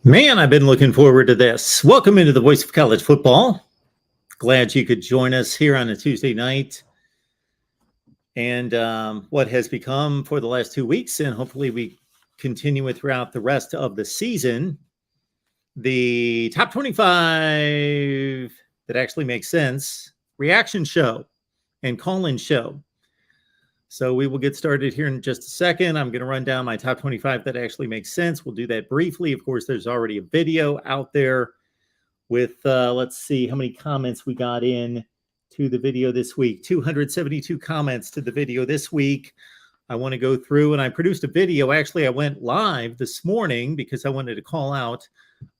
Man, I've been looking forward to this. Welcome into the Voice of College Football. Glad you could join us here on a Tuesday night. And what has become for the last 2 weeks, and hopefully we continue it throughout the rest of the season, the top 25 that actually makes sense reaction show and call-in show. So we will get started here in just a second. I'm going to run down my top 25 that actually makes sense. We'll do that briefly. Of course, there's already a video out there with, let's see how many comments we got in to the video this week. 272 comments to the video this week. I want to go through, and I produced a video. Actually, I went live this morning because I wanted to call out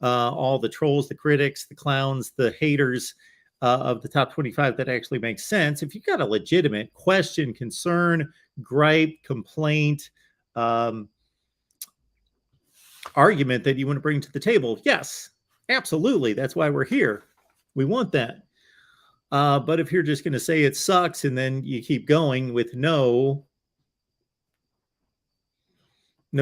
all the trolls, the critics, the clowns, the haters of the top 25 that actually makes sense. If you've got a legitimate question, concern, gripe, complaint, argument that you want to bring to the table, yes, absolutely. That's why we're here. We want that. But if you're just going to say it sucks and then you keep going with no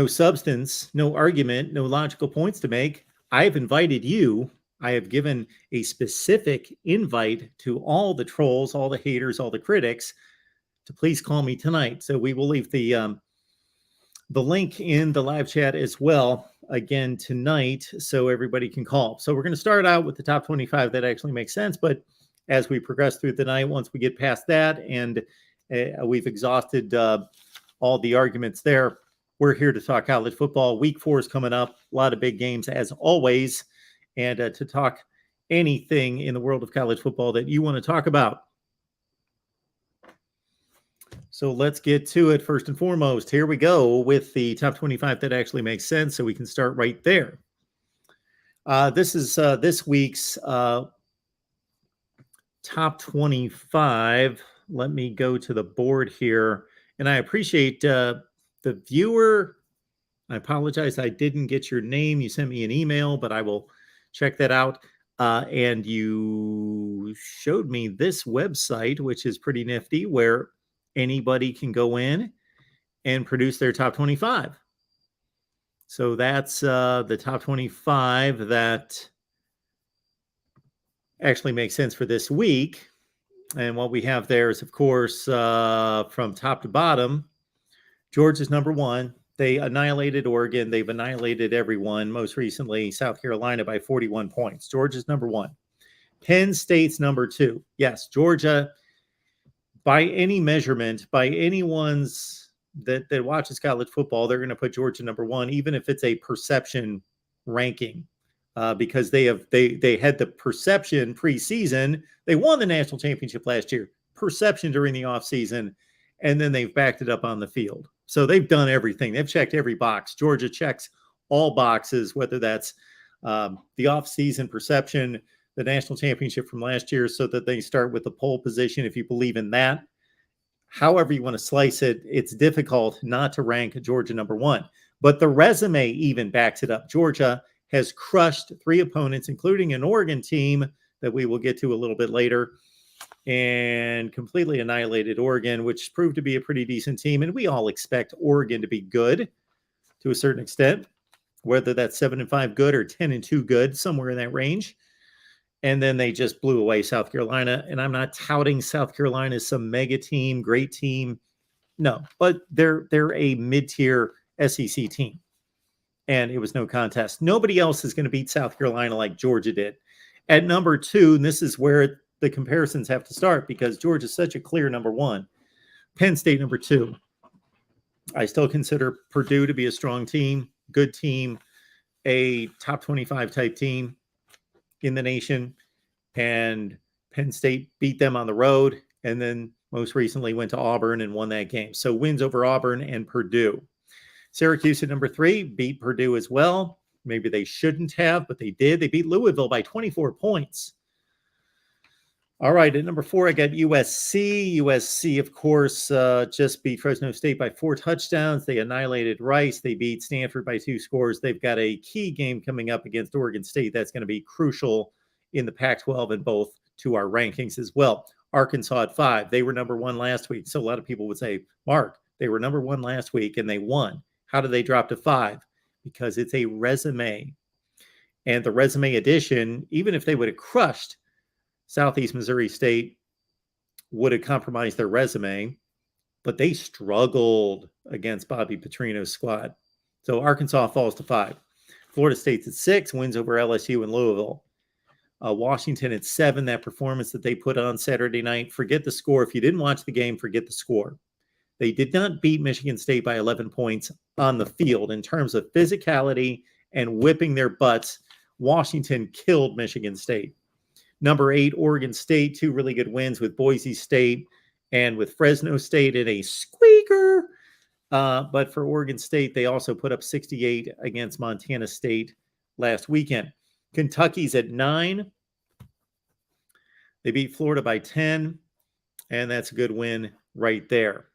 substance, no argument, no logical points to make, I've invited you. I have given a specific invite to all the trolls, all the haters, all the critics to please call me tonight. So we will leave the link in the live chat as well again tonight so everybody can call. So we're going to start out with the top 25 that actually makes sense. But as we progress through the night, once we get past that and we've exhausted all the arguments there, we're here to talk college football. Week 4 is coming up. A lot of big games as always. And to talk anything in the world of college football that you want to talk about. So let's get to it. First and foremost, here we go with the top 25 that actually makes sense. So we can start right there. This is this week's top 25. Let me go to the board here. And I appreciate the viewer. I apologize. I didn't get your name. You sent me an email, but I will check that out. And you showed me this website, which is pretty nifty, where anybody can go in and produce their top 25. So that's the top 25 that actually makes sense for this week. And what we have there is, of course, from top to bottom, Georgia's number 1. They annihilated Oregon. They've annihilated everyone. Most recently, South Carolina by 41 points. Georgia's number 1. Penn State's number 2. Yes, Georgia, by any measurement, by anyone's that watches college football, they're going to put Georgia number 1, even if it's a perception ranking, because they had the perception preseason. They won the national championship last year. Perception during the offseason, and then they've backed it up on the field. So they've done everything. They've checked every box. Georgia checks all boxes, whether that's the offseason perception, the national championship from last year, so that they start with the pole position. If you believe in that, however you want to slice it, it's difficult not to rank Georgia number 1. But the resume even backs it up. Georgia has crushed 3 opponents, including an Oregon team that we will get to a little bit later, and completely annihilated Oregon, which proved to be a pretty decent team. And we all expect Oregon to be good to a certain extent, whether that's 7-5 good or 10-2 good, somewhere in that range. And then they just blew away South Carolina. And I'm not touting South Carolina as some mega team, great team. No, but they're a mid-tier SEC team. And it was no contest. Nobody else is going to beat South Carolina like Georgia did. At number 2, and this is where the comparisons have to start, because Georgia is such a clear number 1. Penn State number 2. I still consider Purdue to be a strong team, good team, a top 25 type team in the nation. And Penn State beat them on the road, and then most recently went to Auburn and won that game. So wins over Auburn and Purdue. Syracuse at number 3 beat Purdue as well. Maybe they shouldn't have, but they did. They beat Louisville by 24 points. All right, at number 4, I got USC. USC, of course, just beat Fresno State by 4 touchdowns. They annihilated Rice. They beat Stanford by 2 scores. They've got a key game coming up against Oregon State. That's going to be crucial in the Pac-12 and both to our rankings as well. Arkansas at 5. They were number 1 last week. So a lot of people would say, Mark, they were number 1 last week and they won. How did they drop to 5? Because it's a resume. And the resume addition, even if they would have crushed Southeast Missouri State, would have compromised their resume, but they struggled against Bobby Petrino's squad. So Arkansas falls to 5. Florida State's at 6, wins over LSU and Louisville. Washington at 7, that performance that they put on Saturday night. Forget the score. If you didn't watch the game, forget the score. They did not beat Michigan State by 11 points on the field in terms of physicality and whipping their butts. Washington killed Michigan State. Number 8, Oregon State, 2 really good wins with Boise State and with Fresno State in a squeaker. But for Oregon State, they also put up 68 against Montana State last weekend. Kentucky's at 9. They beat Florida by 10, and that's a good win right there.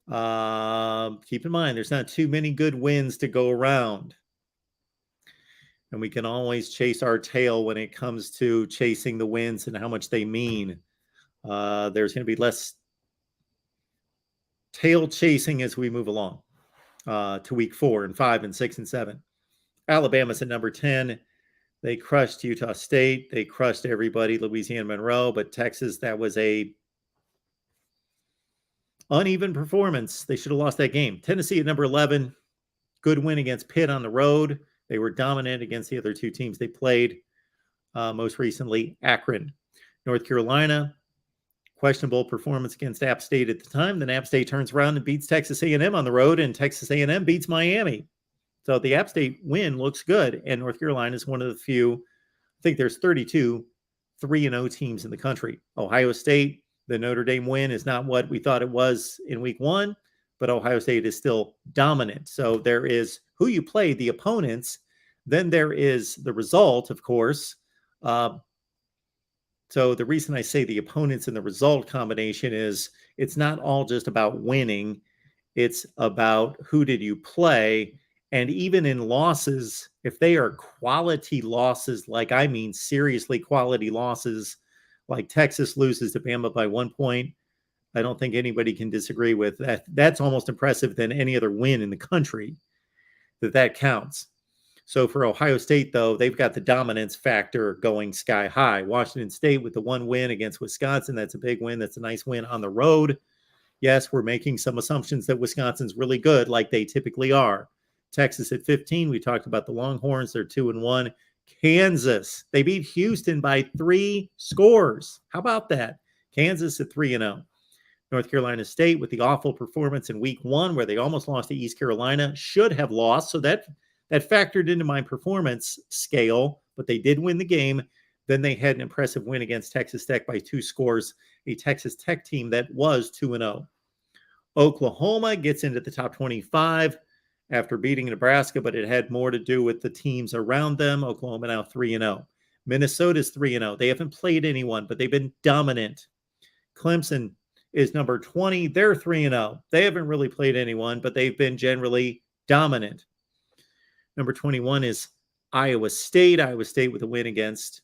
Keep in mind, there's not too many good wins to go around. And we can always chase our tail when it comes to chasing the wins and how much they mean. There's going to be less tail chasing as we move along to week 4 and 5 and 6 and 7. Alabama's at number 10. They crushed Utah State. They crushed everybody, Louisiana Monroe, but Texas, that was a uneven performance. They should have lost that game. Tennessee at number 11. Good win against Pitt on the road. They were dominant against the other 2 teams they played. Most recently, Akron. North Carolina, questionable performance against App State at the time. Then App State turns around and beats Texas A&M on the road, and Texas A&M beats Miami. So the App State win looks good, and North Carolina is one of the few. I think there's 32 3-0 teams in the country. Ohio State, the Notre Dame win is not what we thought it was in week 1, but Ohio State is still dominant. So there is who you play, the opponents. Then there is the result, of course. So the reason I say the opponents and the result combination is it's not all just about winning. It's about who did you play. And even in losses, if they are quality losses, like I mean seriously quality losses, like Texas loses to Bama by 1 point, I don't think anybody can disagree with that. That's almost impressive than any other win in the country, that counts. So for Ohio State, though, they've got the dominance factor going sky high. Washington State with the 1 win against Wisconsin, that's a big win. That's a nice win on the road. Yes, we're making some assumptions that Wisconsin's really good, like they typically are. Texas at 15, we talked about the Longhorns. They're 2-1. Kansas, they beat Houston by 3 scores. How about that? Kansas at 3-0. North Carolina State with the awful performance in week 1 where they almost lost to East Carolina, should have lost. So that factored into my performance scale, but they did win the game. Then they had an impressive win against Texas Tech by 2 scores, a Texas Tech team that was 2-0. Oklahoma gets into the top 25 after beating Nebraska, but it had more to do with the teams around them. Oklahoma now 3-0. Minnesota's 3-0. They haven't played anyone, but they've been dominant. Clemson is number 20. They're 3-0. They haven't really played anyone, but they've been generally dominant. Number 21 is Iowa State. Iowa State with a win against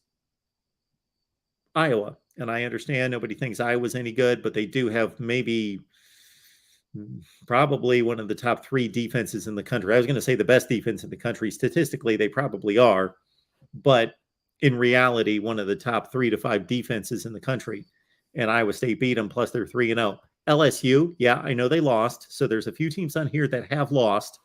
Iowa. And I understand nobody thinks Iowa's any good, but they do have probably one of the top 3 defenses in the country. I was going to say the best defense in the country. Statistically, they probably are. But in reality, one of the top 3 to 5 defenses in the country. And Iowa State beat them, plus they're 3-0. LSU, yeah, I know they lost. So there's a few teams on here that have lost.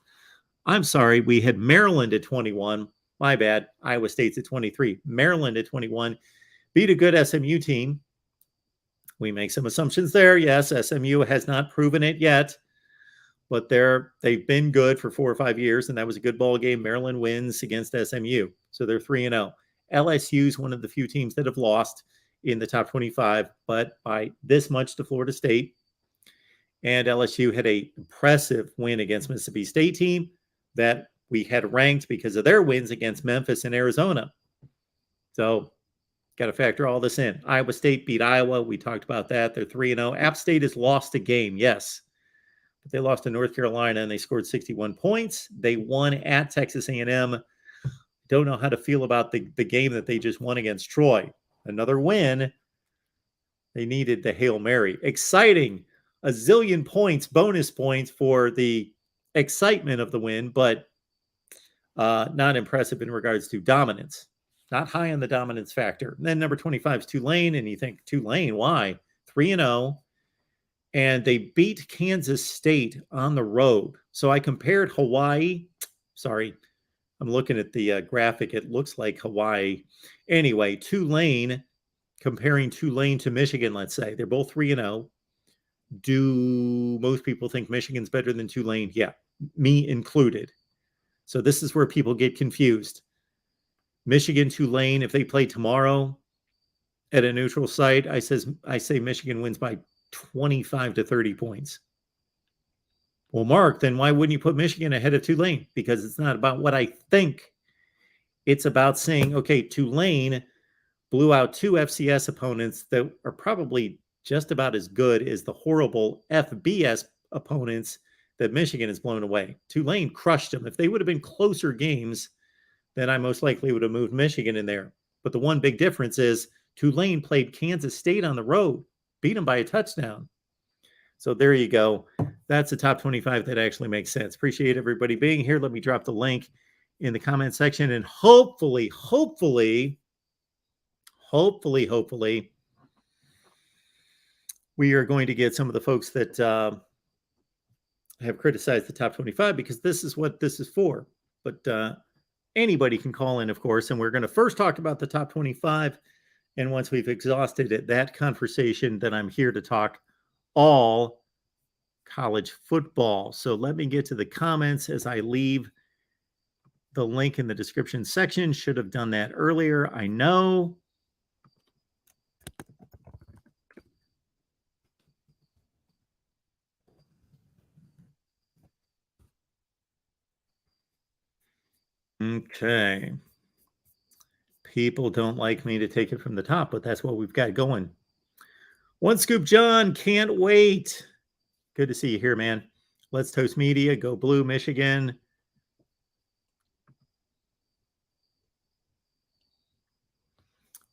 I'm sorry, we had Maryland at 21. My bad. Iowa State's at 23. Maryland at 21. Beat a good SMU team. We make some assumptions there. Yes, SMU has not proven it yet, but they've been good for 4 or 5 years, and that was a good ball game. Maryland wins against SMU, so they're 3-0. LSU is one of the few teams that have lost in the top 25, but by this much to Florida State. And LSU had an impressive win against Mississippi State team that we had ranked because of their wins against Memphis and Arizona. So got to factor all this in. Iowa State beat Iowa. We talked about that. They're 3-0. App State has lost a game, yes. But they lost to North Carolina, and they scored 61 points. They won at Texas A&M. Don't know how to feel about the game that they just won against Troy. Another win. They needed the Hail Mary. Exciting. A zillion points, bonus points for the excitement of the win, but Not impressive in regards to dominance. Not high on the dominance factor. And then number 25 is Tulane, and you think, Tulane, why? 3-0. And they beat Kansas State on the road. So I compared Hawaii. Sorry, I'm looking at the graphic. It looks like Hawaii. Anyway, Tulane, comparing Tulane to Michigan, let's say. They're both 3-0. Do most people think Michigan's better than Tulane? Yeah, me included. So this is where people get confused. Michigan, Tulane, if they play tomorrow at a neutral site, I say Michigan wins by 25 to 30 points. Well, Mark, then why wouldn't you put Michigan ahead of Tulane? Because it's not about what I think. It's about saying, okay, Tulane blew out 2 FCS opponents that are probably just about as good as the horrible FBS opponents that Michigan has blown away. Tulane crushed them. If they would have been closer games, then I most likely would have moved Michigan in there. But the one big difference is Tulane played Kansas State on the road, beat them by a touchdown. So there you go. That's the top 25 that actually makes sense. Appreciate everybody being here. Let me drop the link in the comment section, and hopefully, we are going to get some of the folks that have criticized the top 25, because this is what this is for. But anybody can call in, of course, and we're going to first talk about the top 25. And once we've exhausted it, that conversation, then I'm here to talk all college football. So let me get to the comments as I leave the link in the description section. Should have done that earlier, I know. Okay. People don't like me to take it from the top, but that's what we've got going. One Scoop John, can't wait. Good to see you here, man. Let's Toast Media, go Blue, Michigan.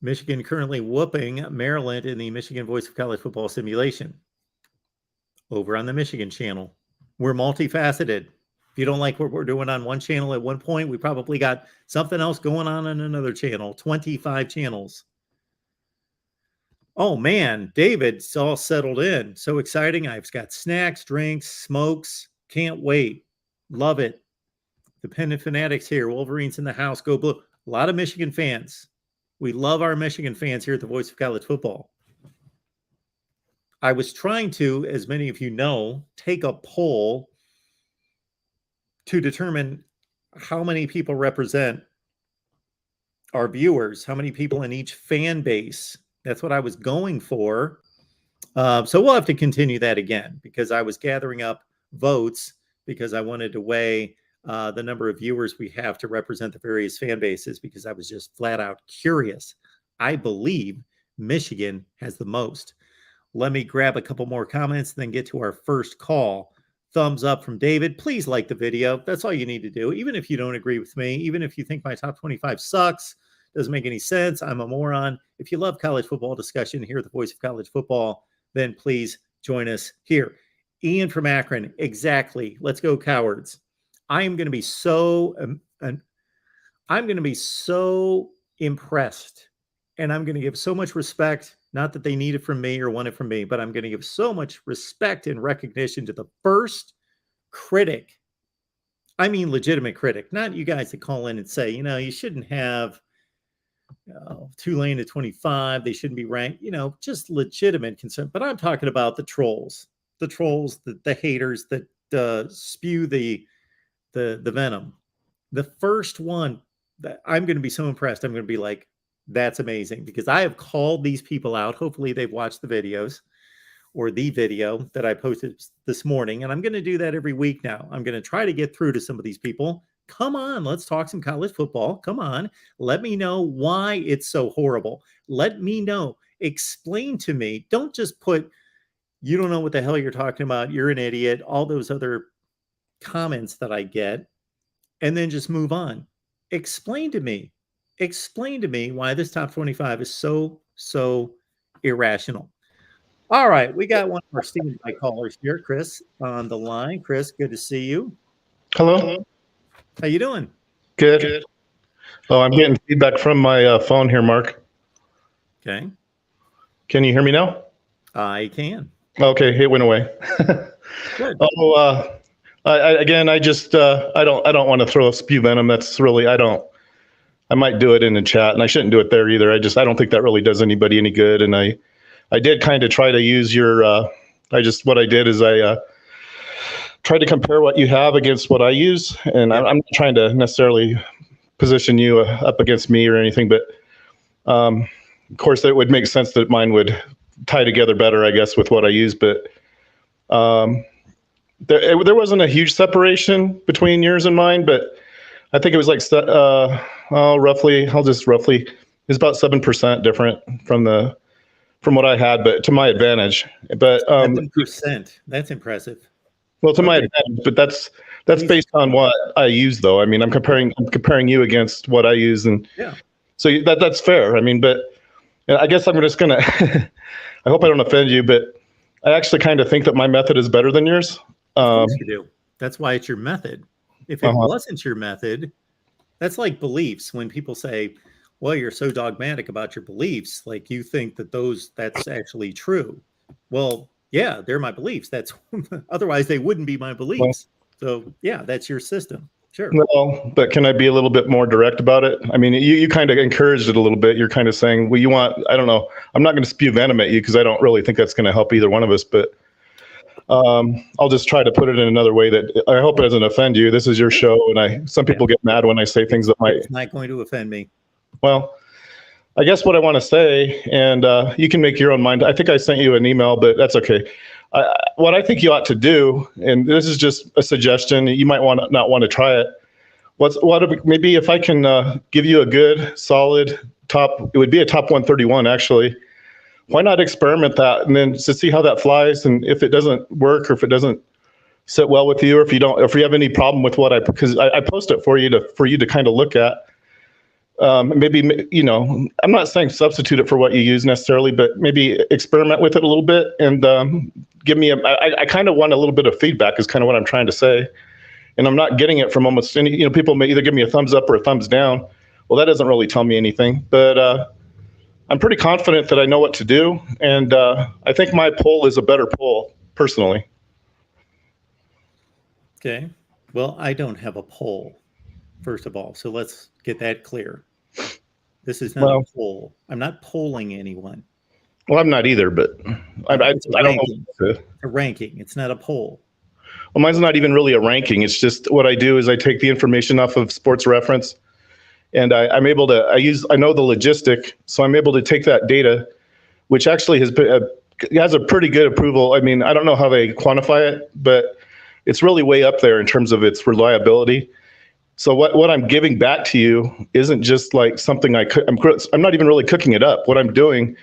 Michigan currently whooping Maryland in the Michigan Voice of College Football simulation. Over on the Michigan channel. We're multifaceted. If you don't like what we're doing on one channel at one point, we probably got something else going on another channel. 25 channels. Oh, man. David's all settled in. So exciting. I've got snacks, drinks, smokes. Can't wait. Love it. Dependent Fanatics here. Wolverines in the house. Go Blue. A lot of Michigan fans. We love our Michigan fans here at the Voice of College Football. I was trying to, as many of you know, take a poll to determine how many people represent our viewers, how many people in each fan base. That's what I was going for. So we'll have to continue that again, because I was gathering up votes because I wanted to weigh the number of viewers we have to represent the various fan bases, because I was just flat out curious. I believe Michigan has the most. Let me grab a couple more comments, then get to our first call. Thumbs up from David. Please like the video. That's all you need to do. Even if you don't agree with me, even if you think my top 25 sucks, doesn't make any sense, I'm a moron. If you love college football discussion here at the Voice of College Football, then please join us here. Ian from Akron. Exactly. Let's go Cowards. I'm going to be so impressed, and I'm going to give so much respect. Not that they need it from me or want it from me, but I'm going to give so much respect and recognition to the first critic. I mean, legitimate critic, not you guys that call in and say, you shouldn't have Tulane at 25. They shouldn't be ranked, just legitimate concern. But I'm talking about the trolls, the haters that spew the venom. The first one that I'm going to be so impressed. I'm going to be like, that's amazing, because I have called these people out. Hopefully they've watched the videos or the video that I posted this morning. And I'm going to do that every week now. I'm going to try to get through to some of these people. Come on, let's talk some college football. Come on. Let me know why it's so horrible. Let me know. Explain to me. Don't just put, you don't know what the hell you're talking about. You're an idiot. All those other comments that I get, and then just move on. Explain to me why this top 25 is so irrational. All right, we got one of our standby callers here, Chris, on the line. Chris, good to see you. Hello. How you doing? Good. Oh, I'm getting feedback from my phone here, Mark. Okay. Can you hear me now? I can. Okay, it went away. Good. Oh, I just I don't want to throw a spew venom. That's really I might do it in the chat, and I shouldn't do it there either. I don't think that really does anybody any good. And I did kind of try to use your. What I did is I tried to compare what you have against what I use, and I'm not trying to necessarily position you up against me or anything, but of course it would make sense that mine would tie together better, I guess, with what I use. But there wasn't a huge separation between yours and mine, but I think it was like roughly. It's about 7% different from what I had, but to my advantage. But 7%. That's impressive. Well, to my advantage, but that's based on what I use, though. I mean, I'm comparing you against what I use, and so that's fair. I mean, but I guess I'm just gonna. I hope I don't offend you, but I actually kind of think that my method is better than yours. Of course you do. That's why it's your method. If it wasn't your method, that's like beliefs. When people say, well, you're so dogmatic about your beliefs, like you think that that's actually true. Well, yeah, they're my beliefs. That's otherwise they wouldn't be my beliefs. So yeah, that's your system. Sure. Well, but can I be a little bit more direct about it? I mean, you kind of encouraged it a little bit. You're kind of saying, well, I don't know. I'm not going to spew venom at you because I don't really think that's going to help either one of us, but I'll just try to put it in another way that I hope it doesn't offend you. This is your show, and some people get mad when I say things that might. It's not going to offend me. Well, I guess what I want to say, and you can make your own mind. I think I sent you an email, but that's okay. What I think you ought to do, and this is just a suggestion, you might not want to try it. Maybe if I can give you a good, solid top, it would be a top 131 actually. Why not experiment that and then to see how that flies, and if it doesn't work or if it doesn't sit well with you, or if you have any problem with because I post it for you to kind of look at. Maybe, I'm not saying substitute it for what you use necessarily, but maybe experiment with it a little bit and give me I kind of want a little bit of feedback is kind of what I'm trying to say. And I'm not getting it from almost any, people may either give me a thumbs up or a thumbs down. Well, that doesn't really tell me anything, but I'm pretty confident that I know what to do. And I think my poll is a better poll personally. Okay. Well, I don't have a poll, first of all. So let's get that clear. This is not a poll. I'm not polling anyone. Well, I'm not either, but I don't know. It's a ranking. It's not a poll. Well, mine's not even really a ranking. It's just what I do is I take the information off of Sports Reference, and I'm able to. I know the logistic, so I'm able to take that data, which actually has a pretty good approval. I mean, I don't know how they quantify it, but it's really way up there in terms of its reliability. So what I'm giving back to you isn't just like something I'm not even really cooking it up. What I'm doing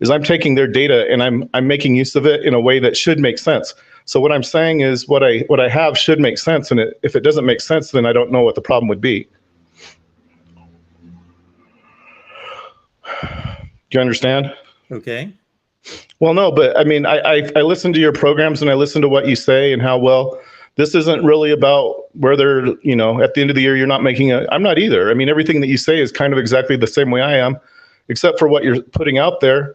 is I'm taking their data and I'm making use of it in a way that should make sense. So what I'm saying is what I have should make sense, and if it doesn't make sense, then I don't know what the problem would be. Do you understand? Okay. Well, no, but I mean, I listen to your programs and I listen to what you say and how well. This isn't really about whether, at the end of the year, you're not I'm not either. I mean, everything that you say is kind of exactly the same way I am, except for what you're putting out there.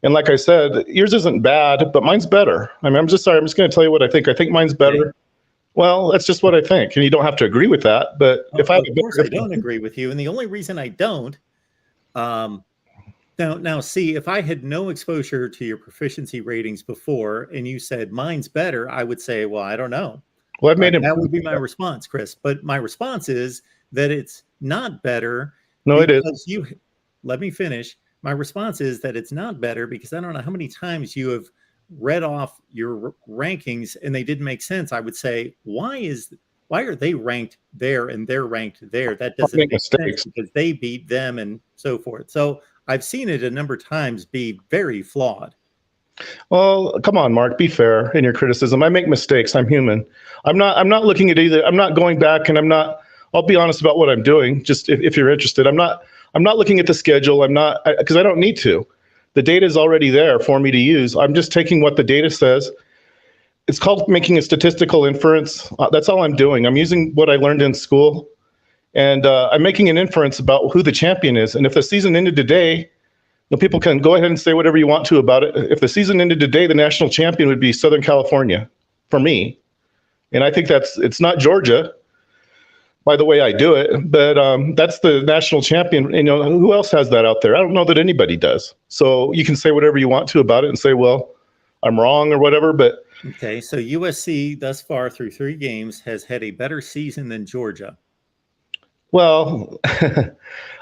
And like I said, yours isn't bad, but mine's better. I mean, I'm just going to tell you what I think. I think mine's better. Okay. Well, that's just what I think. And you don't have to agree with that. But if of course I don't agree with you. And the only reason I don't, now see, if I had no exposure to your proficiency ratings before and you said mine's better, I would say, well, I don't know. Well, I've made it. That would be my response, Chris. But my response is that it's not better. No, it is. Let me finish. My response is that it's not better because I don't know how many times you have read off your rankings and they didn't make sense. I would say, why are they ranked there and they're ranked there? That doesn't make sense because they beat them and so forth. So I've seen it a number of times be very flawed. Well, come on, Mark, be fair in your criticism. I make mistakes. I'm human. I'm not looking at either. I'm not going back and I'll be honest about what I'm doing. Just if you're interested, I'm not looking at the schedule. Because I don't need to. The data is already there for me to use. I'm just taking what the data says. It's called making a statistical inference. That's all I'm doing. I'm using what I learned in school And I'm making an inference about who the champion is. And if the season ended today, people can go ahead and say whatever you want to about it. If the season ended today, the national champion would be Southern California for me. And I think it's not Georgia by the way I do it, but that's the national champion. Who else has that out there? I don't know that anybody does. So you can say whatever you want to about it and say, well, I'm wrong or whatever, but. Okay, so USC thus far through 3 games has had a better season than Georgia. Well,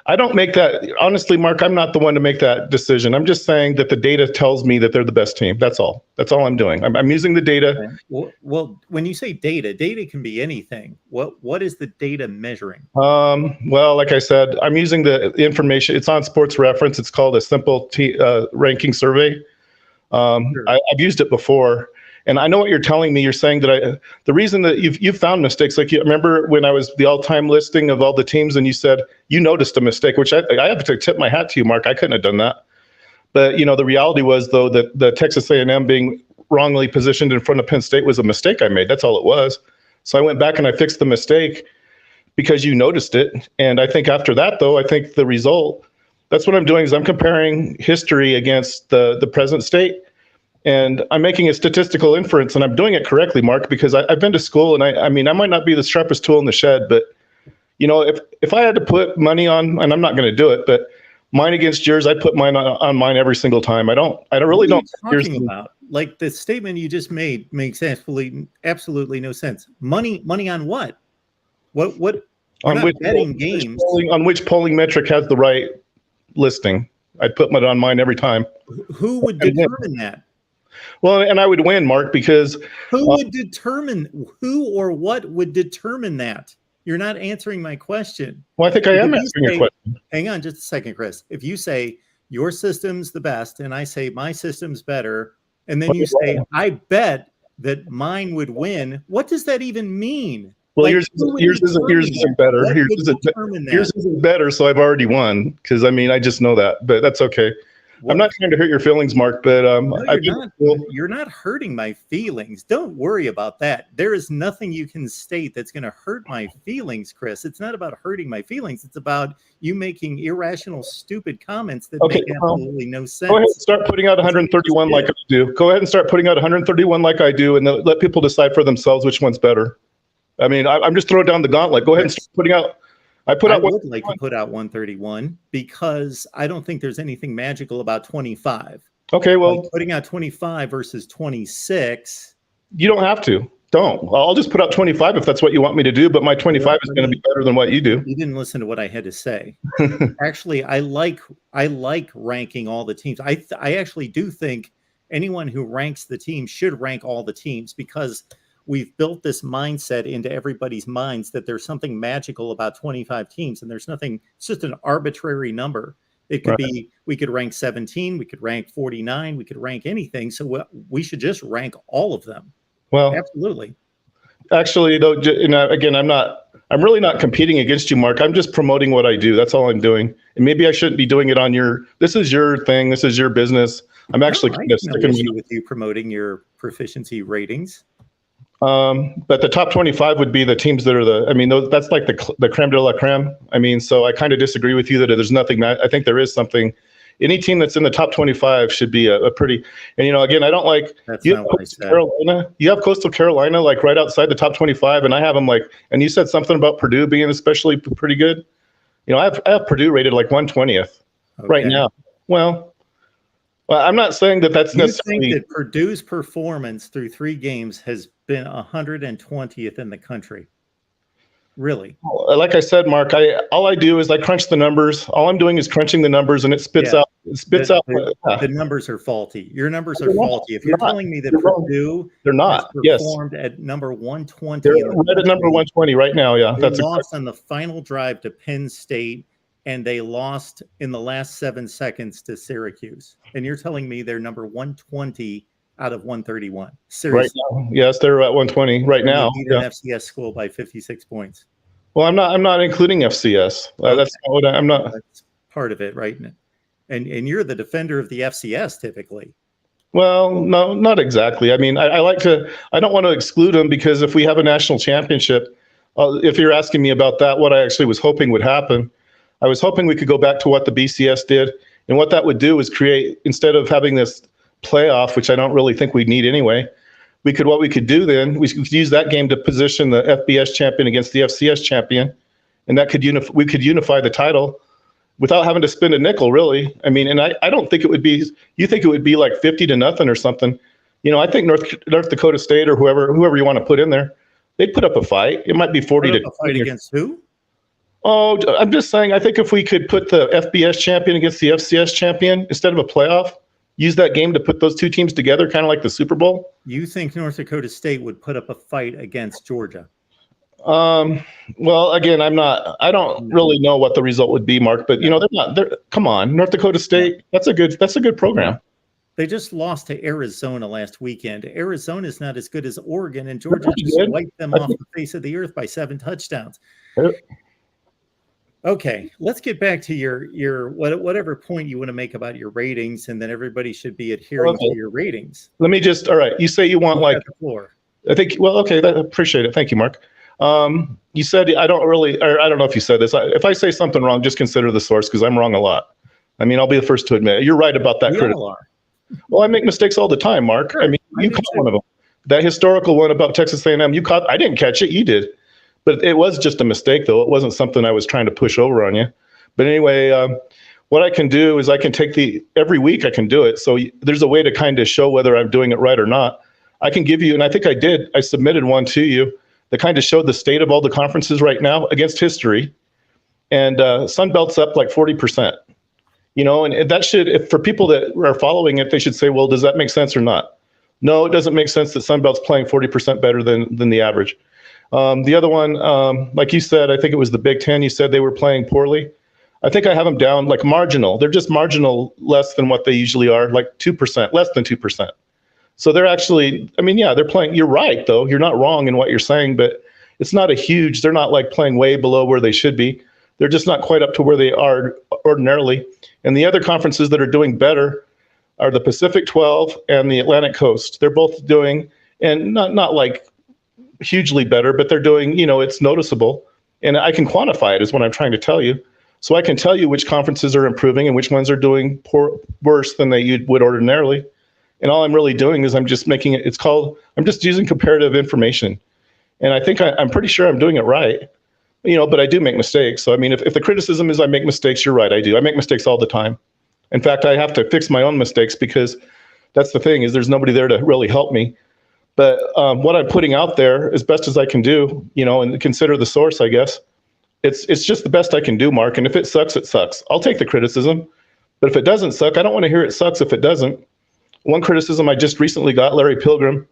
I don't make that. Honestly, Mark, I'm not the one to make that decision. I'm just saying that the data tells me that they're the best team. That's all. That's all I'm doing. I'm using the data. Okay. Well, when you say data can be anything. What is the data measuring? Well, like I said, I'm using the information. It's on Sports Reference. It's called a simple ranking survey. Sure. I've used it before. And I know what you're telling me. You're saying that the reason that you've found mistakes, like you remember when I was the all-time listing of all the teams, and you said you noticed a mistake, which I have to tip my hat to you, Mark. I couldn't have done that. But the reality was, though, that the Texas A&M being wrongly positioned in front of Penn State was a mistake I made. That's all it was. So I went back and I fixed the mistake because you noticed it. And I think after that, though, I think the result. That's what I'm doing is I'm comparing history against the present state. And I'm making a statistical inference, and I'm doing it correctly, Mark, because I've been to school, and I mean, I might not be the sharpest tool in the shed, but if I had to put money on, and I'm not going to do it, but mine against yours, I put mine on mine every single time. I really don't. What are you talking about? Like the statement you just made makes absolutely no sense. Money on what? What? On which betting games? On which polling metric has the right listing? I'd put on mine every time. Who would determine that? Well, and I would win, Mark, because who or what would determine that? You're not answering my question. Well, I think I am answering your question. Hang on just a second, Chris. If you say your system's the best and I say my system's better, and then you say, I bet that mine would win, what does that even mean? Well, yours isn't better. Yours isn't better, so I've already won because, I just know that, but that's okay. Well, I'm not trying to hurt your feelings, Mark, but you're not hurting my feelings. Don't worry about that. There is nothing you can state that's going to hurt my feelings, Chris. It's not about hurting my feelings. It's about you making irrational, stupid comments that make absolutely no sense. Go ahead and start putting out 131 like I do. Go ahead and start putting out 131 like I do, and let people decide for themselves which one's better. I'm just throwing down the gauntlet. Go ahead and start putting out. I would like to put out 131 because I don't think there's anything magical about 25. Okay, well, like putting out 25 versus 26. You don't have to. Don't. I'll just put out 25 if that's what you want me to do, but my 25 is going to be better than what you do. You didn't listen to what I had to say. Actually, I like ranking all the teams. I actually do think anyone who ranks the team should rank all the teams because we've built this mindset into everybody's minds that there's something magical about 25 teams, and there's nothing. It's just an arbitrary number. It could be, we could rank 17, we could rank 49, we could rank anything. So we should just rank all of them. Well, absolutely. Actually, though, again, I'm really not competing against you, Mark. I'm just promoting what I do. That's all I'm doing. And maybe I shouldn't be doing it on this is your thing. This is your business. I'm actually kind of sticking with you promoting your proficiency ratings. But the top 25 would be the teams that are that's like the creme de la creme. So I kind of disagree with you that there's nothing. I think there is something. Any team that's in the top 25 should be a pretty. And again, I don't like. You have Coastal Carolina like right outside the top 25, and I have them And you said something about Purdue being especially pretty good. I have Purdue rated like 120th right now. Well, I'm not saying that that's necessarily. You think that Purdue's performance through 3 games has been 120th in the country? Really? Like I said, Mark, all I do is I crunch the numbers. All I'm doing is crunching the numbers, and it spits out. The numbers are faulty. Your numbers are faulty. If you're telling me that Purdue performed at number 120, they're right at number 120 right now. Yeah, they lost on the final drive to Penn State. And they lost in the last 7 seconds to Syracuse. And you're telling me they're number 120 out of 131. Seriously. Right now. Yes, they're at 120 right now. They beat an FCS school by 56 points. Well, I'm not including FCS. Okay. That's not what I'm not. That's part of it, right? And you're the defender of the FCS typically. Well, no, not exactly. I don't want to exclude them because if we have a national championship, if you're asking me about that, what I actually was hoping would happen, I was hoping we could go back to what the BCS did. And what that would do is create, instead of having this playoff, which I don't really think we need anyway, what we could do then, we could use that game to position the FBS champion against the FCS champion. And that we could unify the title without having to spend a nickel, really. I mean, and I don't think it would be, you think it would be like 50-0 or something. You know, I think North Dakota State or whoever you want to put in there, they'd put up a fight. It might be 40 to. A fight against who? Oh, I'm just saying, I think if we could put the FBS champion against the FCS champion instead of a playoff, use that game to put those two teams together, kind of like the Super Bowl. You think North Dakota State would put up a fight against Georgia? Well, again, I don't really know what the result would be, Mark, but you know, come on, North Dakota State, that's a good program. They just lost to Arizona last weekend. Arizona is not as good as Oregon, and Georgia just wiped them off the face of the earth by 7 touchdowns. Okay, let's get back to your whatever point you want to make about your ratings, and then everybody should be adhering to your ratings. Let me just, all right, you say you want like, the floor. I think, well, okay, I appreciate it. Thank you, Mark. You said, I don't know if you said this. If I say something wrong, just consider the source, because I'm wrong a lot. I mean, I'll be the first to admit it. You're right about that criticism. Well, I make mistakes all the time, Mark. Sure. I mean, you caught one of them. That historical one about Texas A&M, you caught. I didn't catch it. You did. But it was just a mistake, though. It wasn't something I was trying to push over on you. But anyway, what I can do is I can take every week I can do it. So there's a way to kind of show whether I'm doing it right or not. I can give you, and I think I did, I submitted one to you that kind of showed the state of all the conferences right now against history. And Sun Belt's up like 40%. You know, and that should, if for people that are following it, they should say, well, does that make sense or not? No, it doesn't make sense that Sun Belt's playing 40% better than the average. The other one, like you said, I think it was the Big Ten. You said they were playing poorly. I think I have them down like marginal. They're just marginal less than what they usually are, like 2%, less than 2%. So they're actually, I mean, yeah, they're playing. You're right, though. You're not wrong in what you're saying, but it's not they're not like playing way below where they should be. They're just not quite up to where they are ordinarily. And the other conferences that are doing better are the Pacific 12 and the Atlantic Coast. They're both doing, and not like hugely better, but they're doing, you know, it's noticeable. And I can quantify it is what I'm trying to tell you. So I can tell you which conferences are improving and which ones are doing worse than they would ordinarily. And all I'm really doing is I'm just making it, I'm just using comparative information. And I think I'm pretty sure I'm doing it right. You know, but I do make mistakes. So, I mean, if the criticism is I make mistakes, you're right, I do. I make mistakes all the time. In fact, I have to fix my own mistakes because that's the thing is there's nobody there to really help me. But what I'm putting out there as best as I can do, you know, and consider the source, I guess, it's just the best I can do, Mark. And if it sucks, it sucks. I'll take the criticism. But if it doesn't suck, I don't want to hear it sucks if it doesn't. One criticism I just recently got, Larry Pilgrim,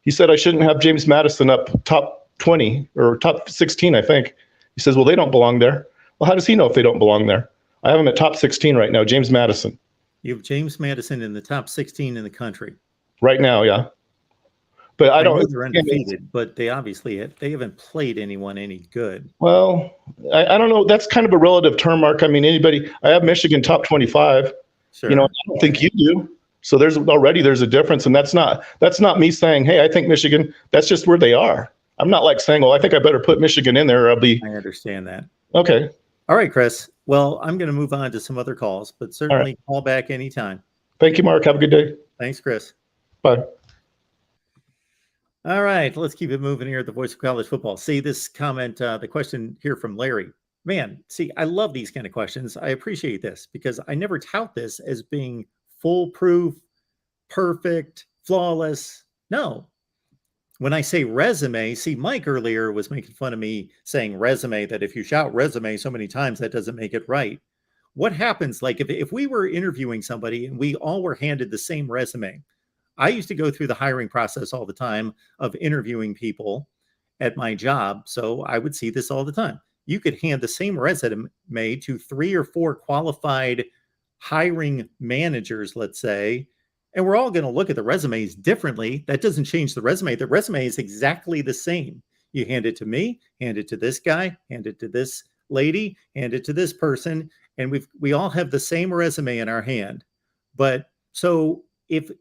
he said I shouldn't have James Madison up top 20 or top 16, I think. He says, well, they don't belong there. Well, how does he know if they don't belong there? I have him at top 16 right now, James Madison. You have James Madison in the top 16 in the country. Right now, yeah. But I don't. They're undefeated, but they obviously haven't played anyone any good. Well, I don't know. That's kind of a relative term, Mark. I mean, I have Michigan top 25. Sure. You know, I don't think you do. So there's a difference. And that's not me saying, hey, I think Michigan, that's just where they are. I'm not like saying, well, I think I better put Michigan in there or I'll be. I understand that. Okay. All right, Chris. Well, I'm going to move on to some other calls, but certainly call back anytime. Thank you, Mark. Have a good day. Thanks, Chris. Bye. All right, let's keep it moving here at the Voice of College Football. See this comment, the question here from Larry. Man, see, I love these kind of questions. I appreciate this because I never tout this as being foolproof, perfect, flawless. No. When I say resume, see, Mike earlier was making fun of me saying resume, that if you shout resume so many times, that doesn't make it right. What happens, like if we were interviewing somebody and we all were handed the same resume, I used to go through the hiring process all the time of interviewing people at my job. So I would see this all the time. You could hand the same resume to 3 or 4 qualified hiring managers, let's say, and we're all going to look at the resumes differently. That doesn't change the resume. The resume is exactly the same. You hand it to me, hand it to this guy, hand it to this lady, hand it to this person, and we all have the same resume in our hand. But so if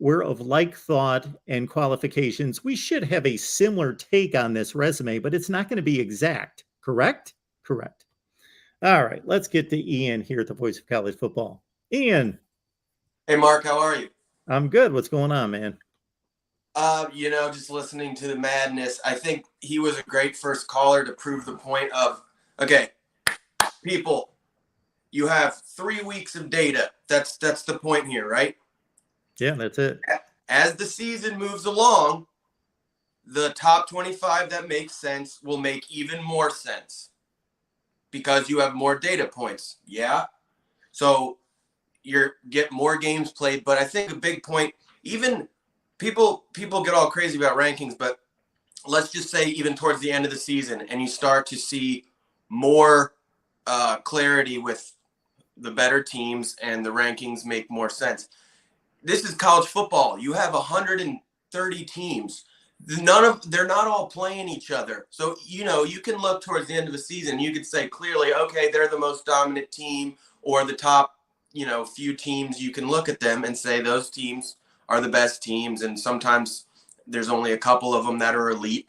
we're of like thought and qualifications. We should have a similar take on this resume, but it's not going to be exact. Correct? Correct. All right, let's get to Ian here at the Voice of College Football. Ian. Hey, Mark, how are you? I'm good. What's going on, man? Just listening to the madness. I think he was a great first caller to prove the point of, okay, people, you have 3 weeks of data. That's the point here, right? Yeah, that's it. As the season moves along, the top 25 that makes sense will make even more sense because you have more data points. Yeah. So you get more games played, but I think a big point, even people get all crazy about rankings, but let's just say even towards the end of the season and you start to see more clarity with the better teams and the rankings make more sense. This is college football. You have 130 teams. They're not all playing each other. So, you can look towards the end of the season. You could say clearly, okay, they're the most dominant team or the top, few teams. You can look at them and say those teams are the best teams. And sometimes there's only a couple of them that are elite.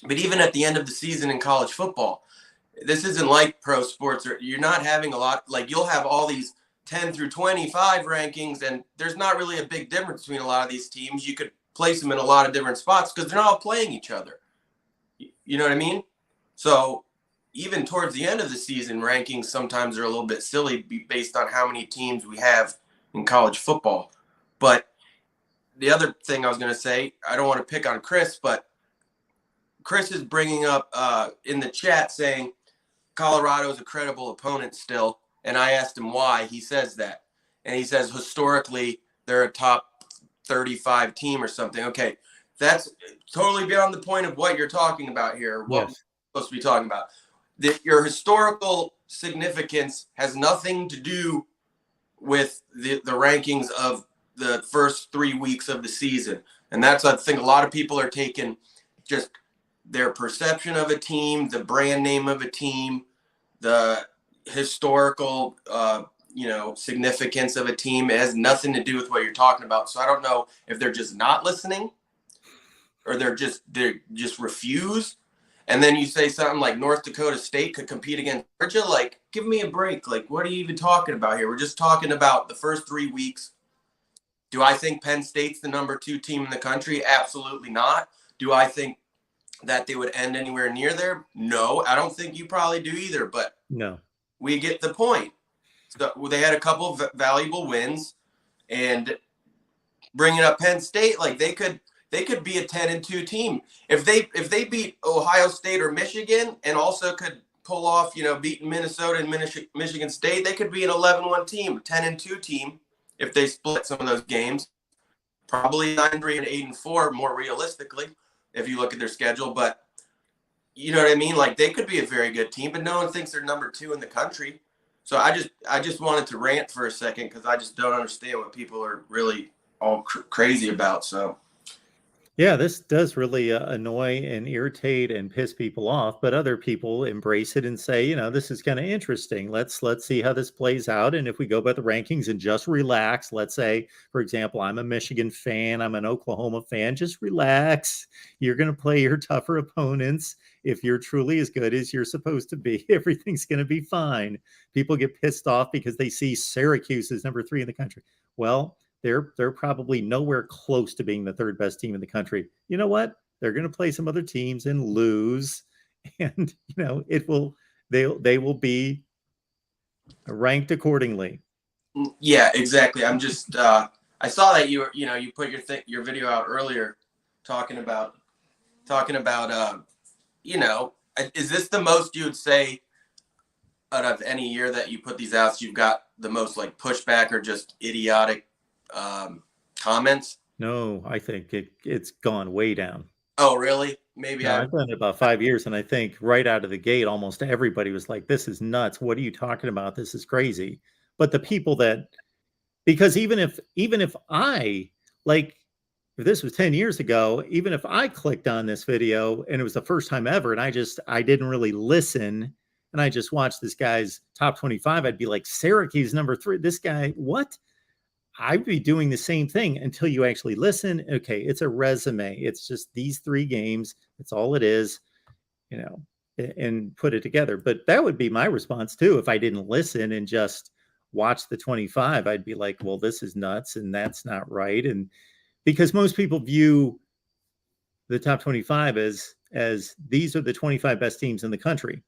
But even at the end of the season in college football, this isn't like pro sports. You're not having a lot, like you'll have all these 10 through 25 rankings, and there's not really a big difference between a lot of these teams. You could place them in a lot of different spots because they're not all playing each other. You know what I mean? So even towards the end of the season, rankings sometimes are a little bit silly based on how many teams we have in college football. But the other thing I was going to say, I don't want to pick on Chris, but Chris is bringing up in the chat saying Colorado is a credible opponent still. And I asked him why he says that. And he says, historically, they're a top 35 team or something. Okay, that's totally beyond the point of what you're talking about here, what we're supposed to be talking about. Your historical significance has nothing to do with the rankings of the first 3 weeks of the season. And that's, I think, a lot of people are taking just their perception of a team, the brand name of a team, the historical, significance of a team. It has nothing to do with what you're talking about. So I don't know if they're just not listening or they just refuse. And then you say something like North Dakota State could compete against Georgia. Like, give me a break. Like, what are you even talking about here? We're just talking about the first 3 weeks. Do I think Penn State's the number 2 team in the country? Absolutely not. Do I think that they would end anywhere near there? No, I don't think you probably do either, but no, we get the point. So they had a couple of valuable wins, and bringing up Penn State, like they could be a 10-2 team if they beat Ohio State or Michigan, and also could pull off, beating Minnesota and Michigan State. They could be an 11-1 team, 10-2 team if they split some of those games. Probably 9-3 and 8-4 more realistically if you look at their schedule, but you know what I mean? Like they could be a very good team, but no one thinks they're number 2 in the country. So I just wanted to rant for a second because I just don't understand what people are really all crazy about. So yeah, this does really annoy and irritate and piss people off, but other people embrace it and say, this is kind of interesting. Let's see how this plays out. And if we go by the rankings and just relax, let's say, for example, I'm a Michigan fan, I'm an Oklahoma fan, just relax. You're going to play your tougher opponents. If you're truly as good as you're supposed to be, everything's going to be fine. People get pissed off because they see Syracuse as number 3 in the country. Well, they're probably nowhere close to being the 3rd best team in the country. You know what? They're going to play some other teams and lose, and they will be ranked accordingly. Yeah, exactly. I'm just I saw that you put your video out earlier talking about is this the most you would say out of any year that you put these out, you've got the most like pushback or just idiotic comments? No, I think it's gone way down. Oh, really? Maybe I've done it about 5 years, and I think right out of the gate, almost everybody was like, "This is nuts. What are you talking about? This is crazy." But the people because even if I like, if this was 10 years ago, even if I clicked on this video and it was the first time ever, and I didn't really listen, and I just watched this guy's top 25, I'd be like, Syracuse number 3. This guy, what? I'd be doing the same thing until you actually listen. Okay, it's a resume. It's just these 3 games. That's all it is, you know, and put it together. But that would be my response too. If I didn't listen and just watch the 25, I'd be like, well, this is nuts and that's not right. And because most people view the top 25 as these are the 25 best teams in the country.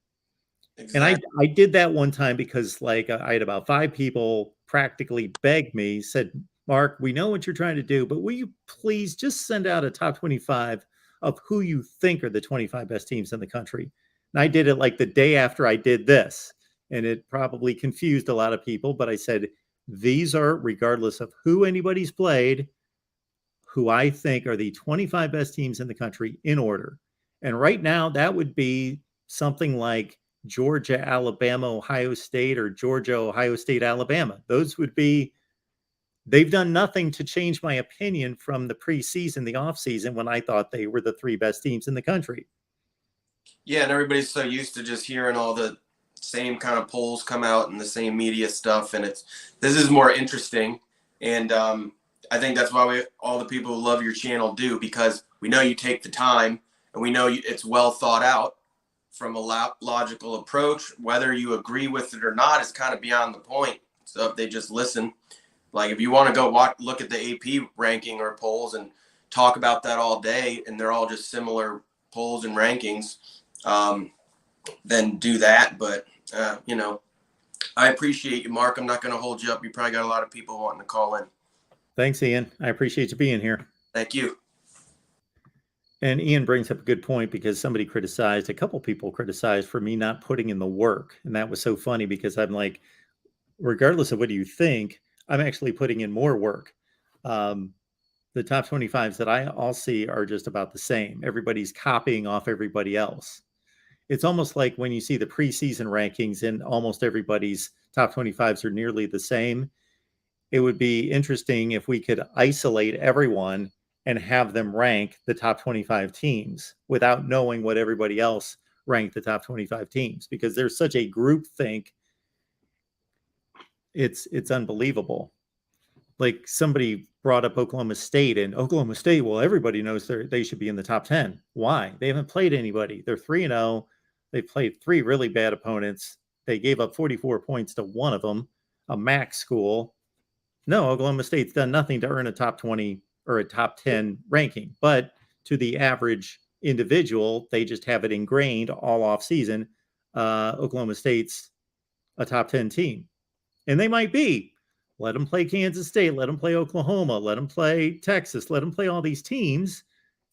Exactly. And I did that one time because like I had about 5 people practically beg me, said, Mark, we know what you're trying to do, but will you please just send out a top 25 of who you think are the 25 best teams in the country? And I did it like the day after I did this. And it probably confused a lot of people, but I said, these are, regardless of who anybody's played, who I think are the 25 best teams in the country in order. And right now, that would be something like Georgia, Alabama, Ohio State, or Georgia, Ohio State, Alabama. Those would be, they've done nothing to change my opinion from the preseason, the offseason, when I thought they were the 3 best teams in the country. Yeah, and everybody's so used to just hearing all the same kind of polls come out and the same media stuff, and this is more interesting. And I think that's why all the people who love your channel do, because we know you take the time and we know it's well thought out from a logical approach. Whether you agree with it or not is kind of beyond the point. So if they just listen, like if you want to go look at the AP ranking or polls and talk about that all day, and they're all just similar polls and rankings, then do that. But, you know, I appreciate you, Mark. I'm not going to hold you up. You probably got a lot of people wanting to call in. Thanks, Ian. I appreciate you being here. Thank you. And Ian brings up a good point, because somebody criticized, a couple people criticized for me not putting in the work. And that was so funny, because I'm like, regardless of what you think, I'm actually putting in more work. The top 25s that I all see are just about the same. Everybody's copying off everybody else. It's almost like when you see the preseason rankings and almost everybody's top 25s are nearly the same. It would be interesting if we could isolate everyone and have them rank the top 25 teams without knowing what everybody else ranked the top 25 teams, because there's such a group think. It's unbelievable. Like somebody brought up Oklahoma State, and Oklahoma State, well, everybody knows they should be in the top 10. Why? They haven't played anybody. They're 3-0. They played 3 really bad opponents. They gave up 44 points to one of them, a MAC school. No, Oklahoma State's done nothing to earn a top 20 or a top 10 ranking, but to the average individual, they just have it ingrained all off season. Oklahoma State's a top 10 team, and they might be. Let them play Kansas State, let them play Oklahoma, let them play Texas, let them play all these teams,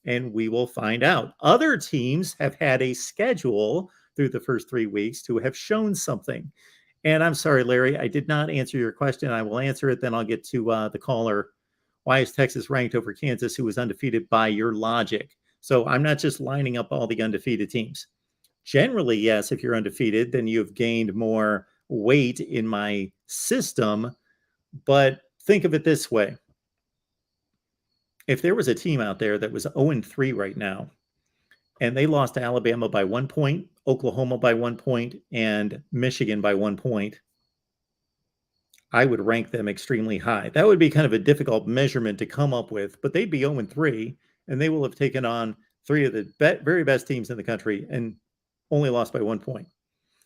and we will find out. Other teams have had a schedule through the first 3 weeks to have shown something. And I'm sorry, Larry, I did not answer your question. I will answer it, then I'll get to the caller. Why is Texas ranked over Kansas, who was undefeated by your logic? So I'm not just lining up all the undefeated teams. Generally, yes, if you're undefeated, then you've gained more weight in my system. But think of it this way. If there was a team out there that was 0-3 right now, and they lost to Alabama by 1 point, Oklahoma by 1 point, and Michigan by 1 point, I would rank them extremely high. That would be kind of a difficult measurement to come up with, but they'd be 0-3, and they will have taken on 3 of the very best teams in the country and only lost by 1 point.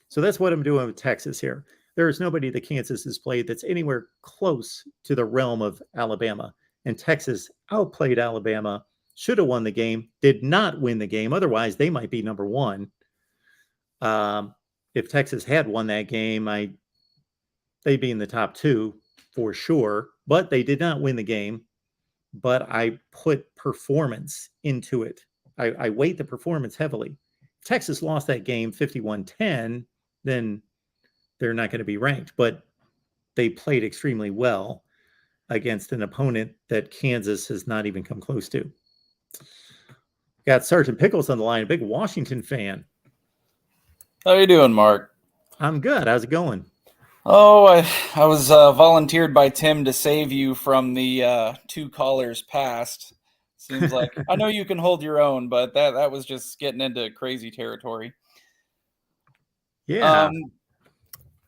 So that's what I'm doing with Texas here. There is nobody that Kansas has played that's anywhere close to the realm of Alabama. And Texas outplayed Alabama, should have won the game, did not win the game. Otherwise, they might be number 1. If Texas had won that game, they'd be in the top 2 for sure. But they did not win the game. But I put performance into it. I weight the performance heavily. If Texas lost that game 51-10, then they're not going to be ranked. But they played extremely well against an opponent that Kansas has not even come close to. Got Sergeant Pickles on the line, a big Washington fan. How you doing, Mark? I'm good. How's it going? Oh, I was volunteered by Tim to save you from the 2 callers past. Seems like I know you can hold your own, but that was just getting into crazy territory. Yeah.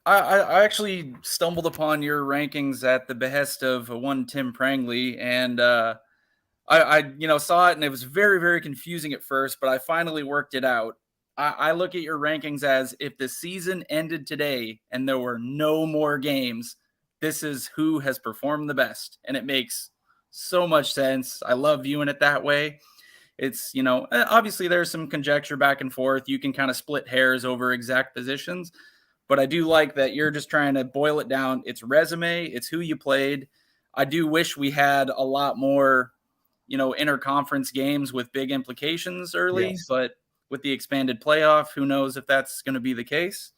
I actually stumbled upon your rankings at the behest of one Tim Prangley, and I saw it, and it was very, very confusing at first, but I finally worked it out. I look at your rankings as if the season ended today and there were no more games, this is who has performed the best, and it makes so much sense. I love viewing it that way. It's, obviously there's some conjecture back and forth. You can kind of split hairs over exact positions, but I do like that you're just trying to boil it down. It's resume, it's who you played. I do wish we had a lot more, interconference games with big implications early, Yes. but with the expanded playoff, who knows if that's going to be the case.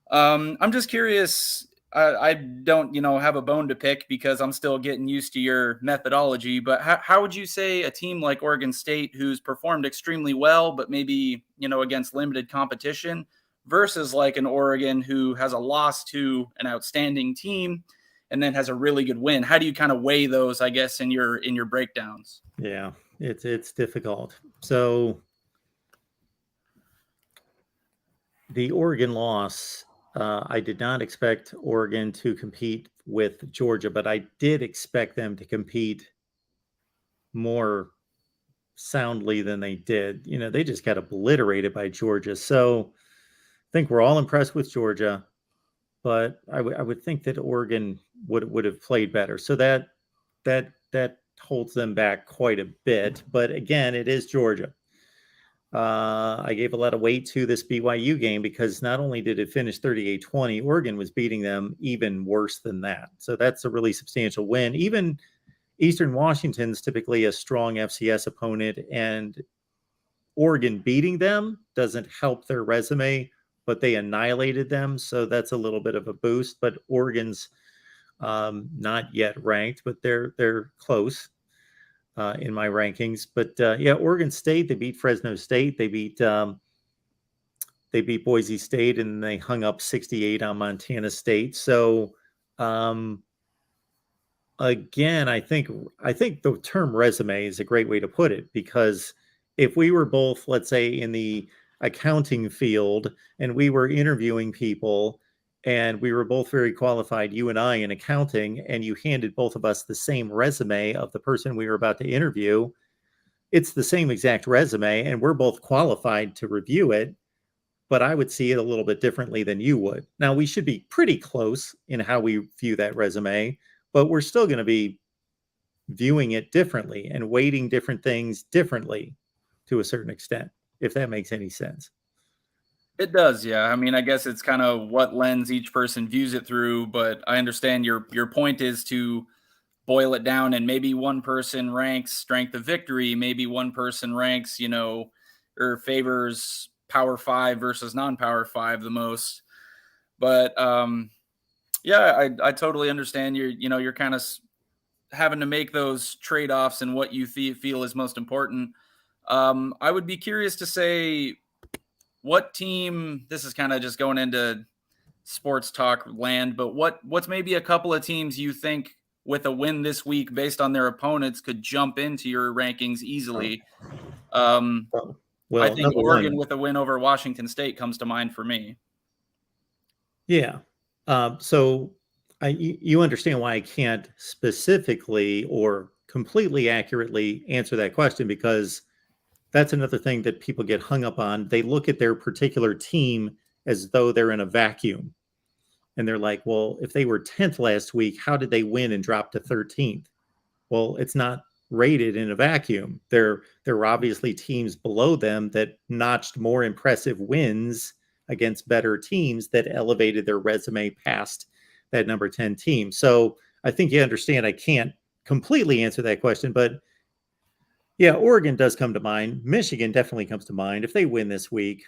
I'm just curious. I don't, have a bone to pick because I'm still getting used to your methodology, but how would you say a team like Oregon State, who's performed extremely well, but maybe, against limited competition, versus like an Oregon who has a loss to an outstanding team and then has a really good win? How do you kind of weigh those, I guess, in your breakdowns? Yeah, it's difficult. So the Oregon loss, I did not expect Oregon to compete with Georgia, but I did expect them to compete more soundly than they did. They just got obliterated by Georgia. So I think we're all impressed with Georgia, but I would think that Oregon would have played better. So that holds them back quite a bit. But again, it is Georgia. I gave a lot of weight to this BYU game because not only did it finish 38-20, Oregon was beating them even worse than that. So that's a really substantial win. Even Eastern Washington's typically a strong FCS opponent, and Oregon beating them doesn't help their resume, but they annihilated them. So that's a little bit of a boost. But Oregon's not yet ranked, but they're close. In my rankings, but Oregon State, they beat Fresno State, they beat Boise State, and they hung up 68 on Montana State. So again, I think the term resume is a great way to put it, because if we were both, let's say, in the accounting field and we were interviewing people and we were both very qualified, you and I, in accounting, and you handed both of us the same resume of the person we were about to interview, it's the same exact resume, and we're both qualified to review it, but I would see it a little bit differently than you would. Now, we should be pretty close in how we view that resume, but we're still going to be viewing it differently and weighting different things differently to a certain extent, if that makes any sense. It does, yeah. I mean, I guess it's kind of what lens each person views it through, but I understand your point is to boil it down, and maybe one person ranks strength of victory, maybe one person ranks, or favors Power 5 versus non-Power 5 the most. But I totally understand you're kind of having to make those trade-offs and what you feel is most important. I would be curious to say, what team, this is kind of just going into sports talk land, but what's maybe a couple of teams you think with a win this week based on their opponents could jump into your rankings easily? Well, I think Oregon with a win over Washington State comes to mind for me. Yeah. So you understand why I can't specifically or completely accurately answer that question, because that's another thing that people get hung up on. They look at their particular team as though they're in a vacuum. And they're like, well, if they were 10th last week, how did they win and drop to 13th? Well, it's not rated in a vacuum. There were obviously teams below them that notched more impressive wins against better teams that elevated their resume past that number 10 team. So I think you understand I can't completely answer that question, but yeah, Oregon does come to mind. Michigan definitely comes to mind. If they win this week,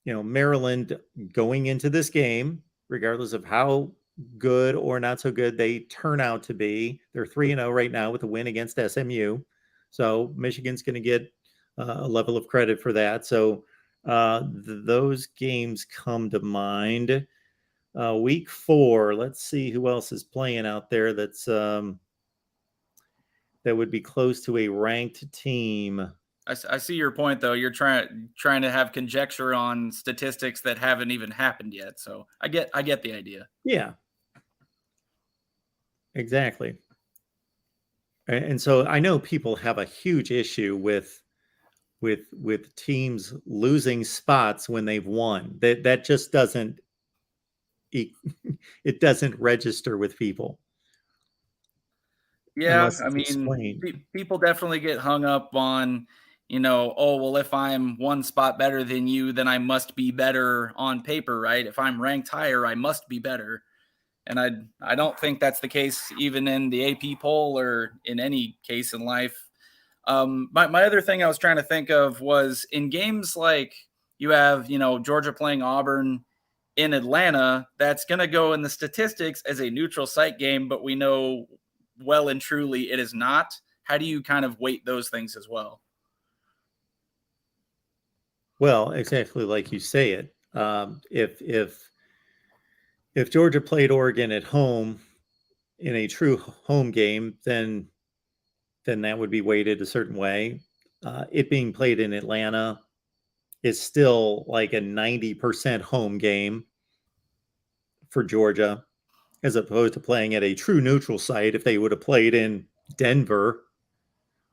Maryland going into this game, regardless of how good or not so good they turn out to be, they're 3-0 right now with a win against SMU. So Michigan's going to get a level of credit for that. So those games come to mind. Week 4, let's see who else is playing out there that's that would be close to a ranked team. I see your point, though. You're trying to have conjecture on statistics that haven't even happened yet. So I get the idea. Yeah, exactly. And so I know people have a huge issue with teams losing spots when they've won. That just doesn't it doesn't register with people Yeah, unless I it's mean, explained. people definitely get hung up on, oh, well, if I'm one spot better than you, then I must be better on paper, right? If I'm ranked higher, I must be better. And I don't think that's the case even in the AP poll or in any case in life. My other thing I was trying to think of was in games like you have, Georgia playing Auburn in Atlanta, that's going to go in the statistics as a neutral site game, but we know well and truly it is not. How do you kind of weight those things as well? Well, exactly like you say it. If Georgia played Oregon at home in a true home game, then that would be weighted a certain way. It being played in Atlanta is still like a 90% home game for Georgia, as opposed to playing at a true neutral site. If they would have played in Denver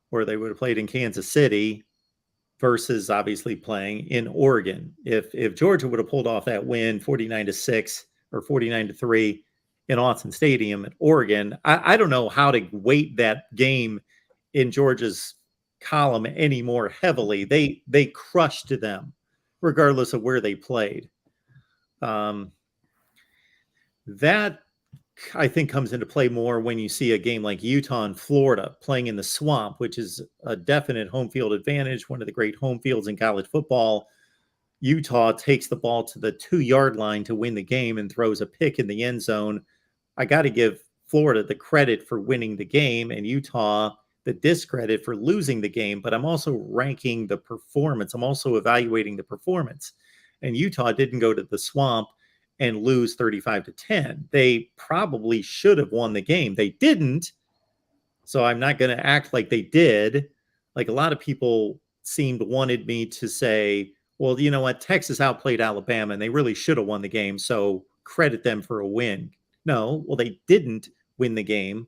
or they would have played in Kansas City versus obviously playing in Oregon. If Georgia would have pulled off that win 49-6 or 49-3 in Autzen Stadium at Oregon, I don't know how to weight that game in Georgia's column any more heavily. They crushed them regardless of where they played. That I think comes into play more when you see a game like Utah and Florida playing in the Swamp, which is a definite home field advantage, one of the great home fields in college football. Utah takes the ball to the 2-yard line to win the game and throws a pick in the end zone. I got to give Florida the credit for winning the game and Utah the discredit for losing the game, but I'm also ranking the performance. I'm also evaluating the performance. And Utah didn't go to the Swamp and lose 35-10. They probably should have won the game. They didn't. So I'm not going to act like they did. Like a lot of people wanted me to say, well, you know what? Texas outplayed Alabama and they really should have won the game. So credit them for a win. No, well, they didn't win the game.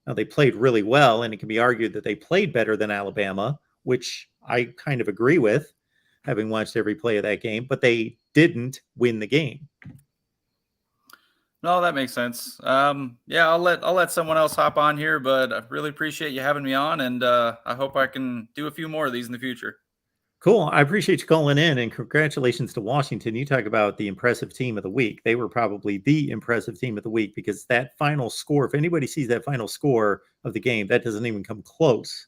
Now they played really well, and it can be argued that they played better than Alabama, which I kind of agree with, having watched every play of that game, but they didn't win the game. No, that makes sense. Yeah, I'll let someone else hop on here, but I really appreciate you having me on, and I hope I can do a few more of these in the future. Cool. I appreciate you calling in, and congratulations to Washington. You talk about the impressive team of the week. They were probably the impressive team of the week because that final score, if anybody sees that final score of the game, that doesn't even come close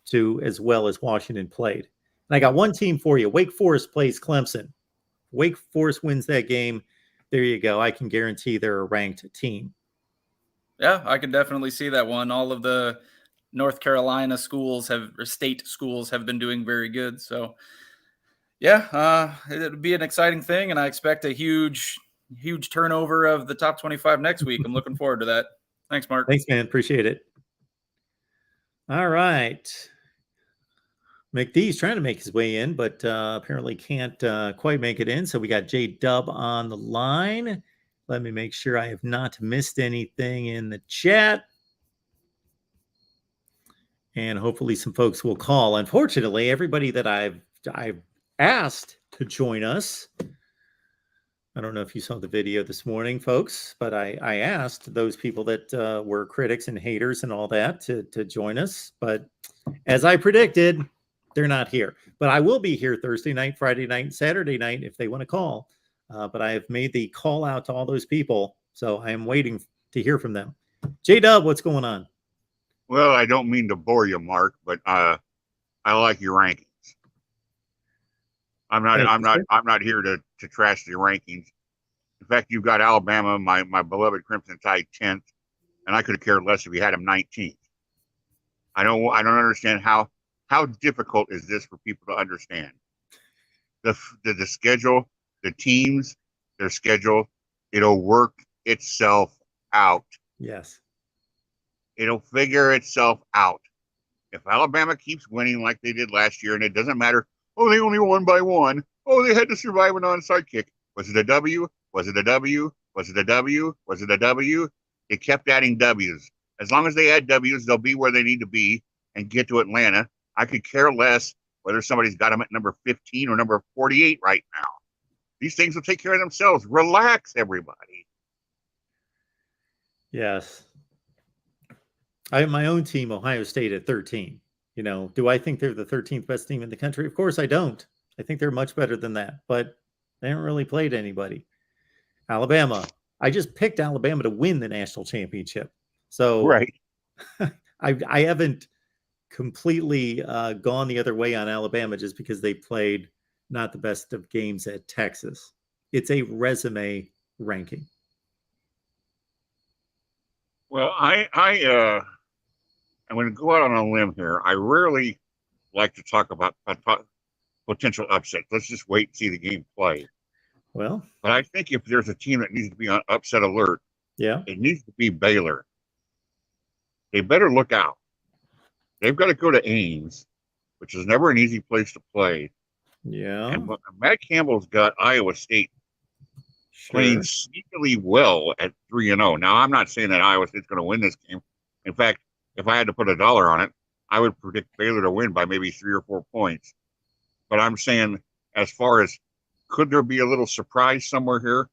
to as well as Washington played. And I got one team for you. Wake Forest plays Clemson. Wake Forest wins that game. There you go. I can guarantee they're a ranked team. Yeah, I can definitely see that one. All of the North Carolina state schools have been doing very good. So yeah, it'll be an exciting thing. And I expect a huge turnover of the top 25 next week. I'm looking forward to that. Thanks, Mark. Thanks, man. Appreciate it. All right. McDee's trying to make his way in, but apparently can't quite make it in. So we got J-Dub on the line. Let me make sure I have not missed anything in the chat. And hopefully some folks will call. Unfortunately, everybody that I've asked to join us, I don't know if you saw the video this morning, folks, but I asked those people that were critics and haters and all that to join us. But as I predicted, they're not here. But I will be here Thursday night, Friday night, and Saturday night if they want to call. But I have made the call out to all those people. So I am waiting to hear from them. J-Dub, what's going on? Well, I don't mean to bore you, Mark, but I like your rankings. I'm not here to trash the rankings. In fact, you've got Alabama, my beloved Crimson Tide, 10th, and I could have cared less if you had them 19th. I don't understand how difficult is this for people to understand. The schedule, the teams, their schedule, it'll work itself out. Yes. It'll figure itself out. If Alabama keeps winning like they did last year, and it doesn't matter, oh, they only won by one. Oh, they had to survive an onside kick. Was it a W? Was it a W? Was it a W? Was it a W? They kept adding W's. As long as they add W's, they'll be where they need to be and get to Atlanta. I could care less whether somebody's got them at number 15 or number 48 right now. These things will take care of themselves. Relax, everybody. Yes. I have my own team, Ohio State, at 13. You know, do I think they're the 13th best team in the country? Of course I don't. I think they're much better than that, but they haven't really played anybody. Alabama. I just picked Alabama to win the national championship. So Right. I haven't completely gone the other way on Alabama just because they played not the best of games at Texas. It's a resume ranking. Well, I'm going to go out on a limb here. I rarely like to talk about potential upsets. Let's just wait and see the game play. Well, but I think if there's a team that needs to be on upset alert, yeah, it needs to be Baylor. They better look out. They've got to go to Ames, which is never an easy place to play. Yeah. And Matt Campbell's got Iowa State playing sneakily well at 3-0. Now, I'm not saying that Iowa State's going to win this game. In fact, if I had to put $1 on it, I would predict Baylor to win by maybe 3 or 4 points. But I'm saying, as far as could there be a little surprise somewhere here,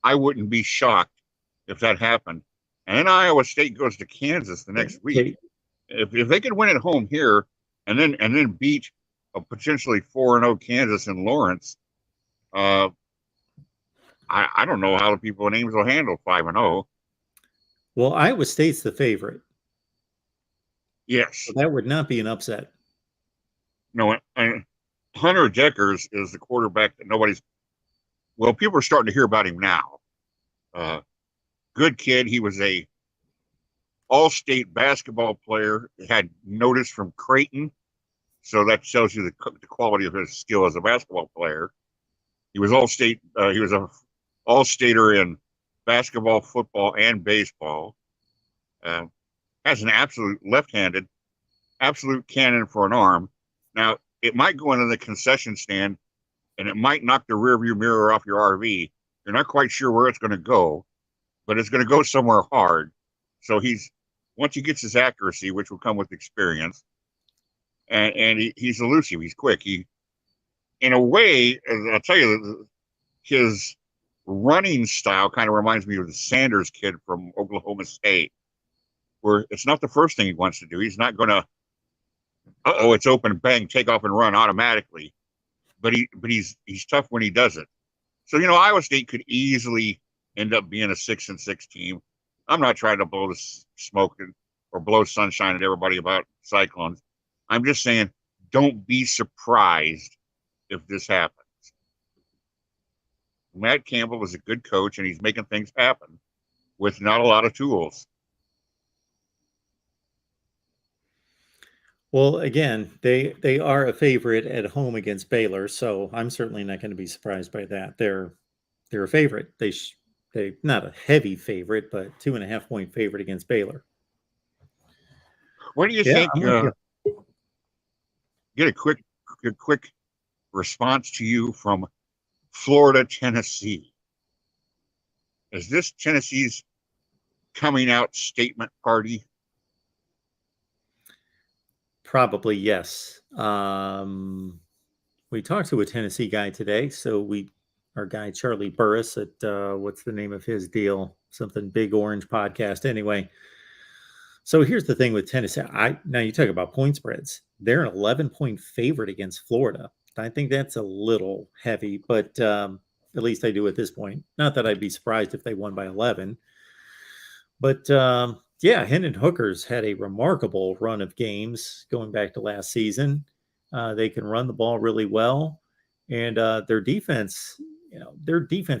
I wouldn't be shocked if that happened. And then Iowa State goes to Kansas the next week. If they could win at home here and then beat a potentially 4-0 Kansas and Lawrence, I don't know how the people in Ames will handle 5-0. Well, Iowa State's the favorite. Yes. So that would not be an upset. No, and Hunter Deckers is the quarterback that people are starting to hear about him now. Good kid. He was a all-state basketball player. Had notice from Creighton, so that tells you the quality of his skill as a basketball player. He was all-state. He was a all-stater in basketball, football, and baseball. Has an absolute left-handed, absolute cannon for an arm. Now, it might go into the concession stand, and it might knock the rearview mirror off your RV. You're not quite sure where it's going to go, but it's going to go somewhere hard. So once he gets his accuracy, which will come with experience, and he's elusive, he's quick. In a way, I'll tell you, his running style kind of reminds me of the Sanders kid from Oklahoma State, where it's not the first thing he wants to do. He's not going to, it's open, bang, take off and run automatically. But he's tough when he does it. So, Iowa State could easily end up being a 6-6 team. I'm not trying to blow the smoke or blow sunshine at everybody about Cyclones. I'm just saying, don't be surprised if this happens. Matt Campbell is a good coach, and he's making things happen with not a lot of tools. Well, again, they are a favorite at home against Baylor, so I'm certainly not going to be surprised by that. They're a favorite. They not a heavy favorite, but 2.5-point favorite against Baylor. What do you think? Get a quick response to you from Florida, Tennessee. Is this Tennessee's coming out statement party? Probably yes. We talked to a Tennessee guy today, so our guy Charlie Burris at what's the name of his deal? Something Big Orange podcast. Anyway, so here's the thing with Tennessee. Now you talk about point spreads. They're an 11-point favorite against Florida. I think that's a little heavy, but at least I do at this point. Not that I'd be surprised if they won by 11, but yeah, Hendon Hooker's had a remarkable run of games going back to last season. They can run the ball really well, and their defense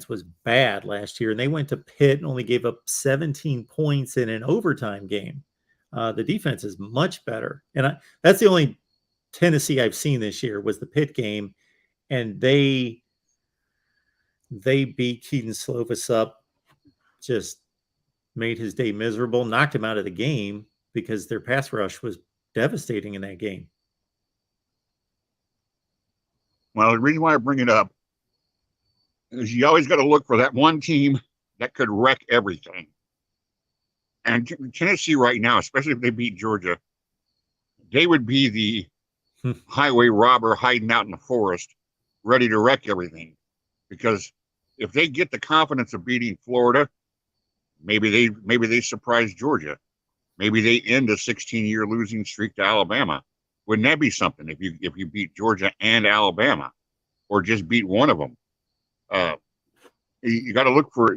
was bad last year, and they went to Pitt and only gave up 17 points in an overtime game. The defense is much better, and that's the only Tennessee I've seen this year was the Pitt game, and they beat Keaton Slovis up, just made his day miserable, knocked him out of the game because their pass rush was devastating in that game. Well, the reason why I bring it up is you always got to look for that one team that could wreck everything. And Tennessee right now, especially if they beat Georgia, they would be the highway robber hiding out in the forest, ready to wreck everything. Because if they get the confidence of beating Florida, maybe they surprise Georgia. Maybe they end a 16-year losing streak to Alabama. Wouldn't that be something if you beat Georgia and Alabama, or just beat one of them? You got to look for,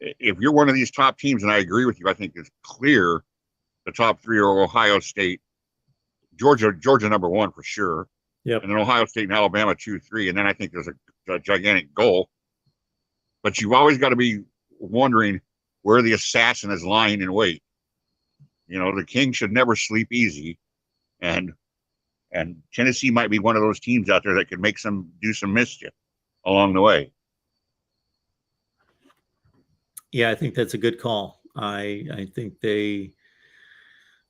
if you're one of these top teams, and I agree with you, I think it's clear the top three are Ohio State, Georgia number one for sure. Yep. And then Ohio State and Alabama 2-3. And then I think there's a gigantic goal. But you've always got to be wondering where the assassin is lying in wait. The king should never sleep easy. And Tennessee might be one of those teams out there that could do some mischief along the way. Yeah, I think that's a good call. I think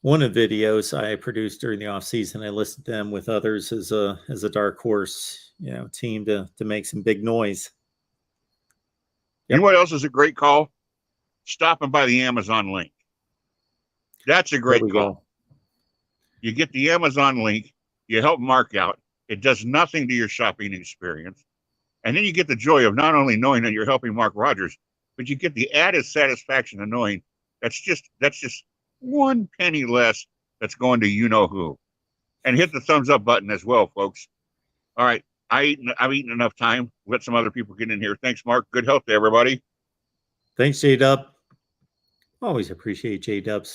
one of the videos I produced during the offseason, I listed them with others as a dark horse, team to make some big noise. Yep. You know what else is a great call? Stopping by the Amazon link. That's a great call. Go. You get the Amazon link, you help Mark out. It does nothing to your shopping experience. And then you get the joy of not only knowing that you're helping Mark Rogers, but you get the added satisfaction of knowing that's just one penny less that's going to you-know-who. And hit the thumbs up button as well, folks. All right. I've eaten enough time. Let some other people get in here. Thanks, Mark. Good health to everybody. Thanks, J-Dub. Always appreciate J-Dub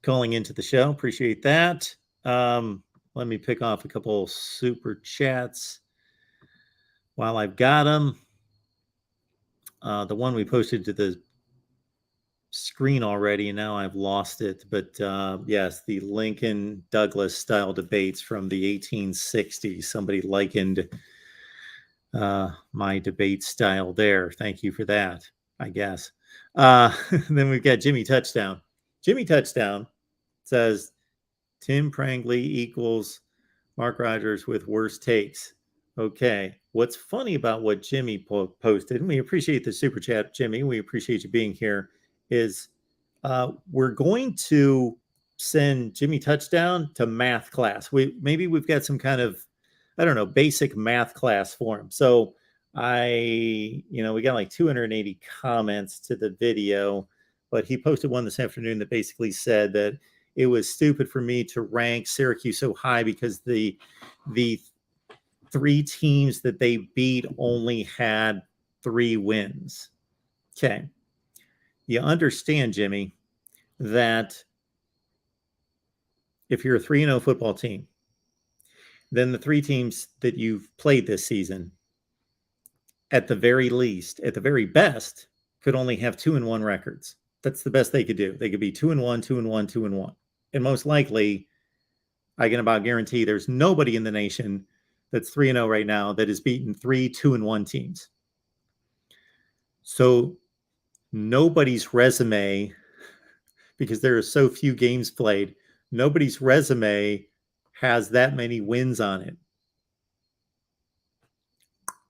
calling into the show. Appreciate that. Let me pick off a couple super chats while I've got them. The one we posted to the screen already, and now I've lost it. But yes, the Lincoln Douglas style debates from the 1860s. Somebody likened my debate style there. Thank you for that, I guess. Then we've got Jimmy Touchdown. Jimmy Touchdown says Tim Prangley equals Mark Rogers with worst takes. Okay. What's funny about what Jimmy posted, and we appreciate the super chat, Jimmy. We appreciate you being here, is we're going to send Jimmy Touchdown to math class. We've got some kind of, basic math class for him. So we got like 280 comments to the video, but he posted one this afternoon that basically said that it was stupid for me to rank Syracuse so high because the three teams that they beat only had 3 wins. Okay. You understand, Jimmy, that if you're a 3-0 football team, then the 3 teams that you've played this season, at the very least, at the very best, could only have 2-1 records. That's the best they could do. They could be 2-1, 2-1, 2-1. And most likely, I can about guarantee there's nobody in the nation that's 3-0 right now that has beaten 3 2-1 teams. So nobody's resume, because there are so few games played, nobody's resume has that many wins on it.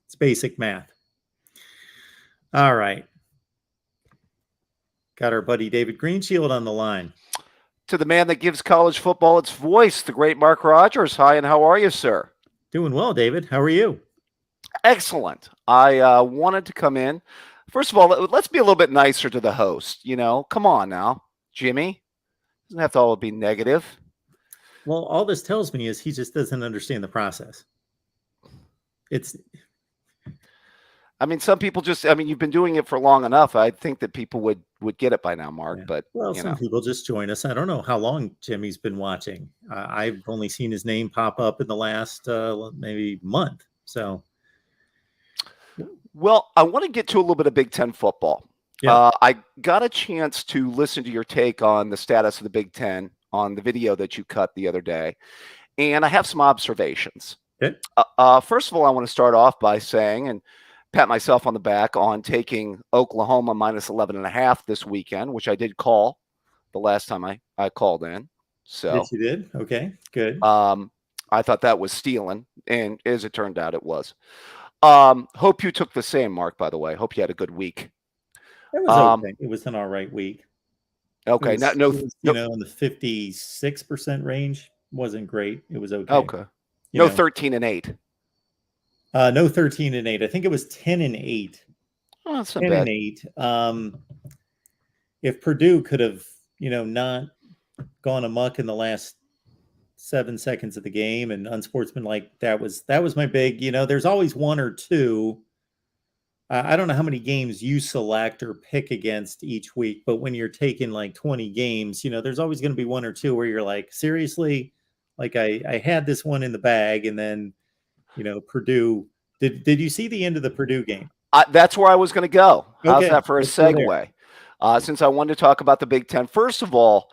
It's basic math. All right. Got our buddy David Greenshield on the line. To the man that gives college football its voice, the great Mark Rogers. Hi, and how are you, sir? Doing well, David. How are you? Excellent. I wanted to come in. First of all, let's be a little bit nicer to the host. Come on now, Jimmy. Doesn't have to all be negative. Well, all this tells me is he just doesn't understand the process. Some people you've been doing it for long enough. I think that people would get it by now, Mark. Yeah. But some people just join us. I don't know how long Jimmy's been watching. I've only seen his name pop up in the last maybe month. So, well, I want to get to a little bit of Big Ten football. Yeah. I got a chance to listen to your take on the status of the Big Ten on the video that you cut the other day, and I have some observations. Okay. First of all, I want to start off by saying and pat myself on the back on taking Oklahoma -11.5 this weekend, which I did call the last time I called in. So Yes, you did. Okay, good. I thought that was stealing, and as it turned out, it was. Hope you took the same, Mark, by the way. Hope you had a good week. It was okay. It was an all right week. Okay. It was, No, it was, you know, in the 56% range. Wasn't great. It was okay. Okay. You No know. 13-8. No 13-8. I think it was 10-8. Oh, that's not 10 bad. and 8. If Purdue could have, you know, not gone amok in the last 7 seconds of the game and unsportsmanlike, that was my big, you know, there's always one or two. I don't know how many games you select or pick against each week, but when you're taking like 20 games, you know, there's always going to be one or two where you're like, seriously, like I had this one in the bag, and then, you know, Purdue. Did you see the end of the Purdue game? That's where I was going to go. How's Okay, that for a let's go there. segue? Since I wanted to talk about the Big Ten, first of all,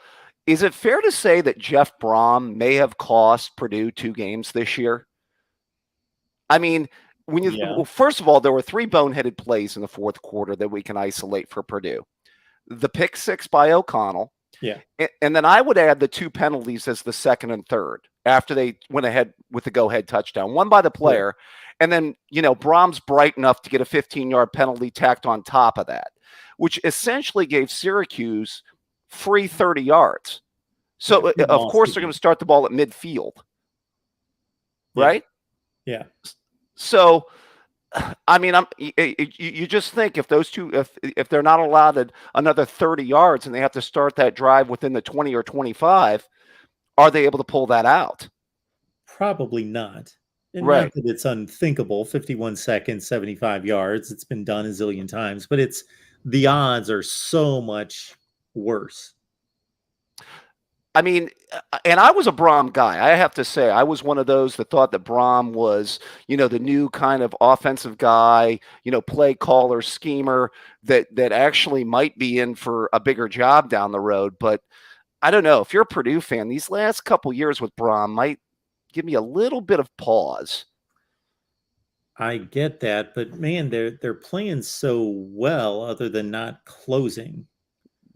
is it fair to say that Jeff Brom may have cost Purdue 2 games this year? I mean, well, first of all, there were 3 boneheaded plays in the fourth quarter that we can isolate for Purdue. The pick 6 by O'Connell. Yeah. And then I would add the 2 penalties as the second and third after they went ahead with the go-ahead touchdown. One by the player. Yeah. And then, you know, Brom's bright enough to get a 15-yard penalty tacked on top of that, which essentially gave Syracuse free 30 yards. So, of course, they're going to start the ball at midfield. Right? Yeah. So, I mean, you just think if those two, if they're not allowed another 30 yards and they have to start that drive within the 20 or 25, are they able to pull that out? Probably not. And right. Not that it's unthinkable. 51 seconds, 75 yards. It's been done a zillion times, but the odds are so much worse. I mean, and I was a Brom guy. I have to say, I was one of those that thought that Brom was, you know, the new kind of offensive guy, you know, play caller, schemer that actually might be in for a bigger job down the road. But I don't know. If you're a Purdue fan, these last couple years with Brom might give me a little bit of pause. I get that, but man, they're playing so well other than not closing.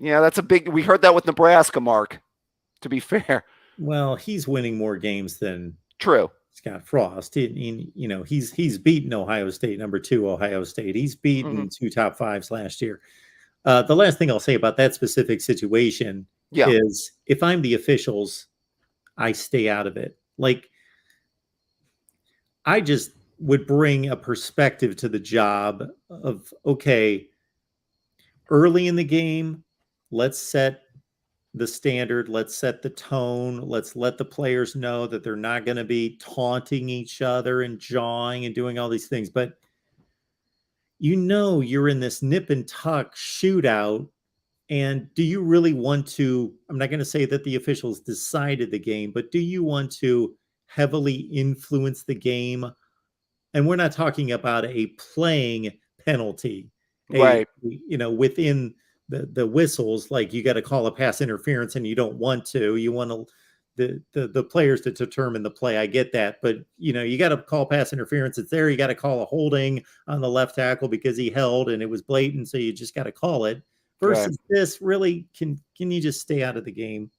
Yeah, that's we heard that with Nebraska, Mark. To be fair, well, he's winning more games than true. Scott Frost. You know, he's beaten Ohio State, number 2 Ohio State. He's beaten 2 top 5s last year. The last thing I'll say about that specific situation is if I'm the officials, I stay out of it. Like, I just would bring a perspective to the job of, okay, early in the game, let's set the standard. Let's set the tone. Let's let the players know that they're not going to be taunting each other and jawing and doing all these things. But you know, you're in this nip and tuck shootout. And do you really want to, I'm not going to say that the officials decided the game, but do you want to heavily influence the game? And we're not talking about a playing penalty, right? You know, within the whistles, like you got to call a pass interference and you don't want to. You want the players to determine the play. I get that, but you know, you got to call pass interference. It's there. You got to call a holding on the left tackle because he held and it was blatant, so you just got to call it. Versus this, really, can you just stay out of the game?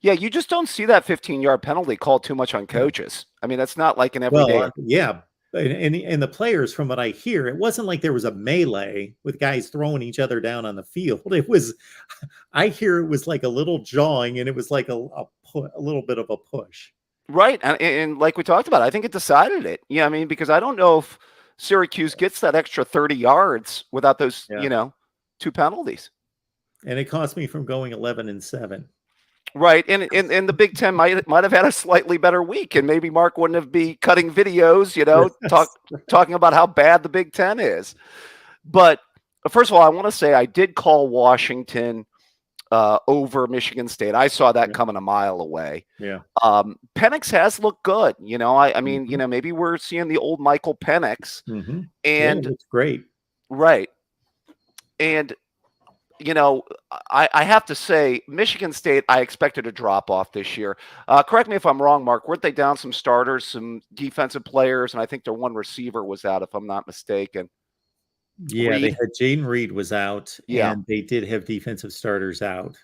Yeah, you just don't see that 15-yard penalty called too much on coaches. I mean, that's not like an everyday. Well, yeah. And the players, from what I hear, it wasn't like there was a melee with guys throwing each other down on the field. It was, I hear it was like a little jawing, and it was like a little bit of a push. Right. And like we talked about, I think it decided it. Yeah, I mean, because I don't know if Syracuse gets that extra 30 yards without those, you know, 2 penalties. And it cost me from going 11-7. Right, and the Big Ten might have had a slightly better week, and maybe Mark wouldn't have been cutting videos, you know, talking about how bad the Big Ten is. But first of all, I want to say I did call Washington over Michigan State. I saw that coming a mile away. Yeah. Penix has looked good. You know, I mean, you know, maybe we're seeing the old Michael Penix, and it's great. Right, and. You know, I have to say, Michigan State, I expected a drop-off this year. Correct me if I'm wrong, Mark. Weren't they down some starters, some defensive players, and I think their one receiver was out, if I'm not mistaken. Yeah, they had Jaden Reed was out, and they did have defensive starters out.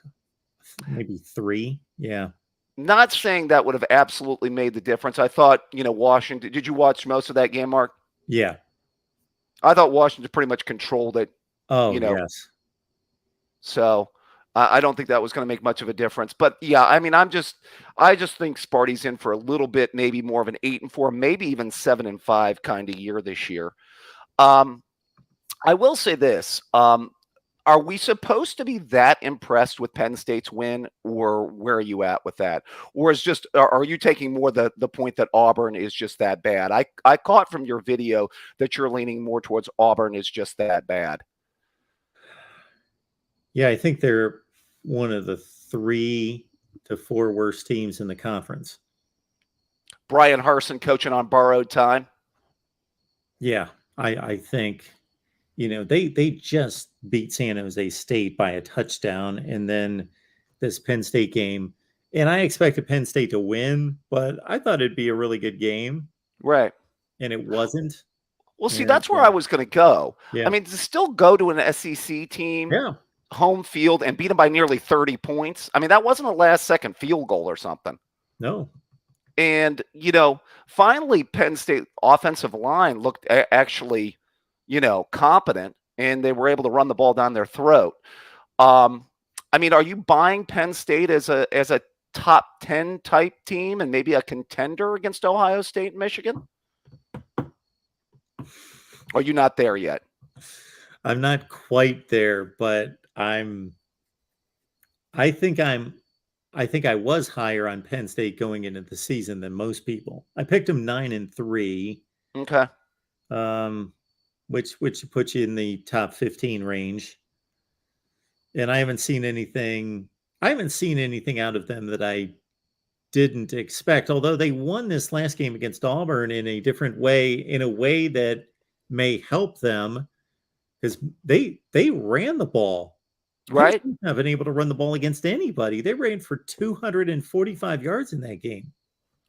maybe 3. Yeah. Not saying that would have absolutely made the difference. I thought, Washington. Did you watch most of that game, Mark? Yeah. I thought Washington pretty much controlled it. Oh, yes. So I don't think that was going to make much of a difference. But yeah, I mean, I just think Sparty's in for a little bit, maybe more of an 8-4, maybe even 7-5 kind of year this year. I will say this. Are we supposed to be that impressed with Penn State's win, or where are you at with that? Or are you taking more the point that Auburn is just that bad? I caught from your video that you're leaning more towards Auburn is just that bad. Yeah, I think they're one of the 3 to 4 worst teams in the conference. Brian Harsin coaching on borrowed time. Yeah, I think, they just beat San Jose State by a touchdown, and then this Penn State game. And I expected Penn State to win, but I thought it'd be a really good game. Right. And it wasn't. Well, see, that's where I was going to go. Yeah. I mean, to still go to an SEC team, home field, and beat them by nearly 30 points. I mean, that wasn't a last-second field goal or something. No. And, finally, Penn State offensive line looked actually, competent, and they were able to run the ball down their throat. I mean, are you buying Penn State as a top 10 type team and maybe a contender against Ohio State and Michigan? Or are you not there yet? I'm not quite there, but I think I was higher on Penn State going into the season than most people. I picked them 9-3. Okay. Which puts you in the top 15 range. And I haven't seen anything out of them that I didn't expect. Although they won this last game against Auburn in a different way, in a way that may help them, because they ran the ball. Right. They haven't been able to run the ball against anybody. They ran for 245 yards in that game.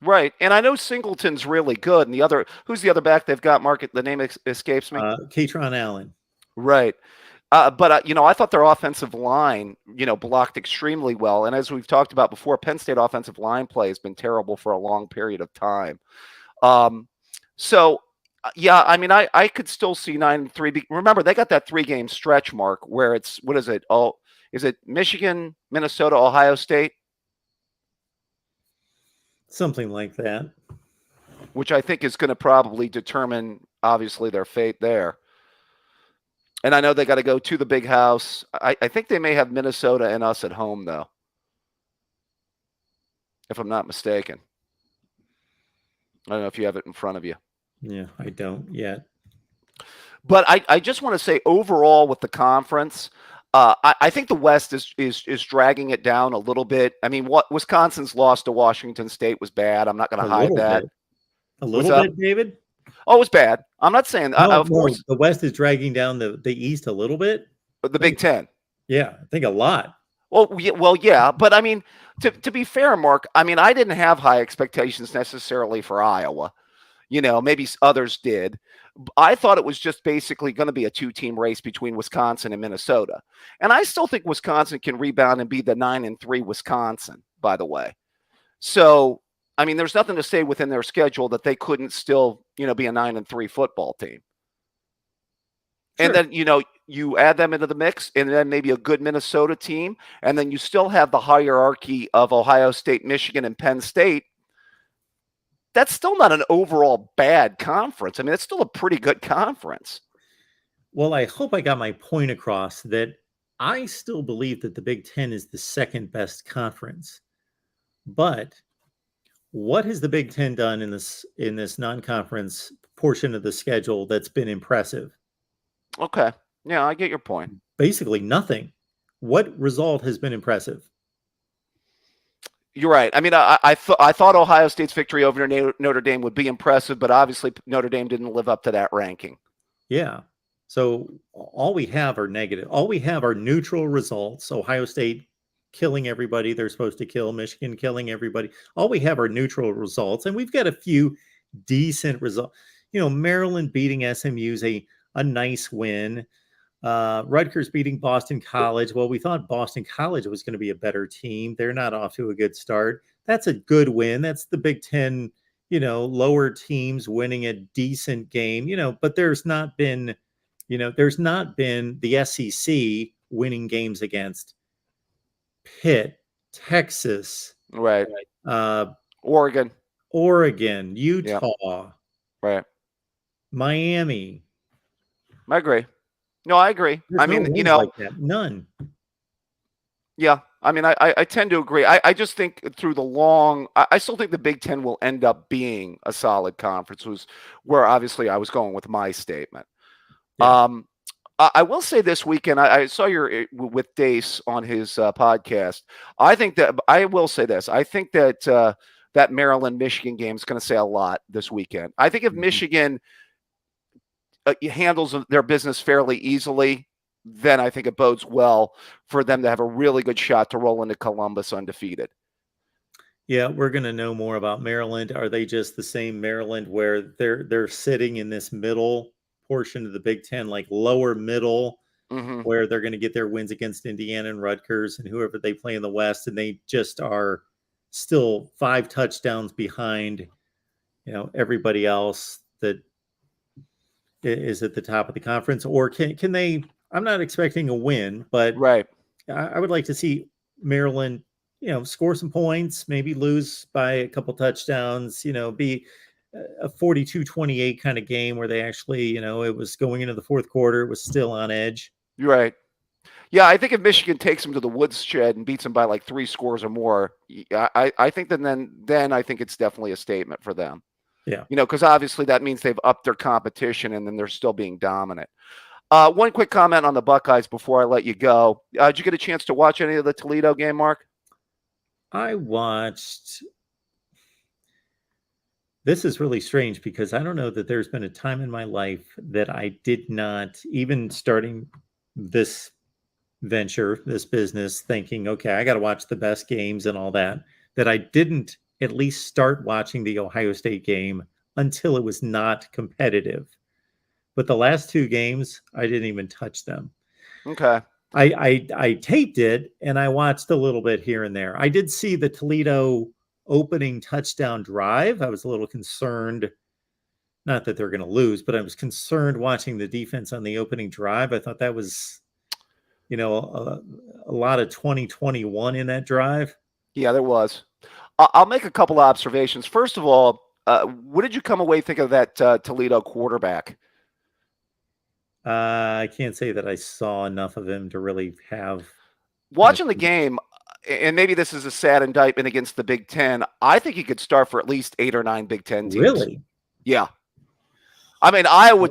Right. And I know Singleton's really good. And who's the other back they've got, Mark? The name escapes me. Katron Allen. Right. But I thought their offensive line, blocked extremely well. And as we've talked about before, Penn State offensive line play has been terrible for a long period of time. Yeah, I mean, I could still see 9-3. Remember, they got that 3-game stretch, Mark, where it's, what is it? Oh, is it Michigan, Minnesota, Ohio State? Something like that. Which I think is going to probably determine, obviously, their fate there. And I know they got to go to the big house. I think they may have Minnesota and us at home, though, if I'm not mistaken. I don't know if you have it in front of you. Yeah, I don't yet. But I just want to say, overall, with the conference, I think the West is dragging it down a little bit. I mean, Wisconsin's loss to Washington State was bad. I'm not going to hide that. A little bit, David? Oh, it was bad. I'm not saying of course the West is dragging down the East a little bit. The Big Ten. Yeah, I think a lot. Well, yeah, but I mean, to be fair, Mark, I mean, I didn't have high expectations necessarily for Iowa. Maybe others did. I thought it was just basically going to be a 2-team race between Wisconsin and Minnesota. And I still think Wisconsin can rebound and be the 9-3 Wisconsin, by the way. So, I mean, there's nothing to say within their schedule that they couldn't still, be a 9-3 football team. Sure. And then, you add them into the mix, and then maybe a good Minnesota team, and then you still have the hierarchy of Ohio State, Michigan, and Penn State. That's still not an overall bad conference. I mean, it's still a pretty good conference. Well, I hope I got my point across that I still believe that the Big Ten is the second best conference. But what has the Big Ten done in this non-conference portion of the schedule that's been impressive? Okay. Yeah, I get your point. Basically nothing. What result has been impressive? You're right. I mean, I thought Ohio State's victory over Notre Dame would be impressive, but obviously Notre Dame didn't live up to that ranking. Yeah. So all we have are negative. All we have are neutral results. Ohio State killing everybody they're supposed to kill. Michigan killing everybody. All we have are neutral results. And we've got a few decent results. Maryland beating SMU is a nice win. Rutgers beating Boston College. Well, we thought Boston College was going to be a better team. They're not off to a good start. That's a good win. That's the Big Ten, lower teams winning a decent game, but there's not been the SEC winning games against Pitt, Texas, Right. Oregon, Utah, yeah. Right. Miami. I agree. No, I agree. There's no wins like that. None. Yeah. I mean, I tend to agree. I just think through the long, I still think the Big Ten will end up being a solid conference, was where obviously I was going with my statement. Yeah. I will say this weekend, I saw with Dace on his podcast. I will say this. I think that that Maryland-Michigan game is going to say a lot this weekend. I think if Michigan handles their business fairly easily, then I think it bodes well for them to have a really good shot to roll into Columbus undefeated. Yeah, we're going to know more about Maryland. Are they just the same Maryland where they're sitting in this middle portion of the Big Ten, like lower middle, where they're going to get their wins against Indiana and Rutgers and whoever they play in the West, and they just are still 5 touchdowns behind, everybody else that is at the top of the conference? Or can they? I'm not expecting a win, but right. I would like to see Maryland, score some points, maybe lose by a couple touchdowns, be a 42-28 kind of game where they actually, it was going into the fourth quarter, it was still on edge. You're right. Yeah, I think if Michigan takes them to the woodshed and beats them by like 3 scores or more, I think then I think it's definitely a statement for them. Yeah. Because obviously that means they've upped their competition and then they're still being dominant. One quick comment on the Buckeyes before I let you go. Did you get a chance to watch any of the Toledo game, Mark? I watched. This is really strange because I don't know that there's been a time in my life that I did not, even starting this venture, this business, thinking, okay, I got to watch the best games and all that I didn't at least start watching the Ohio State game until it was not competitive. But the last 2 games, I didn't even touch them. Okay. I taped it and I watched a little bit here and there. I did see the Toledo opening touchdown drive. I was a little concerned, not that they're going to lose, but I was concerned watching the defense on the opening drive. I thought that was, a lot of 2021 in that drive. Yeah, there was. I'll make a couple observations. First of all, what did you come away thinking of that Toledo quarterback? I can't say that I saw enough of him to really have. Watching the game, and maybe this is a sad indictment against the Big Ten, I think he could start for at least 8 or 9 Big Ten teams. Really? Yeah. I mean, I would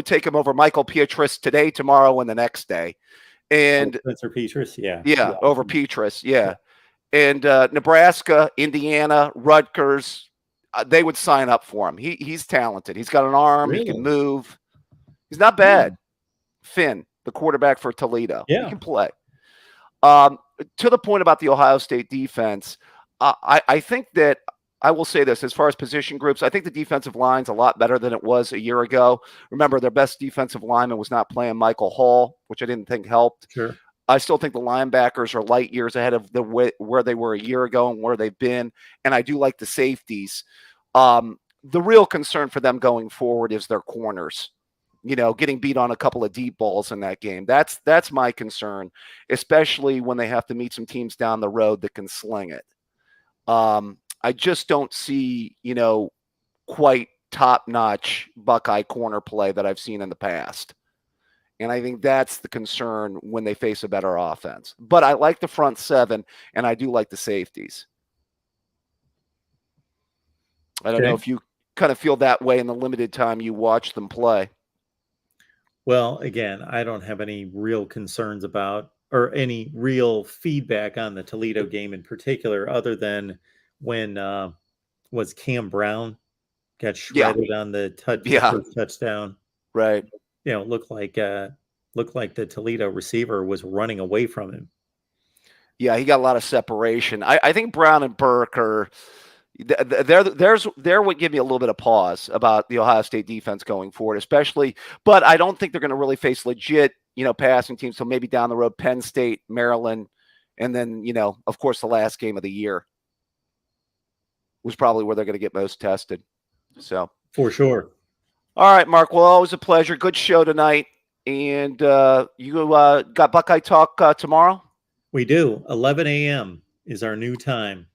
take him over Michael Pietris today, tomorrow, and the next day. And Spencer Petras, yeah, over Petras, yeah. And Nebraska, Indiana, Rutgers, they would sign up for him. He's talented. He's got an arm. Really? He can move. He's not bad. Finn, the quarterback for Toledo. Yeah. He can play. To the point about the Ohio State defense, I think that I will say this, as far as position groups, I think the defensive line's a lot better than it was a year ago. Remember, their best defensive lineman was not playing Michael Hogue, which I didn't think helped. Sure. I still think the linebackers are light years ahead of where they were a year ago and where they've been. And I do like the safeties. The real concern for them going forward is their corners. Getting beat on a couple of deep balls in that game. That's my concern, especially when they have to meet some teams down the road that can sling it. I just don't see, quite top-notch Buckeye corner play that I've seen in the past. And I think that's the concern when they face a better offense. But I like the front 7, and I do like the safeties. I don't know if you kind of feel that way in the limited time you watch them play. Well, again, I don't have any real concerns about or any real feedback on the Toledo game in particular, other than when was Cam Brown got shredded on the first touchdown. Right. It looked like the Toledo receiver was running away from him. Yeah, he got a lot of separation. I think Brown and Burke are there would give me a little bit of pause about the Ohio State defense going forward, especially, but I don't think they're going to really face legit, passing teams. So maybe down the road, Penn State, Maryland, and then, of course, the last game of the year was probably where they're going to get most tested. So For sure. All right, Mark. Well, always a pleasure. Good show tonight. And you got Buckeye Talk tomorrow? We do. 11 a.m. is our new time.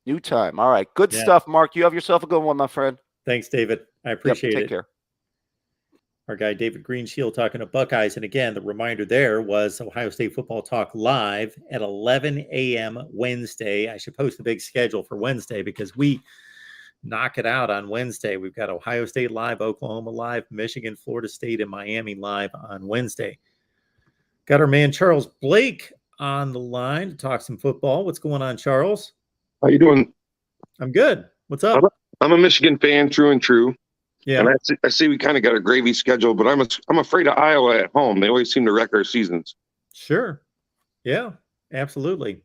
New time. All right. Good stuff, Mark. You have yourself a good one, my friend. Thanks, David. I appreciate it. Take care. Our guy, David Greenshield, talking to Buckeyes. And again, the reminder there was Ohio State Football Talk live at 11 a.m. Wednesday. I should post a big schedule for Wednesday because we knock it out on Wednesday. We've got Ohio State live, Oklahoma live, Michigan, Florida State, and Miami live on Wednesday. Got our man Charles Blake on the line to talk some football. What's going on, Charles? How you doing? I'm good. What's up? I'm a Michigan fan, true and true. Yeah. And I see we kind of got a gravy schedule, but I'm afraid of Iowa at home. They always seem to wreck our seasons. Sure. Yeah, absolutely.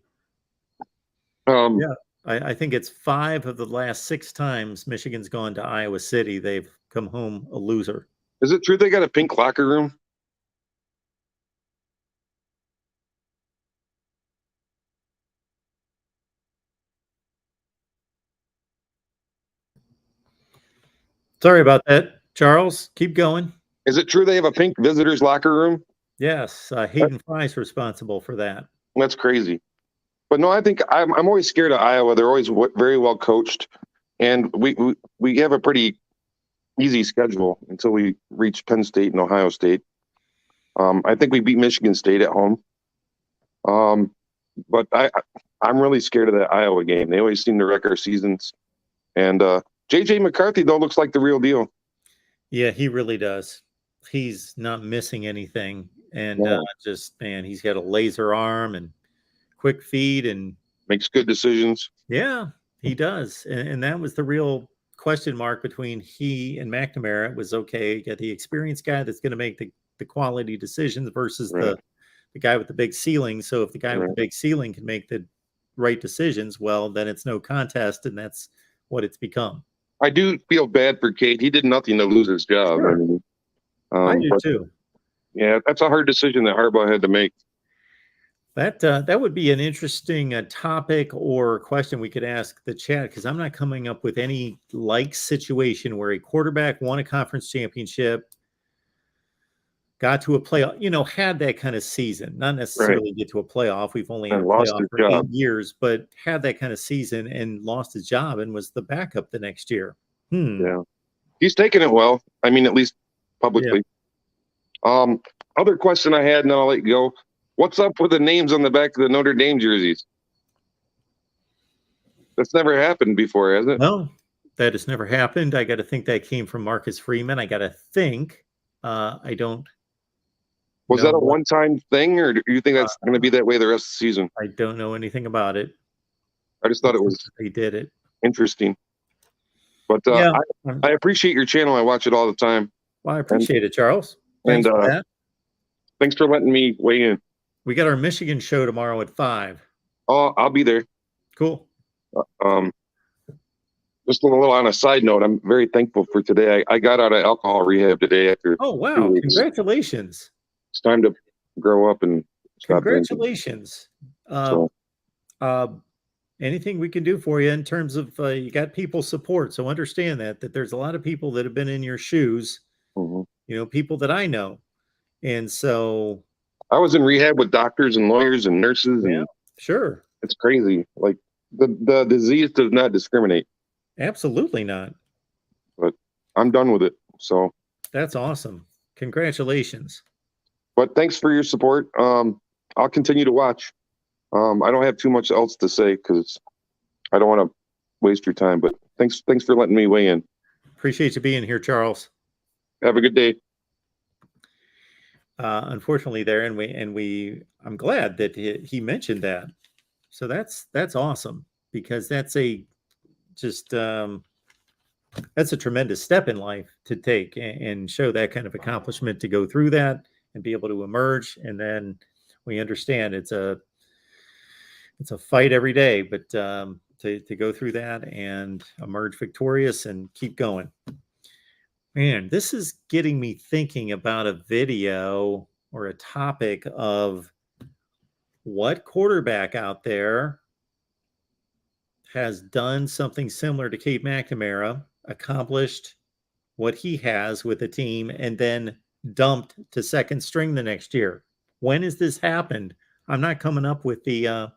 Yeah. I think it's 5 of the last 6 times Michigan's gone to Iowa City, they've come home a loser. Is it true they got a pink locker room? Sorry about that, Charles. Keep going. Is it true they have a pink visitors locker room? Yes, Hayden Fry's responsible for that. That's crazy. But no, I think I'm always scared of Iowa. They're always very well coached, and we have a pretty easy schedule until we reach Penn State and Ohio State. I think we beat Michigan State at home. But I'm really scared of that Iowa game. They always seem to wreck our seasons. And J.J. McCarthy, though, looks like the real deal. Yeah, he really does. He's not missing anything. And he's got a laser arm and quick feet and makes good decisions. Yeah, he does. And that was the real question mark between he and McNamara. It was, okay, you got the experienced guy that's going to make the quality decisions versus the guy with the big ceiling. So if the guy with the big ceiling can make the right decisions, well, then it's no contest, and that's what it's become. I do feel bad for Cade. He did nothing to lose his job. Sure. I mean, I do too. Yeah, that's a hard decision that Harbaugh had to make. That would be an interesting topic or question we could ask the chat, because I'm not coming up with any like situation where a quarterback won a conference championship, got to a playoff, had that kind of season, not necessarily get to a playoff. We've only had a playoff for 8 years, but had that kind of season and lost his job and was the backup the next year. Yeah, he's taking it well. I mean, at least publicly. Yeah. Other question I had, and then I'll let you go. What's up with the names on the back of the Notre Dame jerseys? That's never happened before, has it? No, that has never happened. I got to think that came from Marcus Freeman. I got to think. I don't. Was that a one-time thing, or do you think that's going to be that way the rest of the season? I don't know anything about it. I just thought it was. They did it. Interesting. But I appreciate your channel. I watch it all the time. Well, I appreciate it, Charles. Thanks for that. Thanks for letting me weigh in. We got our Michigan show tomorrow at 5. Oh, I'll be there. Cool. Just a little on a side note, I'm very thankful for today. I got out of alcohol rehab today after. Oh, wow. Congratulations. It's time to grow up and stop. Congratulations. Anything we can do for you in terms of you got people support. So understand that there's a lot of people that have been in your shoes, people that I know. And so I was in rehab with doctors and lawyers and nurses. And sure. It's crazy. Like the disease does not discriminate. Absolutely not. But I'm done with it. So that's awesome. Congratulations. But thanks for your support. I'll continue to watch. I don't have too much else to say because I don't want to waste your time. But thanks for letting me weigh in. Appreciate you being here, Charles. Have a good day. Unfortunately, there, I'm glad that he mentioned that. So that's awesome, because that's a tremendous step in life to take and show that kind of accomplishment, to go through that and be able to emerge. And then we understand it's a fight every day, but to go through that and emerge victorious and keep going. Man, this is getting me thinking about a video or a topic of what quarterback out there has done something similar to Cade McNamara, accomplished what he has with the team, and then dumped to second string the next year. When has this happened? I'm not coming up with the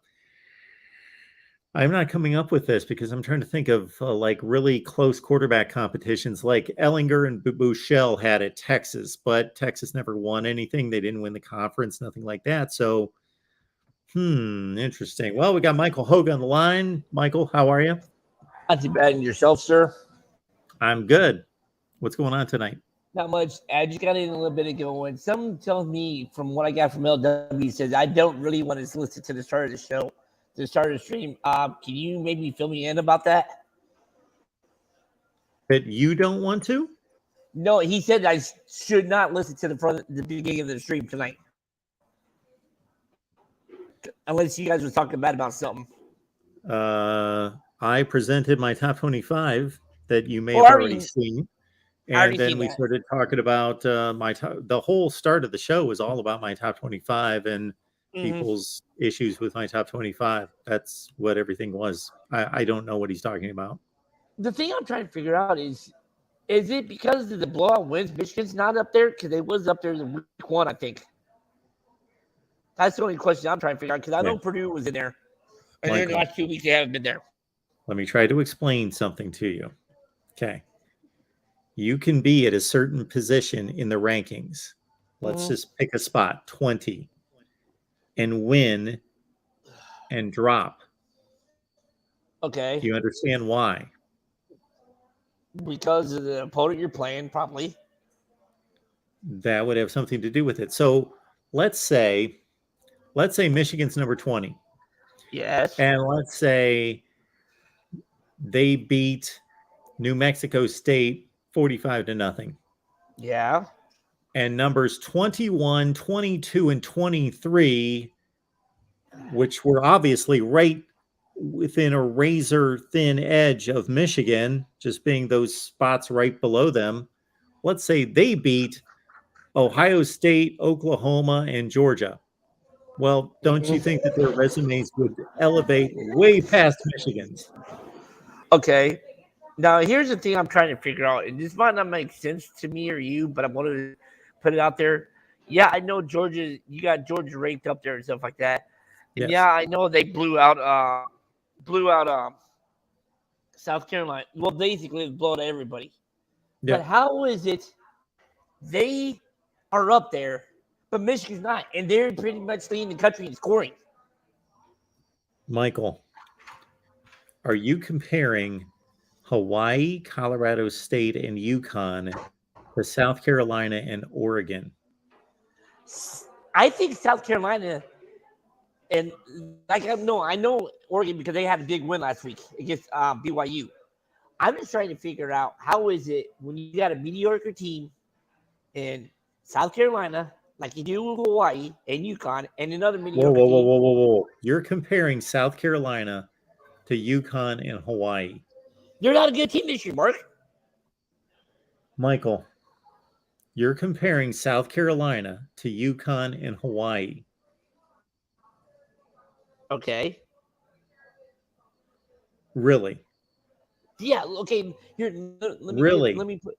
I'm not coming up with this because I'm trying to think of like really close quarterback competitions like Ellinger and Bouchel had at Texas, but Texas never won anything. They didn't win the conference, nothing like that. So, interesting. Well, we got Michael Hogue on the line. Michael, how are you? Not too bad. And yourself, sir? I'm good. What's going on tonight? Not much. I just got in a little bit ago, and someone tells me from what I got from LW says I don't really want to listen to the start of the show, to the start of the stream. Can you maybe fill me in about that? That you don't want to? No, he said I should not listen to the beginning of the stream tonight, unless you guys were talking bad about something. I presented my top 25 that you may have already seen. And then we started talking about the whole start of the show was all about my top 25 and people's issues with my top 25. That's what everything was. I don't know what he's talking about. The thing I'm trying to figure out is it because of the blowout wins Michigan's not up there? Because they was up there in week 1, I think. That's the only question I'm trying to figure out because I know Purdue was in there. And then the last 2 weeks they haven't been there. Let me try to explain something to you. Okay. You can be at a certain position in the rankings. Let's just pick a spot, 20, and win and drop. Okay. Do you understand why? Because of the opponent you're playing, probably. That would have something to do with it. So let's say Michigan's number 20. Yes. And let's say they beat New Mexico State 45-0. Yeah. And numbers 21, 22, and 23, which were obviously right within a razor thin edge of Michigan, just being those spots right below them. Let's say they beat Ohio State, Oklahoma, and Georgia. Well, don't you think that their resumes would elevate way past Michigan's? Okay. Now, here's the thing I'm trying to figure out, and this might not make sense to me or you, but I wanted to put it out there. Yeah, I know Georgia. You got Georgia ranked up there and stuff like that. And Yes. yeah, I know they blew out South Carolina. Well, basically, it blew out everybody. Yeah. But how is it they are up there, but Michigan's not, and they're pretty much leading the country in scoring? Michael, are you comparing Hawaii, Colorado State, and UConn to South Carolina and Oregon? I think South Carolina, and I know Oregon because they had a big win last week against BYU. I'm just trying to figure out how is it when you got a mediocre team in South Carolina, like you do with Hawaii and UConn, and another mediocre team. Whoa. You're comparing South Carolina to UConn and Hawaii. They're not a good team this year, Mark. Michael, you're comparing South Carolina to UConn and Hawaii. Okay. Really? Yeah. Okay. Here, let me put.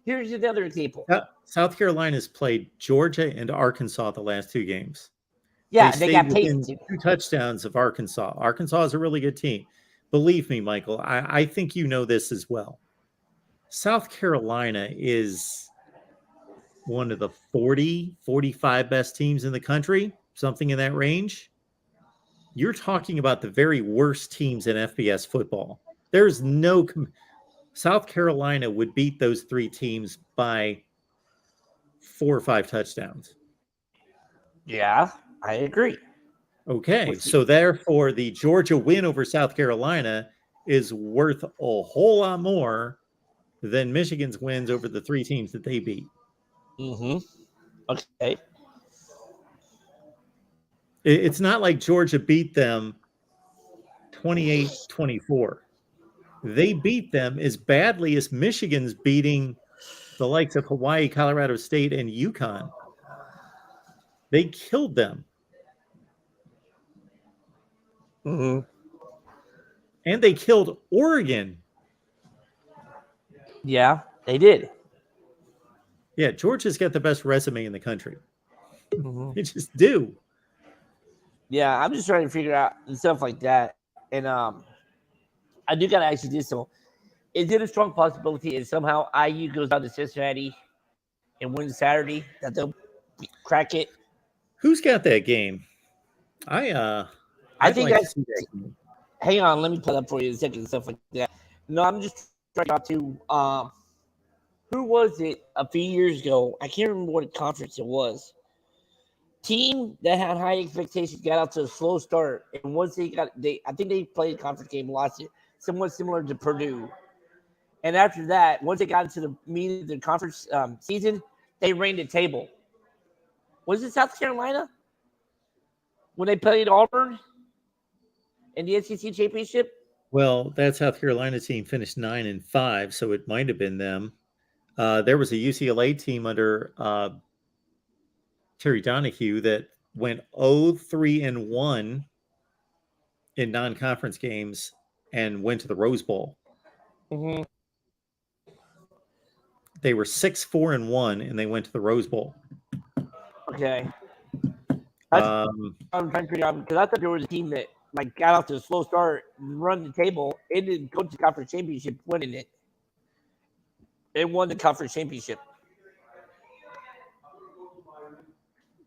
Here's another example. South Carolina's played Georgia and Arkansas the last 2 games. Yeah, they got within paid. 2 touchdowns of Arkansas. Arkansas is a really good team. Believe me, Michael, I think you know this as well. South Carolina is one of the 40, 45 best teams in the country, something in that range. You're talking about the very worst teams in FBS football. There's no South Carolina would beat those 3 teams by 4 or 5 touchdowns. Yeah, I agree. Okay, so therefore the Georgia win over South Carolina is worth a whole lot more than Michigan's wins over the 3 teams that they beat. Okay. It's not like Georgia beat them 28-24. They beat them as badly as Michigan's beating the likes of Hawaii, Colorado State, and UConn. They killed them. Mm-hmm. And they killed Oregon. Yeah, they did. Yeah, Georgia's got the best resume in the country. Mm-hmm. They just do. Yeah, I'm just trying to figure out and stuff like that. And I do gotta ask you this though. Is it a strong possibility if somehow IU goes down to Cincinnati and wins Saturday that they'll crack it? Who's got that game? I'd think like to that's see that game. hang on, let me pull up for you in a second and stuff like that. No, I'm just trying out to who was it a few years ago? I can't remember what conference it was. Team that had high expectations got out to a slow start, and once I think they played a conference game, lost it, somewhat similar to Purdue. And after that, once they got into the meat of the conference season, they reigned the table. Was it South Carolina when they played Auburn in the SEC championship? Well, that South Carolina team finished 9-5, so it might have been them. There was a UCLA team under Terry Donahue that went 0-3-1 in non-conference games and went to the Rose Bowl. Mm-hmm. They were 6-4-1 and they went to the Rose Bowl. Okay. I'm trying to figure out because I thought there was a team that got off to a slow start, run the table, and then go to the conference championship, winning it. It won the conference championship.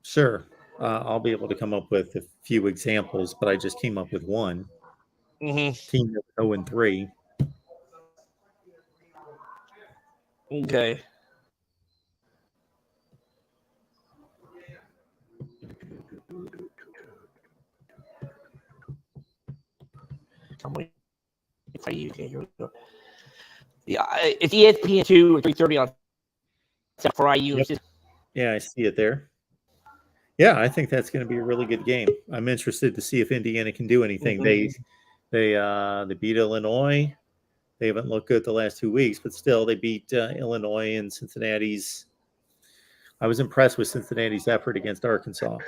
Sure. I'll be able to come up with a few examples, but I just came up with one. Mm-hmm. Team that was 0-3. Okay. I'm waiting for you. Okay, here we go. Yeah, it's ESPN2 or 3:30 on for IU. Yep. Yeah, I see it there. Yeah, I think that's going to be a really good game. I'm interested to see if Indiana can do anything. Mm-hmm. They beat Illinois. They haven't looked good the last 2 weeks, but still they beat Illinois and Cincinnati's. I was impressed with Cincinnati's effort against Arkansas.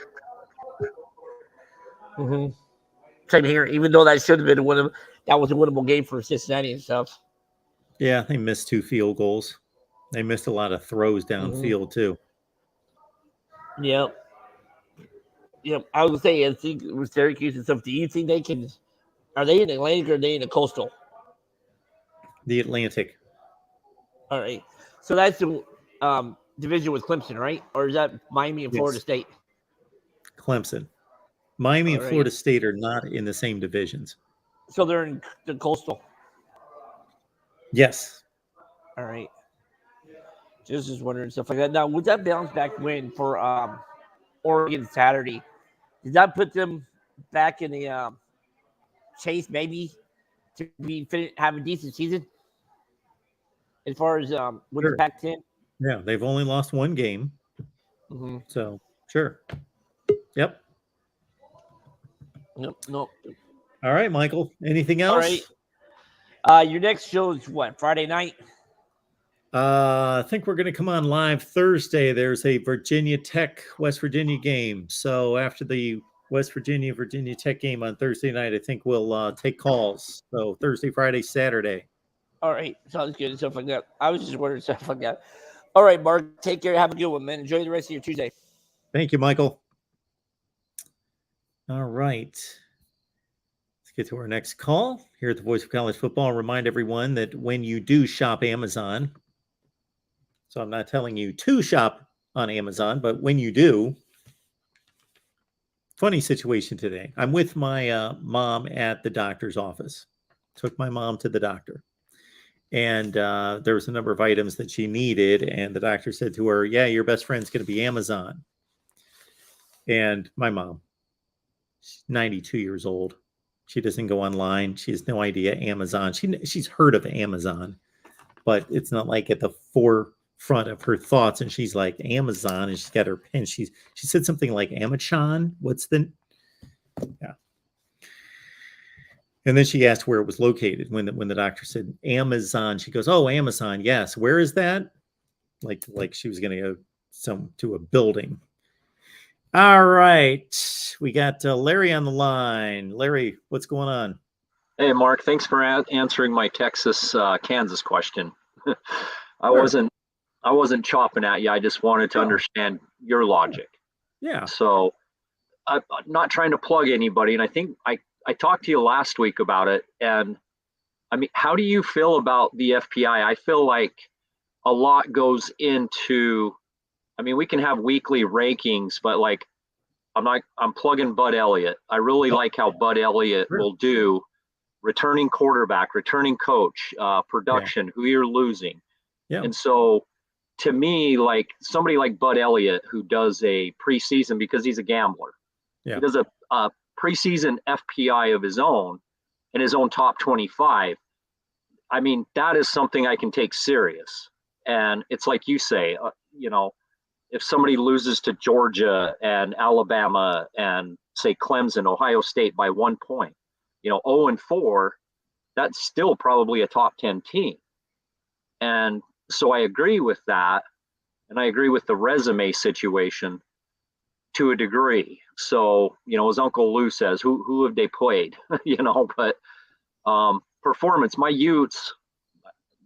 Mm-hmm. Same here, even though that should have been that was a winnable game for Cincinnati and stuff. Yeah, they missed 2 field goals. They missed a lot of throws downfield too. Yep. I was saying, I think with Syracuse and stuff, do you think they can? Are they in Atlantic or are they in the Coastal? The Atlantic. All right. So that's the division with Clemson, right? Or is that Miami and Florida State? Clemson. Miami and right. Florida State are not in the same divisions. So they're in the Coastal. Yes. All right. Just wondering stuff like that. Now, would that bounce back win for Oregon Saturday? Does that put them back in the chase, maybe, to have a decent season? As far as with the Pac-10? Yeah, they've only lost 1 game. Mm-hmm. So, sure. Yep. Nope. All right, Michael. Anything else? All right. Your next show is what? Friday night? I think we're going to come on live Thursday. There's a Virginia Tech, West Virginia game. So after the West Virginia Tech game on Thursday night, I think we'll take calls. So Thursday, Friday, Saturday. All right. Sounds good and stuff like that. I was just wondering stuff like that. All right, Mark. Take care. Have a good one, man. Enjoy the rest of your Tuesday. Thank you, Michael. All right. Let's get to our next call here at the Voice of College Football. Remind everyone that when you do shop Amazon, so I'm not telling you to shop on Amazon, but when you do, funny situation today. I'm with my mom at the doctor's office. Took my mom to the doctor. And there was a number of items that she needed. And the doctor said to her, yeah, your best friend's going to be Amazon. And my mom, she's 92 years old. She doesn't go online. She has no idea Amazon. She's heard of Amazon, but it's not like at the forefront of her thoughts. And she's like, Amazon, and she's got her pen. She said something like Amazon. Yeah. And then she asked where it was located when the doctor said Amazon. She goes, oh, Amazon. Yes. Where is that? Like she was going to go to a building. All right. We got Larry on the line. Larry, what's going on? Hey, Mark, thanks for answering my Texas Kansas question. I Sure. wasn't chopping at you. I just wanted to Oh. understand your logic. Yeah. So I'm not trying to plug anybody, and I think I talked to you last week about it. And I mean, how do you feel about the FPI? I feel like a lot goes into. I mean, we can have weekly rankings, but like I'm plugging Bud Elliott. I really like how Bud Elliott Sure. will do returning quarterback, returning coach, production, who you're losing. Yeah. And so to me, like somebody like Bud Elliott, who does a preseason because he's a gambler, Yeah. he does a preseason FPI of his own and his own top 25. I mean, that is something I can take serious. And it's like you say, if somebody loses to Georgia and Alabama and say Clemson, Ohio State by 1 point, 0-4, that's still probably a top 10 team. And so I agree with that. And I agree with the resume situation to a degree. So, as Uncle Lou says, who have they played? But performance, my Utes,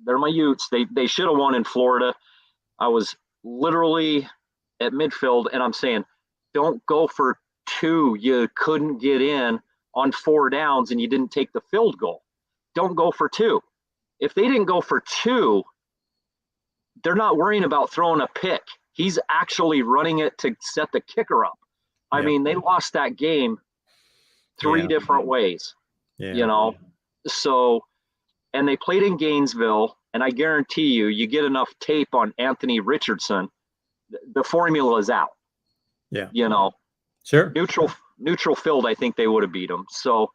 they're my Utes. They should have won in Florida. I was literally at midfield and I'm saying, don't go for 2. You couldn't get in on 4 downs and you didn't take the field goal. Don't go for 2. If they didn't go for 2, they're not worrying about throwing a pick. He's actually running it to set the kicker up. I mean, they lost that game 3 different ways, So, and they played in Gainesville, and I guarantee you get enough tape on Anthony Richardson, the formula is out. Yeah. Sure. Neutral field, I think they would have beat him. So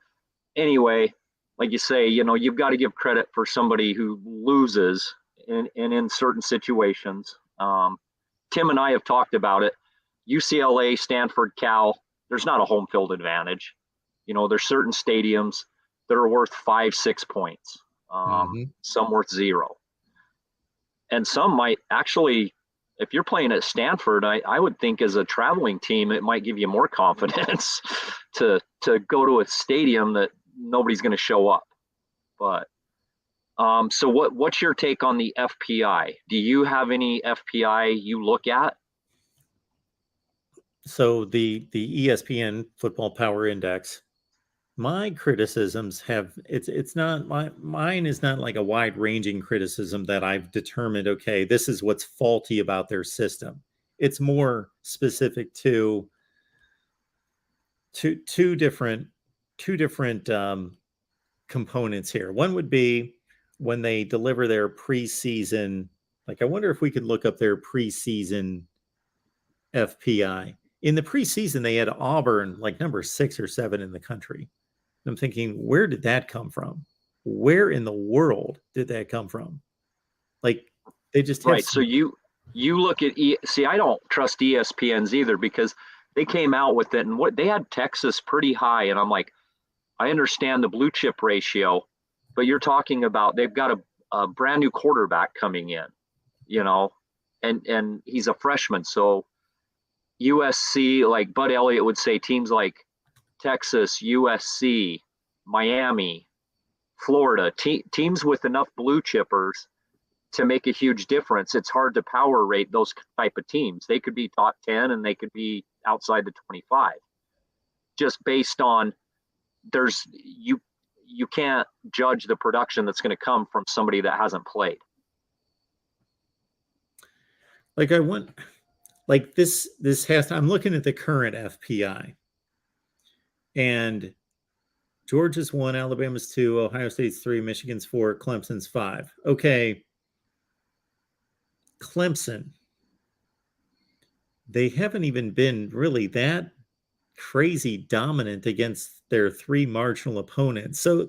anyway, like you say, you've got to give credit for somebody who loses in certain situations. Tim and I have talked about it. UCLA, Stanford, Cal, there's not a home field advantage. There's certain stadiums that are worth 5-6 points. Some worth 0. And some might actually, if you're playing at Stanford, I would think as a traveling team, it might give you more confidence to go to a stadium that nobody's going to show up. But so what's your take on the FPI? Do you have any FPI you look at? So the ESPN Football Power Index, my criticisms it's not mine is not like a wide ranging criticism that I've determined, okay, this is what's faulty about their system. It's more specific to two different components here. One would be when they deliver their preseason, like I wonder if we could look up their preseason FPI. In the preseason, they had Auburn like number 6 or 7 in the country. I'm thinking, where did that come from? Where in the world did that come from? Like, they just have So you look at see, I don't trust ESPN's either because they came out with it and what they had Texas pretty high, and I'm like, I understand the blue chip ratio, but you're talking about they've got a brand new quarterback coming in, and he's a freshman, so USC, like Bud Elliott would say, teams like Texas, USC, Miami, Florida, teams with enough blue chippers to make a huge difference. It's hard to power rate those type of teams. They could be top 10 and they could be outside the 25 just based on you can't judge the production that's going to come from somebody that hasn't played. Like this has to, I'm looking at the current FPI, and Georgia's 1, Alabama's 2, Ohio State's 3, Michigan's 4, Clemson's 5. Okay. Clemson, they haven't even been really that crazy dominant against their 3 marginal opponents. So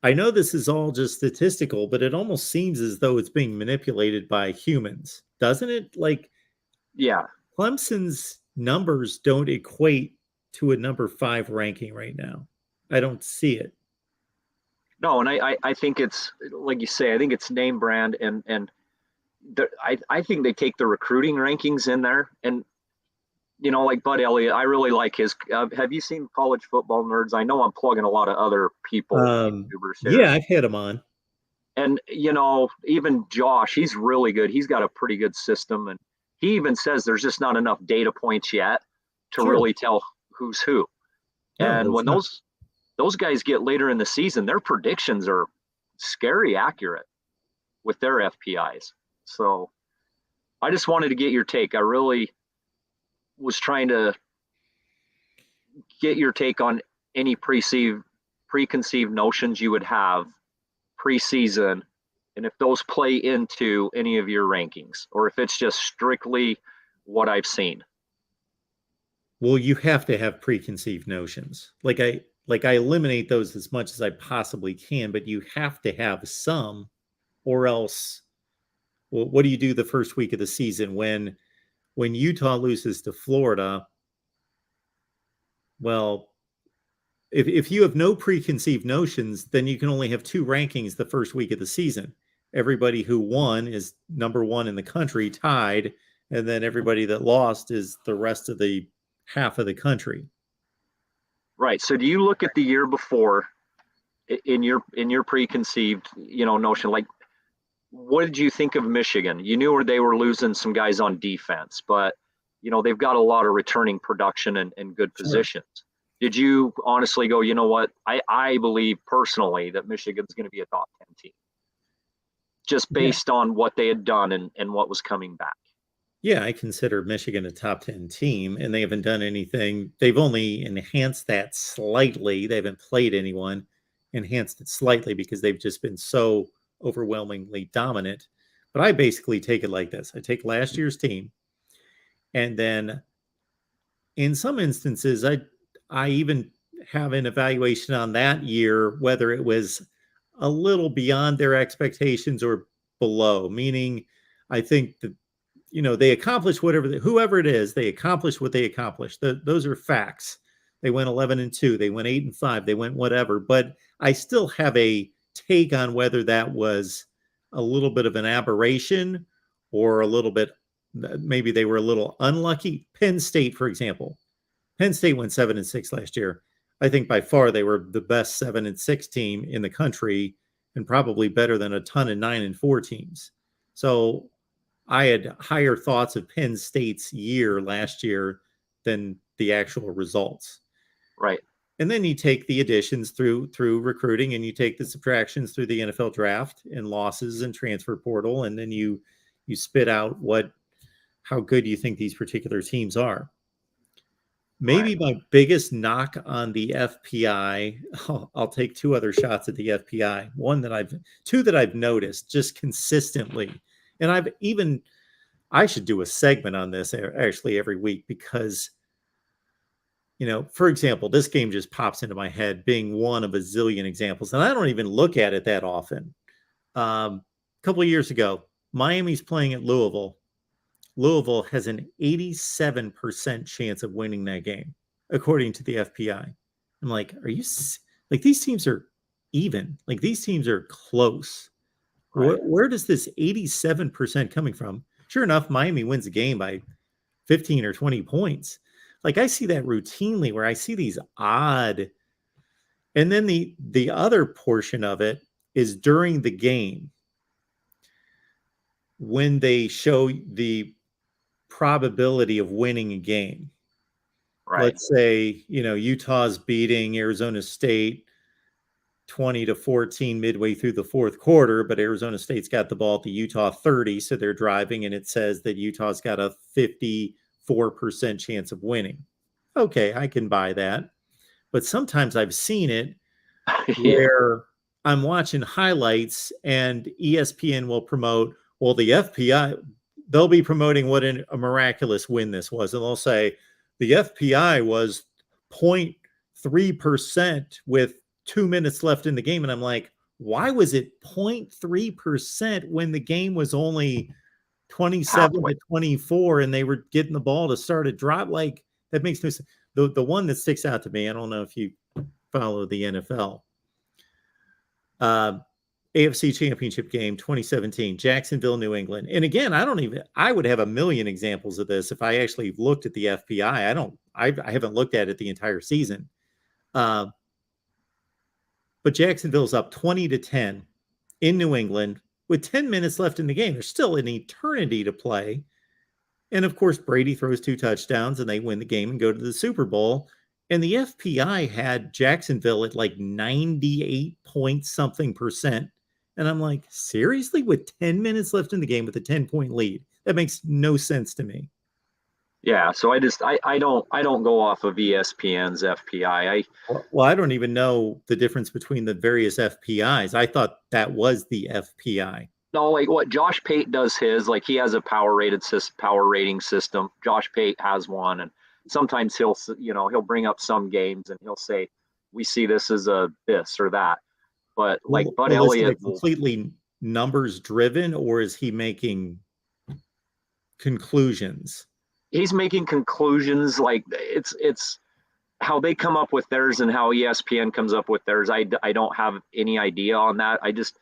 I know this is all just statistical, but it almost seems as though it's being manipulated by humans, doesn't it? Like, yeah, Clemson's numbers don't equate to a number 5 ranking right now. I don't see it. No, and I think it's like you say. I think it's name brand, and I think they take the recruiting rankings in there, and you know, like Bud Elliott, I really like his. Have you seen College Football Nerds? I know I'm plugging a lot of other people, YouTubers here. Yeah, I've hit him on. And, you know, even Josh, he's really good. He's got a pretty good system. And he even says there's just not enough data points yet to really tell who's who. And when those guys get later in the season, their predictions are scary accurate with their FPIs. So I just wanted to get your take. I really was trying to get your take on any preconceived notions you would have preseason, and if those play into any of your rankings, or if it's just strictly what I've seen. Well, you have to have preconceived notions. Like I eliminate those as much as I possibly can, but you have to have some, or else, well, what do you do the first week of the season when Utah loses to Florida? Well, if you have no preconceived notions, then you can only have 2 rankings the first week of the season. Everybody who won is number 1 in the country, tied, and then everybody that lost is the rest of the half of the country. Right. So do you look at the year before in your preconceived, you know, notion, like, what did you think of Michigan? You knew they were losing some guys on defense, but, you know, they've got a lot of returning production and good positions. Did you honestly go, you know what, I believe personally that Michigan's going to be a top 10 team, just based on what they had done and what was coming back? Yeah, I consider Michigan a top 10 team, and they haven't done anything. They've only enhanced that slightly. They haven't played anyone, enhanced it slightly because they've just been so overwhelmingly dominant. But I basically take it like this. I take last year's team, and then in some instances, I even have an evaluation on that year, whether it was a little beyond their expectations or below, meaning I think that, you know, they accomplished whoever it is, they accomplished what they accomplished. Those are facts. They went 11-2, they went 8-5, they went whatever, but I still have a take on whether that was a little bit of an aberration or a little bit, maybe they were a little unlucky. Penn State, for example. Penn State went 7-6 last year. I think by far they were the best 7-6 team in the country, and probably better than a ton of 9-4 teams. So I had higher thoughts of Penn State's year last year than the actual results. Right. And then you take the additions through recruiting, and you take the subtractions through the NFL draft and losses and transfer portal, and then you spit out how good you think these particular teams are. Maybe my biggest knock on the FPI, I'll take 2 other shots at the FPI. 2 that I've noticed just consistently. And I should do a segment on this actually every week, because, you know, for example, this game just pops into my head, being one of a zillion examples. And I don't even look at it that often. A couple of years ago, Miami's playing at Louisville. Louisville has an 87% chance of winning that game, according to the FPI. I'm like, like, these teams are even, like, these teams are close. Right. Where does this 87% coming from? Sure enough, Miami wins the game by 15 or 20 points. Like, I see that routinely, where I see these odd. And then the other portion of it is during the game, when they show the probability of winning a game. Right. Let's say, you know, Utah's beating Arizona State 20-14 midway through the 4th quarter, but Arizona State's got the ball at the Utah 30, so they're driving, and it says that Utah's got a 54% chance of winning. Okay, I can buy that. But sometimes I've seen it where I'm watching highlights and ESPN will promote, well, the FPI, they'll be promoting what a miraculous win this was. And they'll say the FPI was 0.3% with 2 minutes left in the game. And I'm like, why was it 0.3% when the game was only 27-24 and they were getting the ball to start a drive? Like, that makes no sense. The one that sticks out to me, I don't know if you follow the NFL. AFC Championship game 2017, Jacksonville, New England. And again, I would have a million examples of this if I actually looked at the FPI. I haven't looked at it the entire season. But Jacksonville's up 20-10 in New England with 10 minutes left in the game. There's still an eternity to play. And of course, Brady throws 2 touchdowns and they win the game and go to the Super Bowl. And the FPI had Jacksonville at like 98 point something percent. And I'm like, seriously? With 10 minutes left in the game with a 10-point lead? That makes no sense to me. Yeah, so I don't go off of ESPN's FPI. Well, I don't even know the difference between the various FPIs. I thought that was the FPI. No, like what Josh Pate does his, like he has a power rating system. Josh Pate has one, and sometimes he'll bring up some games and he'll say, we see this as a this or that. But like Bud Elliott, is it completely numbers driven, or is he making conclusions? He's making conclusions. Like it's how they come up with theirs and how ESPN comes up with theirs. I don't have any idea on that. I just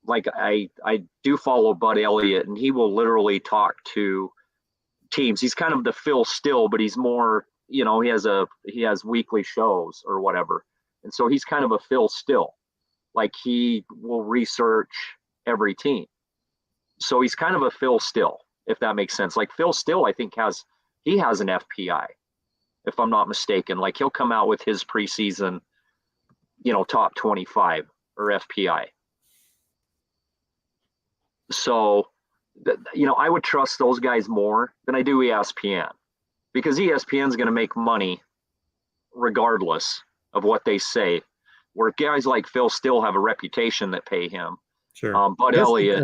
I do follow Bud Elliott, and he will literally talk to teams. He's kind of the Phil Still, but he's more, he has weekly shows or whatever. And so he's kind of a Phil Still. Like he will research every team. So he's kind of a Phil Still, if that makes sense. Like Phil Still, I think has an FPI, if I'm not mistaken. Like he'll come out with his preseason, top 25 or FPI. So, I would trust those guys more than I do ESPN, because ESPN is going to make money regardless of what they say, where guys like Phil Still have a reputation that pay him. Sure. Bud Elliott.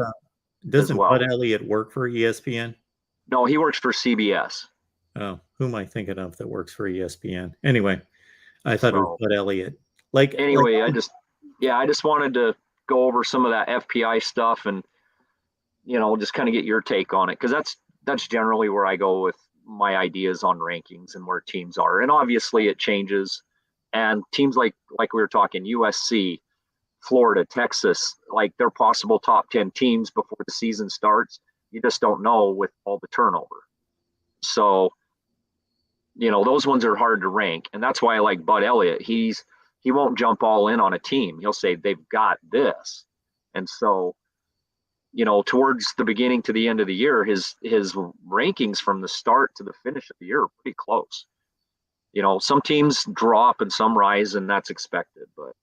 Doesn't well. Bud Elliott work for ESPN? No, he works for CBS. Oh, who am I thinking of that works for ESPN? Anyway, I thought it was Bud Elliott. I just wanted to go over some of that FPI stuff and, just kind of get your take on it. Cause that's generally where I go with my ideas on rankings and where teams are. And obviously it changes, and teams like we were talking, USC, Florida, Texas, like they're possible top 10 teams before the season starts. You just don't know with all the turnover. So, those ones are hard to rank. And that's why I like Bud Elliott. He won't jump all in on a team. He'll say they've got this. And so, towards the beginning to the end of the year, his rankings from the start to the finish of the year are pretty close. Some teams drop and some rise, and that's expected. But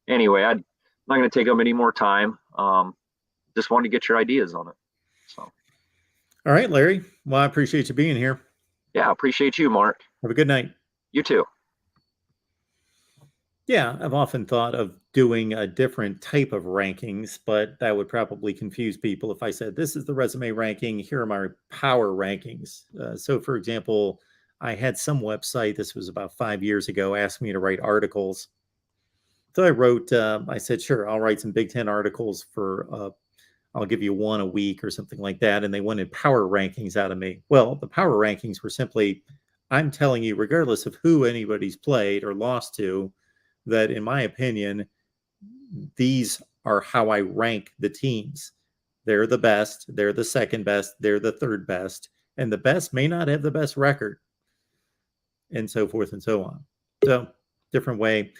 anyway, I'm not going to take up any more time. Just wanted to get your ideas on it. So, all right, Larry. Well, I appreciate you being here. Yeah, appreciate you, Mark. Have a good night. You too. Yeah, I've often thought of doing a different type of rankings, but that would probably confuse people if I said, this is the resume ranking, here are my power rankings. So, for example, I had some website, this was about 5 years ago, asked me to write articles. So I wrote, I said, sure, I'll write some Big Ten articles for, I'll give you one a week or something like that. And they wanted power rankings out of me. Well, the power rankings were simply, I'm telling you, regardless of who anybody's played or lost to, that in my opinion, these are how I rank the teams. They're the best, they're the second best, they're the third best, and the best may not have the best record, and so forth and so on. So, different way.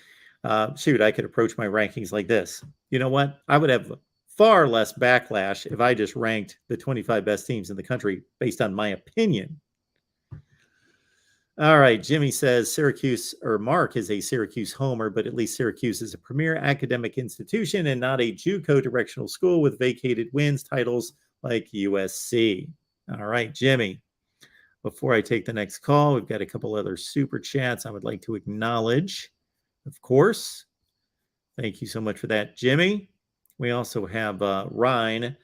I could approach my rankings like this. You know what? I would have far less backlash if I just ranked the 25 best teams in the country based on my opinion. All right, Jimmy says Mark is a Syracuse homer, but at least Syracuse is a premier academic institution and not a JUCO directional school with vacated wins titles like USC. All right, Jimmy. Before I take the next call, we've got a couple other super chats I would like to acknowledge, of course. Thank you so much for that, Jimmy. We also have Ryan.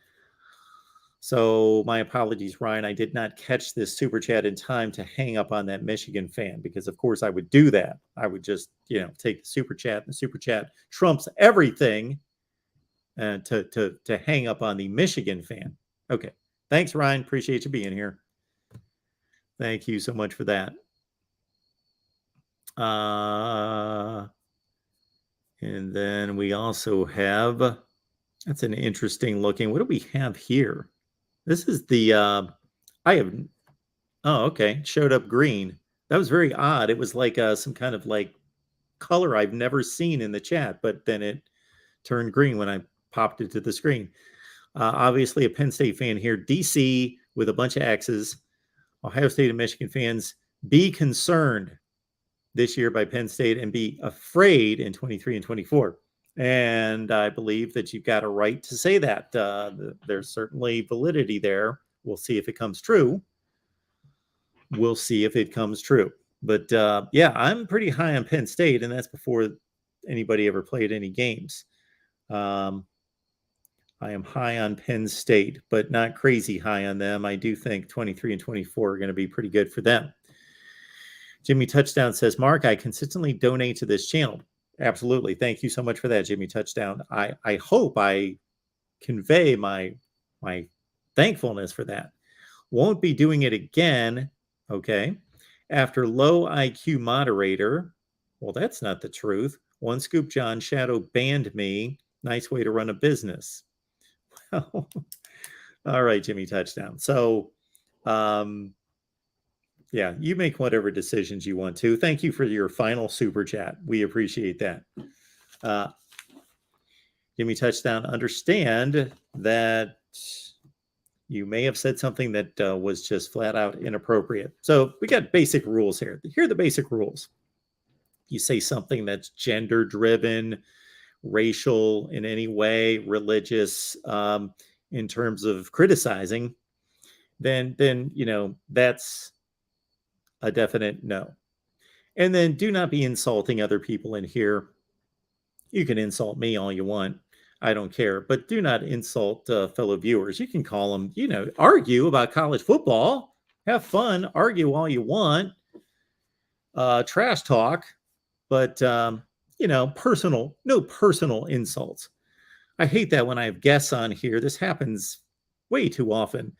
So my apologies, Ryan. I did not catch this super chat in time to hang up on that Michigan fan, because of course I would do that. I would just, take the super chat, and the super chat trumps everything to hang up on the Michigan fan. Okay. Thanks, Ryan. Appreciate you being here. Thank you so much for that. And then we also have That's an interesting looking. What do we have here? This is the I have. Oh, okay. Showed up green. That was very odd. It was like some kind of like color I've never seen in the chat, but then it turned green when I popped it to the screen. Obviously, a Penn State fan here. DC with a bunch of X's. Ohio State and Michigan fans, be concerned this year by Penn State and be afraid in 23 and 24. And I believe that you've got a right to say that. There's certainly validity there. We'll see if it comes true. We'll see if it comes true. But yeah, I'm pretty high on Penn State, and that's before anybody ever played any games. I am high on Penn State, but not crazy high on them. I do think 23 and 24 are going to be pretty good for them. Jimmy Touchdown says, Mark, I consistently donate to this channel. Absolutely. Thank you so much for that, Jimmy Touchdown. I hope I convey my thankfulness for that. Won't be doing it again. Okay. After low IQ moderator. Well, that's not the truth. One Scoop John shadow banned me. Nice way to run a business. All right, Jimmy Touchdown. So, yeah, you make whatever decisions you want to. Thank you for your final super chat. We appreciate that. Jimmy Touchdown, understand that you may have said something that was just flat out inappropriate. So we got basic rules here. Here are the basic rules. You say something that's gender driven, racial in any way, religious, in terms of criticizing, then that's a definite no. And then do not be insulting other people in here. You can insult me all you want. I don't care, but do not insult fellow viewers. You can call them, argue about college football, have fun, argue all you want, trash talk, but no personal insults. I hate that when I have guests on here. This happens way too often.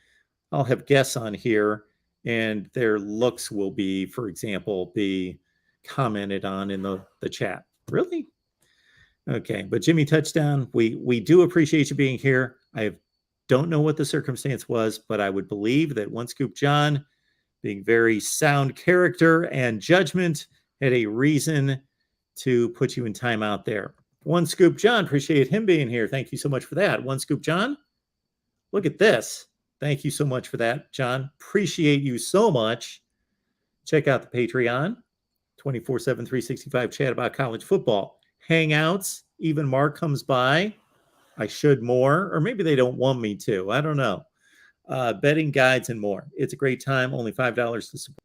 I'll have guests on here and their looks will be, for example, be commented on in the chat. Really? Okay. But Jimmy Touchdown, we do appreciate you being here. I don't know what the circumstance was, but I would believe that One Scoop John, being very sound character and judgment, had a reason to put you in timeout there. One Scoop John, appreciate him being here. Thank you so much for that. One Scoop John, look at this. Thank you so much for that, John. Appreciate you so much. Check out the Patreon, 24/7, 365 chat about college football. Hangouts, even Mark comes by. I should more, or maybe they don't want me to. I don't know. Betting guides and more. It's a great time. Only $5 to support.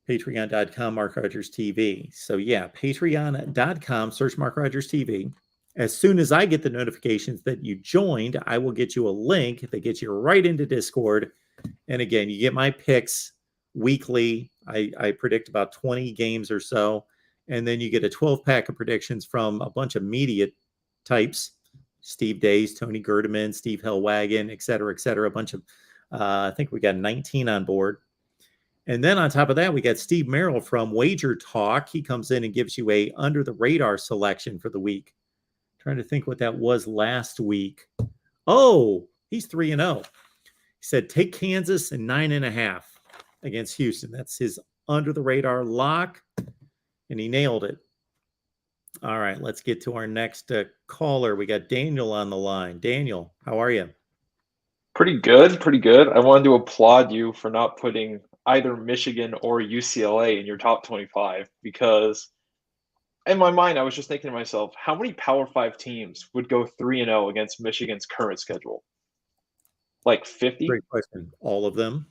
Patreon.com, MarkRogersTV. So yeah, Patreon.com, search MarkRogersTV. As soon as I get the notifications that you joined, I will get you a link that gets you right into Discord. And again, you get my picks weekly. I predict about 20 games or so. And then you get a 12-pack of predictions from a bunch of media types. Steve Days, Tony Gerdeman, Steve Hellwagon, et cetera, et cetera. A bunch of, I think we got 19 on board. And then on top of that, we got Steve Merrill from Wager Talk. He comes in and gives you a under the radar selection for the week. Trying to think what that was last week. Oh, he's 3-0. He said, take Kansas and 9.5 against Houston. That's his under the radar lock. And he nailed it. All right, let's get to our next caller. We got Daniel on the line. Daniel, how are you? Pretty good, pretty good. I wanted to applaud you for not putting either Michigan or UCLA in your top 25 because in my mind, I was just thinking to myself, how many Power 5 teams would go 3-0 against Michigan's current schedule? Like 50? Great question. All of them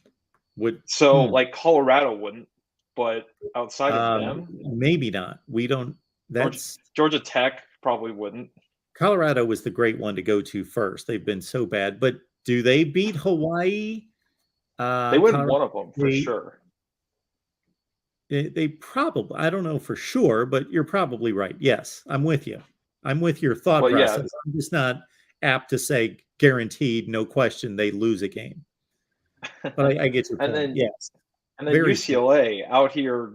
would. So like Colorado wouldn't, but outside of them? Maybe not. We don't. That's Georgia Tech probably wouldn't. Colorado was the great one to go to first. They've been so bad, but do they beat Hawaii? They win one of them for sure. They probably, I don't know for sure, but you're probably right. Yes, I'm with you. I'm with your thought process. Yeah. I'm just not apt to say guaranteed, no question, they lose a game. But I get your point. And then, yes. And then UCLA out here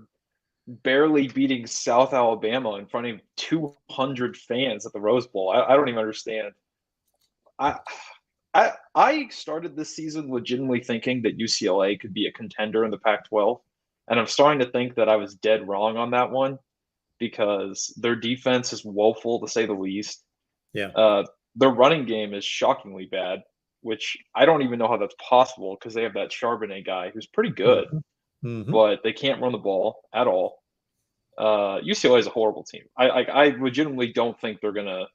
barely beating South Alabama in front of 200 fans at the Rose Bowl. I don't even understand. I started this season legitimately thinking that UCLA could be a contender in the Pac-12, and I'm starting to think that I was dead wrong on that one because their defense is woeful to say the least. Yeah. Their running game is shockingly bad, which I don't even know how that's possible because they have that Charbonnet guy who's pretty good, but they can't run the ball at all. UCLA is a horrible team. I legitimately don't think they're gonna.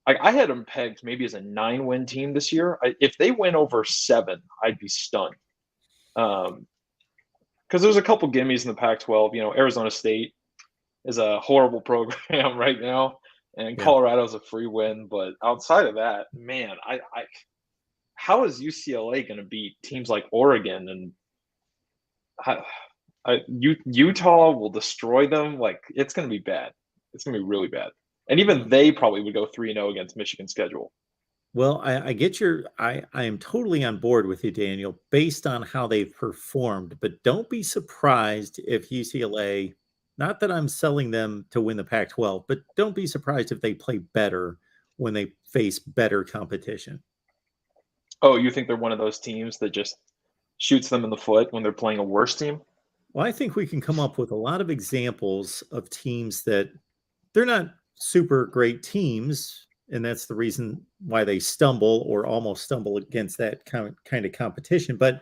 I had them pegged maybe as a 9-win team this year. If they win over 7, I'd be stunned. Because there's a couple gimmies in the Pac-12. You know, Arizona State is a horrible program right now, and Colorado's a free win. But outside of that, man, how is UCLA going to beat teams like Oregon and Utah will destroy them? Like, it's going to be bad. It's going to be really bad. And even they probably would go 3-0 against Michigan's schedule. Well, I get I am totally on board with you, Daniel, based on how they've performed. But don't be surprised if UCLA, not that I'm selling them to win the Pac-12, but don't be surprised if they play better when they face better competition. Oh, you think they're one of those teams that just shoots them in the foot when they're playing a worse team? Well, I think we can come up with a lot of examples of teams that they're not super great teams, and that's the reason why they stumble or almost stumble against that kind of competition. But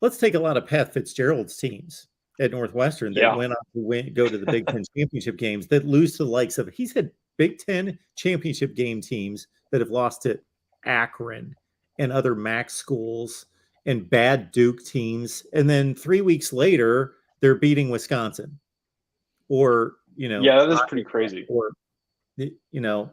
let's take a lot of Pat Fitzgerald's teams at Northwestern that went on to go to the Big Ten championship games that lose to the likes of, he's had Big Ten championship game teams that have lost to Akron and other MAC schools and bad Duke teams. And then 3 weeks later, they're beating Wisconsin or, that is pretty crazy. Or, and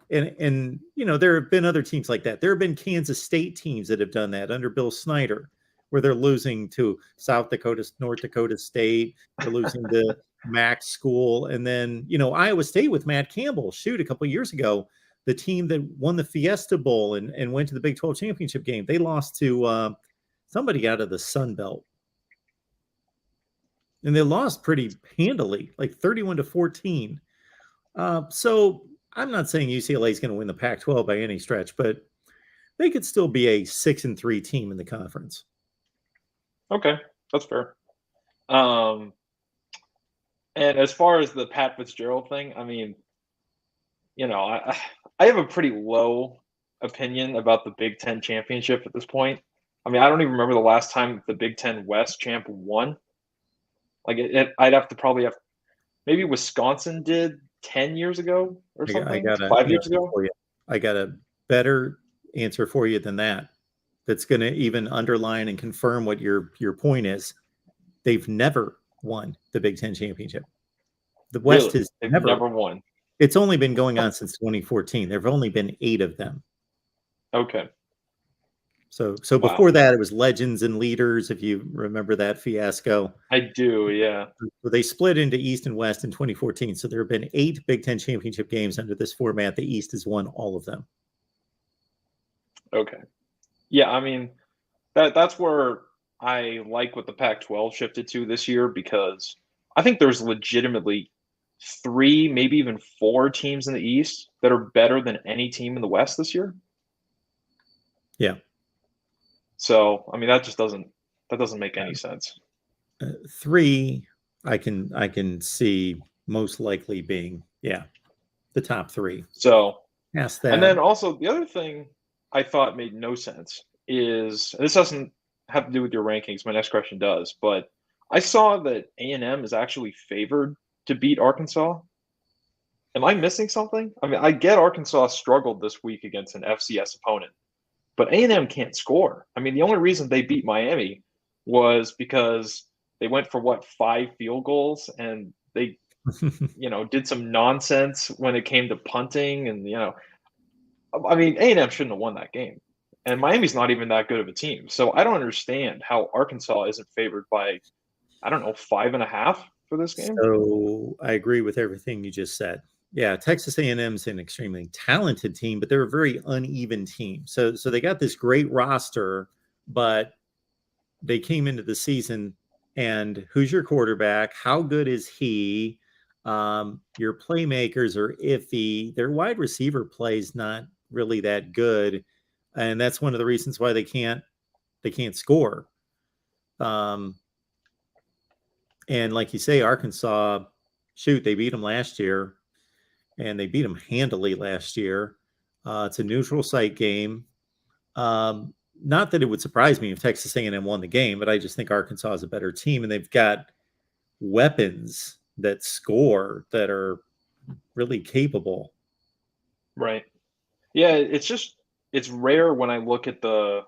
there have been other teams like that. There have been Kansas State teams that have done that under Bill Snyder, where they're losing to South Dakota, North Dakota State, they're losing to MAC school. And then, Iowa State with Matt Campbell, a couple of years ago, the team that won the Fiesta Bowl and went to the Big 12 championship game, they lost to somebody out of the Sun Belt. And they lost pretty handily, like 31-14. So I'm not saying UCLA is going to win the Pac-12 by any stretch, but they could still be a 6-3 team in the conference. Okay, that's fair. And as far as the Pat Fitzgerald thing, I mean, I have a pretty low opinion about the Big Ten championship at this point. I mean, I don't even remember the last time the Big Ten West champ won. Like I'd have to maybe Wisconsin did 10 years ago or something. 5 years ago. I got a better answer for you than that. That's going to even underline and confirm what your point is. They've never won the Big Ten championship. The West has never won. It's only been going on since 2014. There have only been 8 of them. Okay. So before that, it was Legends and Leaders, if you remember that fiasco. I do, yeah. So they split into East and West in 2014. So there have been 8 Big Ten championship games under this format. The East has won all of them. Okay. Yeah, I mean, that's where I like what the Pac-12 shifted to this year, because I think there's legitimately 3, maybe even 4 teams in the East that are better than any team in the West this year. Yeah. So, I mean, that doesn't make any sense. 3, I can see most likely being, the top 3. So, past that. And then also the other thing I thought made no sense is, and this doesn't have to do with your rankings, my next question does, but I saw that A&M is actually favored to beat Arkansas. Am I missing something? I mean, I get Arkansas struggled this week against an FCS opponent, but A&M can't score. I mean, the only reason they beat Miami was because they went for 5 field goals, and they, did some nonsense when it came to punting, and I mean, A&M shouldn't have won that game, and Miami's not even that good of a team. So I don't understand how Arkansas isn't favored by, 5.5 for this game. So I agree with everything you just said. Yeah, Texas A&M is an extremely talented team, but they're a very uneven team. So they got this great roster, but they came into the season And who's your quarterback? How good is he? Your playmakers are iffy. Their wide receiver play is not really that good, and that's one of the reasons why they can't score. And like you say, Arkansas, shoot, they beat them last year, and they beat them handily last year. It's a neutral site game. Not that it would surprise me if Texas A&M won the game, but I just think Arkansas is a better team, and they've got weapons that score that are really capable. Right. Yeah, it's rare when I look at the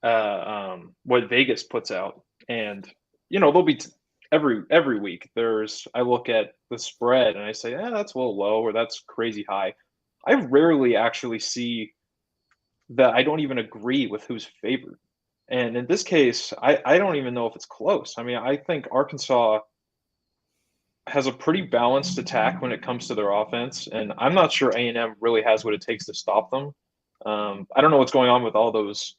what Vegas puts out, and there'll be every week I look at the spread and I say, that's a little low or that's crazy high. I rarely actually see that I don't even agree with who's favored. And in this case, I don't even know if it's close. I mean, I think Arkansas has a pretty balanced attack when it comes to their offense, and I'm not sure A&M really has what it takes to stop them. I don't know what's going on with all those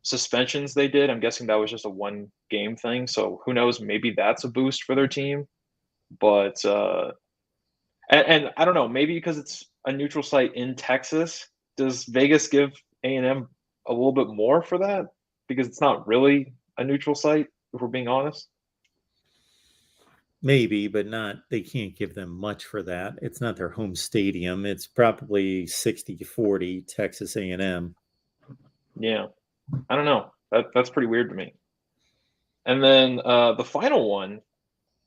suspensions they did. I'm guessing that was just a one-game thing, so who knows? Maybe that's a boost for their team. But and I don't know, maybe because it's a neutral site in Texas, does Vegas give A&M a little bit more for that? Because it's not really a neutral site, if we're being honest. Maybe, but not. They can't give them much for that. It's not their home stadium. It's probably 60-40 Texas A&M. Yeah, I don't know. That's pretty weird to me. And then the final one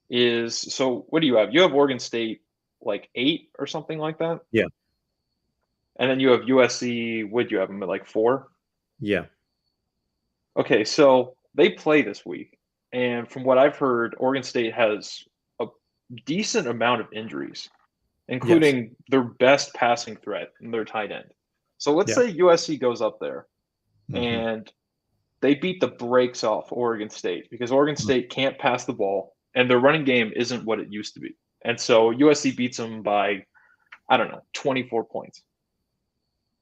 is, so what do you have? You have Oregon State like 8 or something like that? Yeah. And then you have USC, would you have them at like 4? Yeah. Okay, so they play this week. And from what I've heard, Oregon State has a decent amount of injuries, including their best passing threat and their tight end. So let's say USC goes up there and they beat the brakes off Oregon State because Oregon State can't pass the ball and their running game isn't what it used to be. And so USC beats them by, 24 points.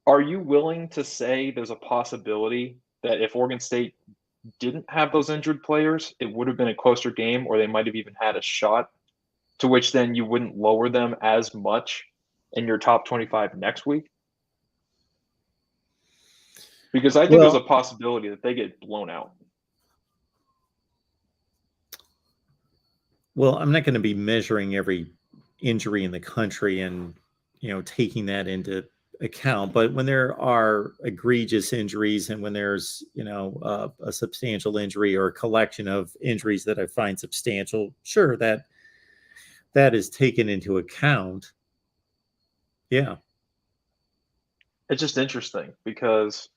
Are you willing to say there's a possibility that if Oregon State didn't have those injured players, it would have been a closer game, or they might have even had a shot, to which then you wouldn't lower them as much in your top 25 next week? Because I think there's a possibility that they get blown out. Well, I'm not going to be measuring every injury in the country and, taking that into account. But when there are egregious injuries and when there's, a substantial injury or a collection of injuries that I find substantial, sure, that is taken into account. Yeah. It's just interesting because,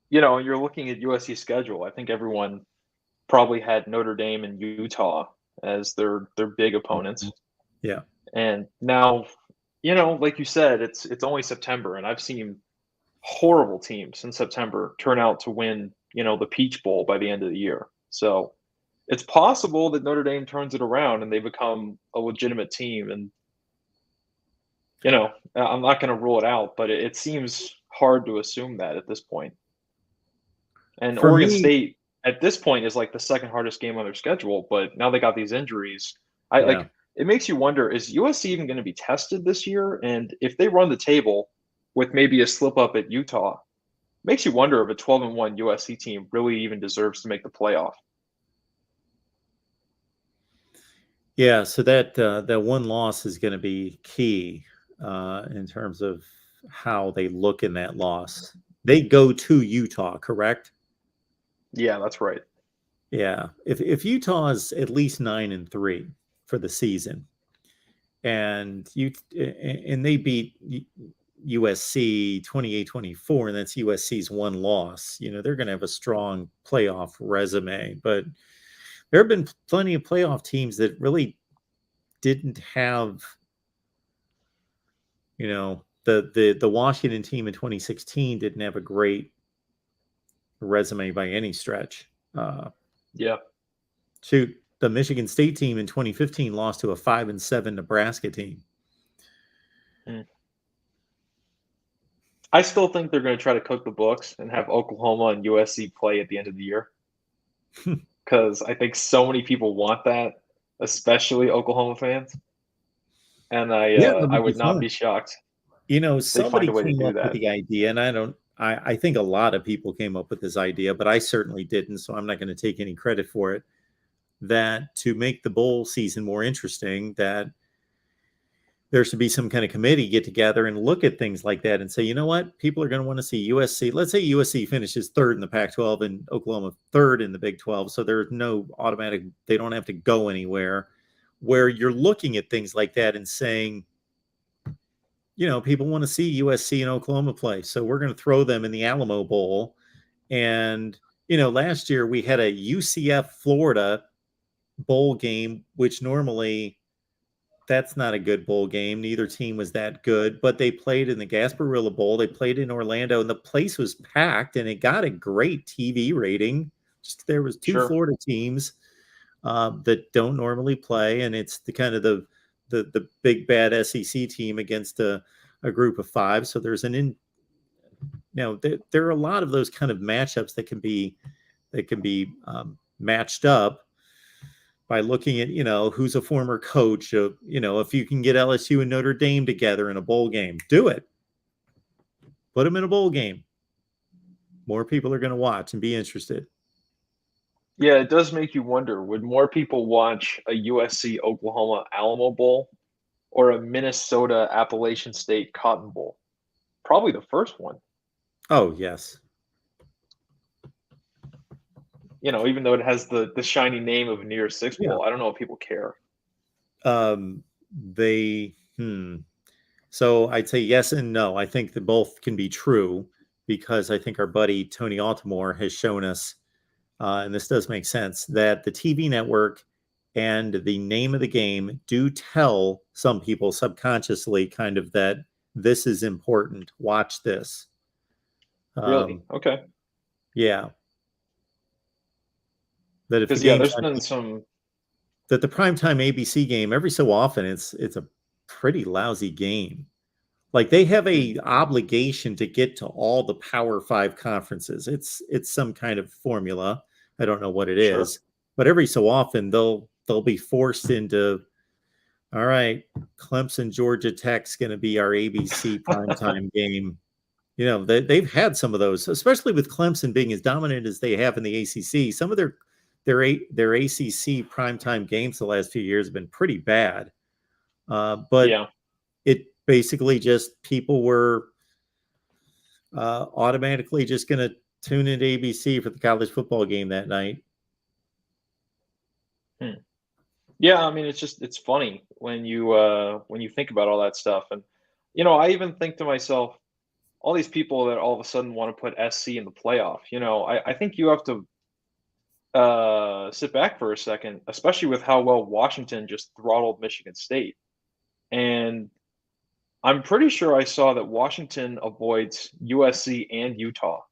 you're looking at USC's schedule. I think everyone probably had Notre Dame and Utah as their big opponents. Yeah. And now, like you said, it's only September, and I've seen horrible teams in September turn out to win, the Peach Bowl by the end of the year. So it's possible that Notre Dame turns it around and they become a legitimate team. And, I'm not going to rule it out, but it seems hard to assume that at this point. And For Oregon me, State at this point is like the second hardest game on their schedule, but now they got these injuries. It makes you wonder, is USC even going to be tested this year? And if they run the table with maybe a slip up at Utah, makes you wonder if a 12-1 USC team really even deserves to make the playoff. Yeah, so that one loss is going to be key in terms of how they look in that loss. They go to Utah, correct? Yeah, that's right. Yeah, if Utah is at least 9-3 for the season, and they beat USC 28-24, and that's USC's one loss, they're going to have a strong playoff resume. But there have been plenty of playoff teams that really didn't have, the Washington team in 2016 didn't have a great resume by any stretch. Yeah. Shoot, the Michigan State team in 2015 lost to a 5-7 Nebraska team. I still think they're going to try to cook the books and have Oklahoma and USC play at the end of the year. because I think so many people want that, especially Oklahoma fans. And Yeah, that I would be would not fun. be shocked You know, they find somebody a way to came do up with that. the idea, and I think a lot of people came up with this idea, but I certainly didn't, so I'm not going to take any credit for it. That to make the bowl season more interesting, that there should be some kind of committee get together and look at things like that and say, you know what, people are going to want to see USC. Let's say USC finishes third in the Pac-12 and Oklahoma third in the Big 12, so there's no automatic, they don't have to go anywhere. Where you're looking at things like that and saying, you know, people want to see USC and Oklahoma play, so we're going to throw them in the Alamo Bowl. And you know, last year we had a UCF Florida bowl game, which normally that's not a good bowl game. Neither team was that good, but they played in the Gasparilla Bowl. They played in Orlando, and the place was packed, and it got a great TV rating. Just, there was two Sure. Florida teams that don't normally play, and it's the kind of the big bad SEC team against a group of five. So there's there are a lot of those kind of matchups that can be matched up by looking at, you know, who's a former coach of, you know, if you can get LSU and Notre Dame together in a bowl game, do it. Put them in a bowl game. More people are going to watch and be interested. Yeah, it does make you wonder, would more people watch a USC Oklahoma Alamo Bowl or a Minnesota Appalachian State Cotton Bowl? Probably the first one. Oh, yes. You know, even though it has the shiny name of a New Year's Six Bowl, I don't know if people care. So I'd say yes and no. I think that both can be true, because I think our buddy Tony Altimore has shown us, and this does make sense, that the TV network and the name of the game do tell some people subconsciously kind of that this is important. Watch this. Really? Okay. Yeah. That if the Because, yeah, game's there's been some... that the primetime ABC game, every so often, it's a pretty lousy game. Like, they have a obligation to get to all the Power 5 conferences. It's some kind of formula. I don't know what it is, but every so often they'll be forced into, all right, Clemson, Georgia Tech's going to be our ABC primetime game. You know, they've had some of those, especially with Clemson being as dominant as they have in the ACC. Some of their ACC primetime games the last few years have been pretty bad. But yeah, it basically just, people were automatically just going to tune into ABC for the college football game that night. Yeah, I mean, it's funny when you think about all that stuff. And, you know, I even think to myself, all these people that all of a sudden want to put SC in the playoff, you know, I think you have to sit back for a second, especially with how well Washington just throttled Michigan State. And I'm pretty sure I saw that Washington avoids USC and Utah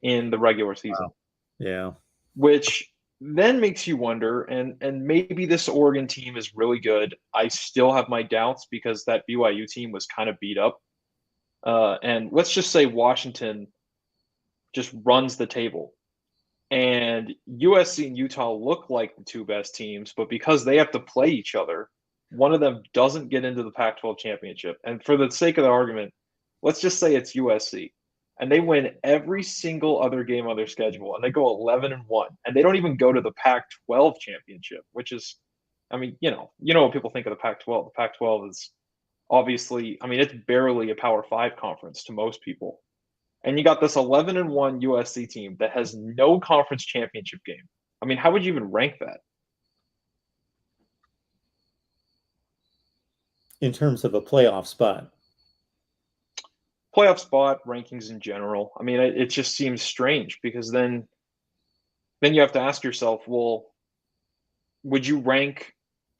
in the regular season. Wow. Yeah. Which then makes you wonder, and maybe this Oregon team is really good. I still have my doubts because that BYU team was kind of beat up. And let's just say Washington just runs the table. And USC and Utah look like the two best teams, but because they have to play each other, one of them doesn't get into the Pac-12 championship. And for the sake of the argument, let's just say it's USC. And they win every single other game on their schedule, and they go 11-1, and they don't even go to the Pac-12 championship, which is, I mean, you know what people think of the Pac-12. The Pac-12 is obviously, I mean, it's barely a Power 5 conference to most people. And you got this 11-1 USC team that has no conference championship game. I mean, how would you even rank that? In terms of a playoff spot? Playoff spot, rankings in general. I mean, it just seems strange because then you have to ask yourself, well, would you rank,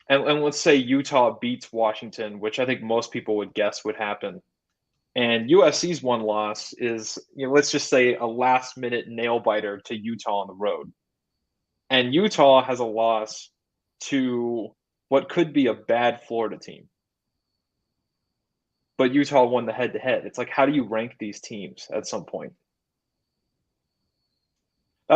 and let's say Utah beats Washington, which I think most people would guess would happen. And USC's one loss is, you know, let's just say a last-minute nail-biter to Utah on the road. And Utah has a loss to what could be a bad Florida team. But Utah won the head-to-head. It's like, how do you rank these teams at some point?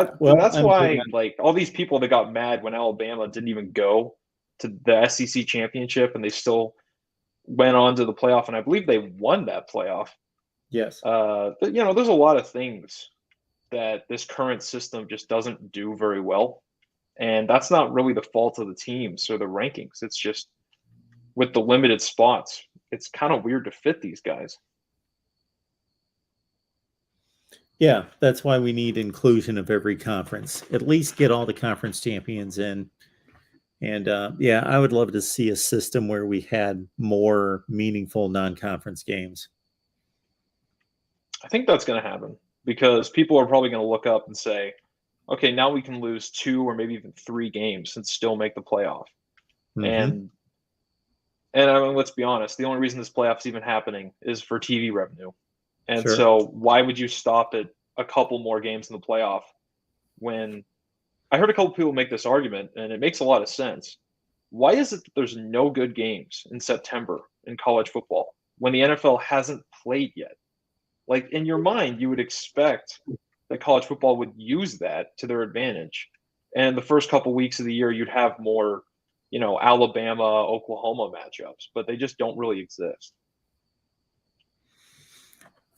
That's I'm why, good. like, all these people that got mad when Alabama didn't even go to the SEC championship and they still went on to the playoff, and I believe they won that playoff. Yes. But there's a lot of things that this current system just doesn't do very well, and that's not really the fault of the teams or the rankings. It's just with the limited spots, it's kind of weird to fit these guys. Yeah, that's why we need inclusion of every conference. At least get all the conference champions in. And yeah, I would love to see a system where we had more meaningful non-conference games. I think that's going to happen because people are probably going to look up and say, okay, now we can lose 2 or maybe even 3 games and still make the playoff. Mhm. And I mean, let's be honest, the only reason this playoff's even happening is for TV revenue. And Sure. so why would you stop at a couple more games in the playoff when I heard a couple people make this argument, and it makes a lot of sense. Why is it that there's no good games in September in college football when the NFL hasn't played yet? Like, in your mind, you would expect that college football would use that to their advantage. And the first couple weeks of the year, you'd have more, Alabama, Oklahoma matchups, but they just don't really exist.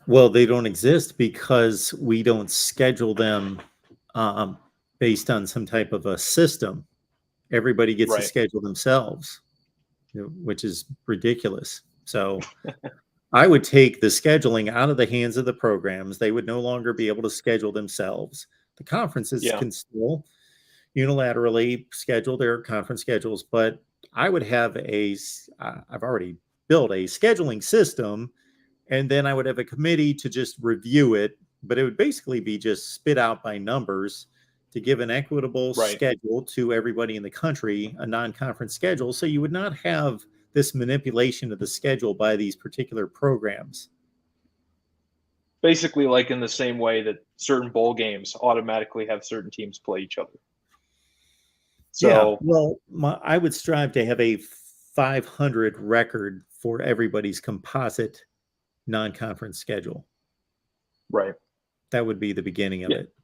Well, they don't exist because we don't schedule them based on some type of a system. Everybody gets to Right. schedule themselves, which is ridiculous. So I would take the scheduling out of the hands of the programs. They would no longer be able to schedule themselves. The conferences Yeah. can still unilaterally schedule their conference schedules, but I would have I've already built a scheduling system, and then I would have a committee to just review it, but it would basically be just spit out by numbers to give an equitable Right. schedule to everybody in the country, a non-conference schedule. So you would not have this manipulation of the schedule by these particular programs. Basically, like in the same way that certain bowl games automatically have certain teams play each other. So, well, I would strive to have a 500 record for everybody's composite non-conference schedule. right. That would be the beginning of Yeah. it.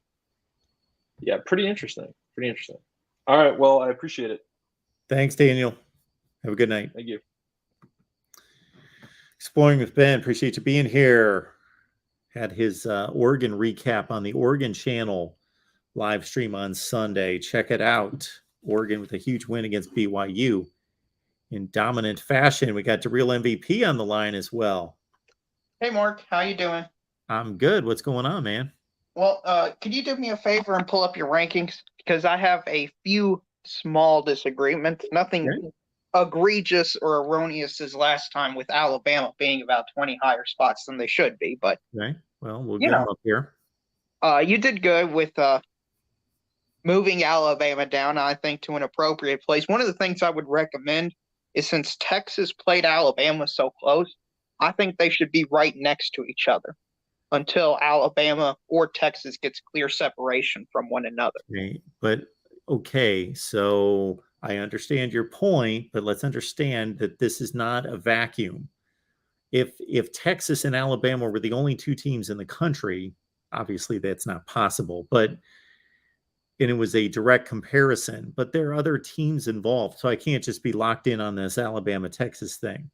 Yeah, pretty interesting. Pretty interesting. All right. Well, I appreciate it. Thanks, Daniel. Have a good night. Thank you. Exploring with Ben. Appreciate you being here. Had his Oregon recap on the Oregon channel live stream on Sunday. Check it out. Oregon with a huge win against BYU in dominant fashion. We got DeReal MVP on the line as well. Hey, Mark, how you doing? I'm good. What's going on, man? Well, could you do me a favor and pull up your rankings? Because I have a few small disagreements. Nothing Okay. egregious or erroneous as last time with Alabama being about 20 higher spots than they should be. But, Okay. Well, we'll You get him know. up here. you did good with moving Alabama down, I think, to an appropriate place. One of the things I would recommend is since Texas played Alabama so close, I think they should be right next to each other until Alabama or Texas gets clear separation from one another. Okay. But okay, so I understand your point, but let's understand that this is not a vacuum. If Texas and Alabama were the only two teams in the country, obviously that's not possible, and it was a direct comparison, but there are other teams involved. So I can't just be locked in on this Alabama Texas thing.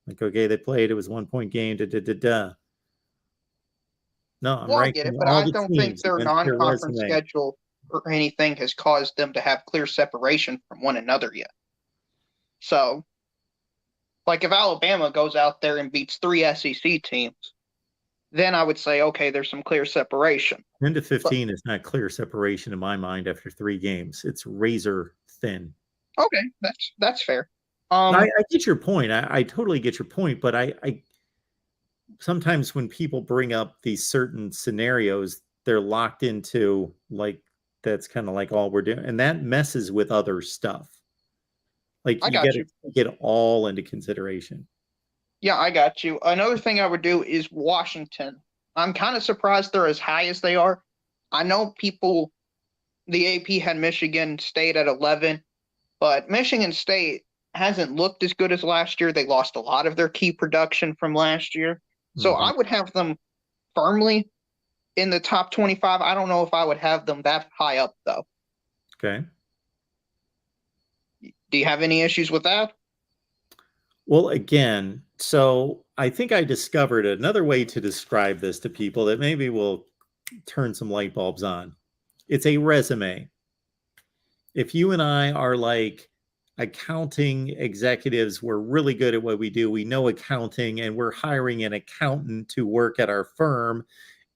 Like, okay, they played, it was 1 point game, No, I'm Well, I ranking get it, but all I the don't think teams their against their non-conference resume. schedule or anything has caused them to have clear separation from one another yet. So, like if Alabama goes out there and beats 3 SEC teams, then I would say, okay, there's some clear separation. 10 to 15 is not clear separation in my mind after 3 games. It's razor thin. Okay, that's fair. I get your point. I totally get your point, but I sometimes when people bring up these certain scenarios, they're locked into like that's kind of like all we're doing, and that messes with other stuff. Like I you got got to you. get all into consideration. Yeah, I got you. Another thing I would do is Washington. I'm kind of surprised they're as high as they are. I know people, the AP had Michigan State at 11, but Michigan State hasn't looked as good as last year. They lost a lot of their key production from last year. So Mhm. I would have them firmly in the top 25. I don't know if I would have them that high up, though. Okay. Do you have any issues with that? Well, again, so I think I discovered another way to describe this to people that maybe will turn some light bulbs on. It's a resume. If you and I are like accounting executives, we're really good at what we do. We know accounting, and we're hiring an accountant to work at our firm,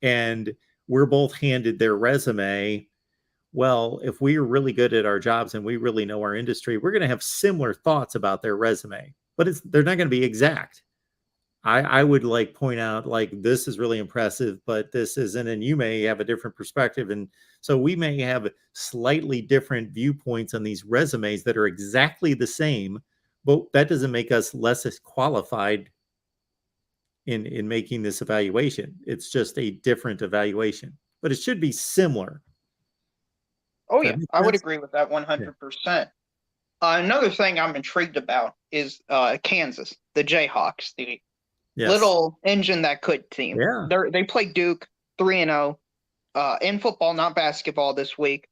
and we're both handed their resume. Well, if we are really good at our jobs and we really know our industry, we're going to have similar thoughts about their resume, but they're not going to be exact. I would like point out like, this is really impressive, but this isn't, and you may have a different perspective. And so we may have slightly different viewpoints on these resumes that are exactly the same, but that doesn't make us less qualified in making this evaluation. It's just a different evaluation, but it should be similar. Oh, yeah, I would agree with that 100%. Another thing I'm intrigued about is Kansas, the Jayhawks, the little engine that could team. Yeah. They played Duke 3-0 in football, not basketball this week.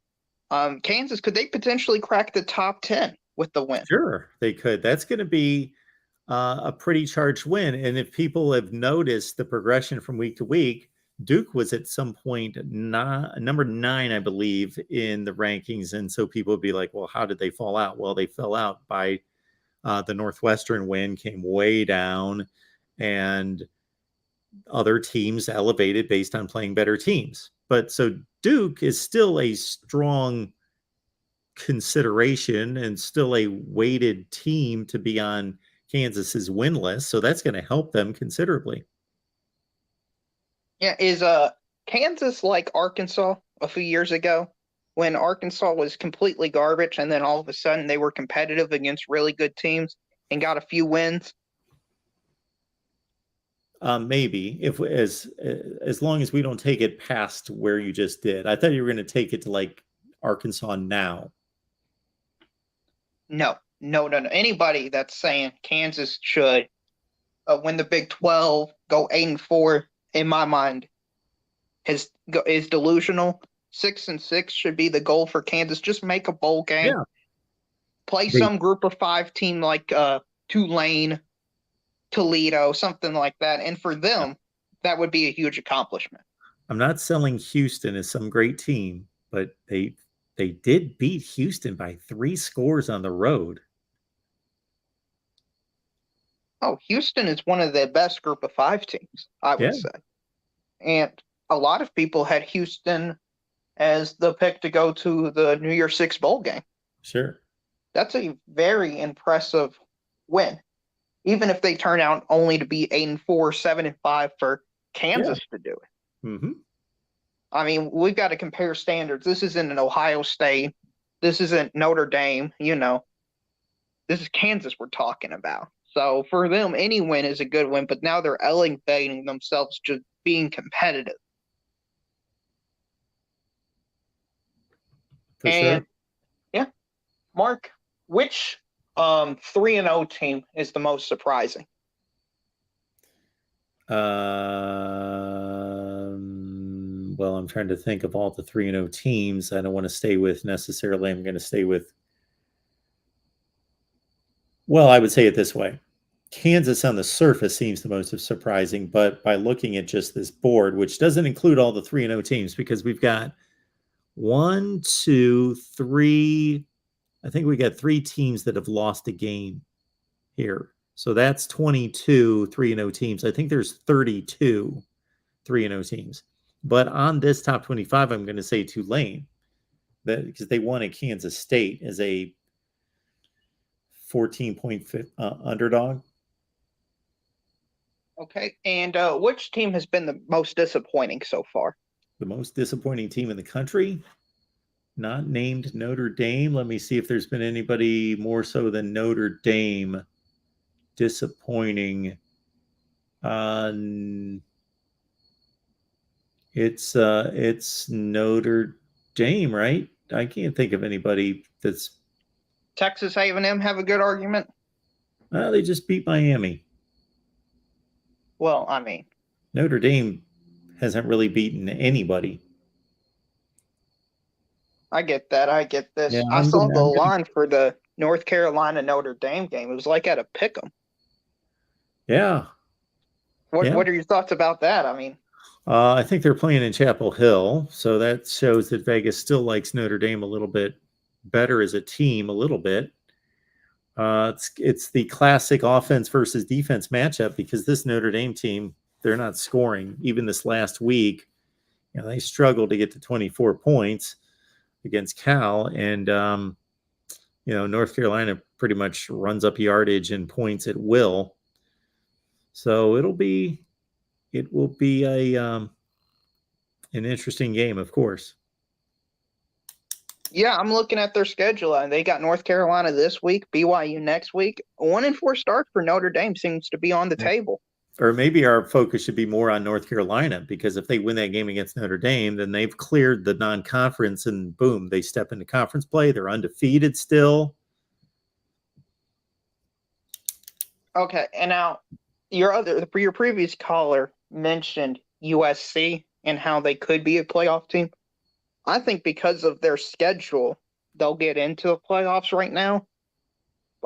Kansas, could they potentially crack the top 10 with the win? Sure, they could. That's going to be a pretty charged win. And if people have noticed the progression from week to week, Duke was at some point number 9, I believe, in the rankings. And so people would be like, well, how did they fall out? Well, they fell out by the Northwestern win, came way down, and other teams elevated based on playing better teams. But so Duke is still a strong consideration and still a weighted team to be on Kansas's win list. So that's going to help them considerably. Yeah, is Kansas like Arkansas a few years ago when Arkansas was completely garbage and then all of a sudden they were competitive against really good teams and got a few wins? Maybe if as long as we don't take it past where you just did. I thought you were going to take it to like Arkansas now. No. Anybody that's saying Kansas should win the Big 12, go 8-4, in my mind, is delusional. 6-6 should be the goal for Kansas. Just make a bowl game. Yeah. Play some group of 5 team like Tulane, Toledo, something like that. And for them, that would be a huge accomplishment. I'm not selling Houston as some great team, but they did beat Houston by 3 scores on the road. Oh, Houston is one of the best group of 5 teams, I would say. And a lot of people had Houston as the pick to go to the New Year's Six bowl game. Sure. That's a very impressive win. Even if they turn out only to be 8-4, 7-5 for Kansas to do it. Mm-hmm. I mean, we've got to compare standards. This isn't an Ohio State. This isn't Notre Dame. This is Kansas we're talking about. So for them, any win is a good win, but now they're elevating themselves to being competitive. For sure. Yeah, Mark, which 3-0 team is the most surprising? Well, I'm trying to think of all the 3-0 teams. I don't want to stay with necessarily. I'm going to stay with. Well, I would say it this way. Kansas on the surface seems the most surprising, but by looking at just this board, which doesn't include all the 3-0 teams, because we've got 1, 2, 3. I think we got 3 teams that have lost a game here. So that's 22 3-0 teams. I think there's 32 3-0 teams. But on this top 25, I'm going to say Tulane, because they won at Kansas State as a 14-point underdog. Okay, and which team has been the most disappointing so far? The most disappointing team in the country? Not named Notre Dame. Let me see if there's been anybody more so than Notre Dame disappointing. It's Notre Dame, right? I can't think of anybody that's. Texas A&M have a good argument? They just beat Miami. Well, I mean, Notre Dame hasn't really beaten anybody. I get that. I get this. Yeah, I I'm saw gonna, the I'm gonna line for the North Carolina Notre Dame game. It was like at a pick 'em. yeah. Yeah. What are your thoughts about that? I mean, I think they're playing in Chapel Hill, so that shows that Vegas still likes Notre Dame a little bit better as a team, a little bit. It's the classic offense versus defense matchup because this Notre Dame team, they're not scoring. Even this last week, they struggled to get to 24 points against Cal, and North Carolina pretty much runs up yardage and points at will. So it will be an interesting game, of course. yeah, I'm looking at their schedule, and they got North Carolina this week, BYU next week. 1-4 start for Notre Dame seems to be on the table. Or maybe our focus should be more on North Carolina, because if they win that game against Notre Dame, then they've cleared the non-conference, and boom, they step into conference play. They're undefeated still. Okay, and now your previous caller mentioned USC and how they could be a playoff team. I think because of their schedule, they'll get into the playoffs right now.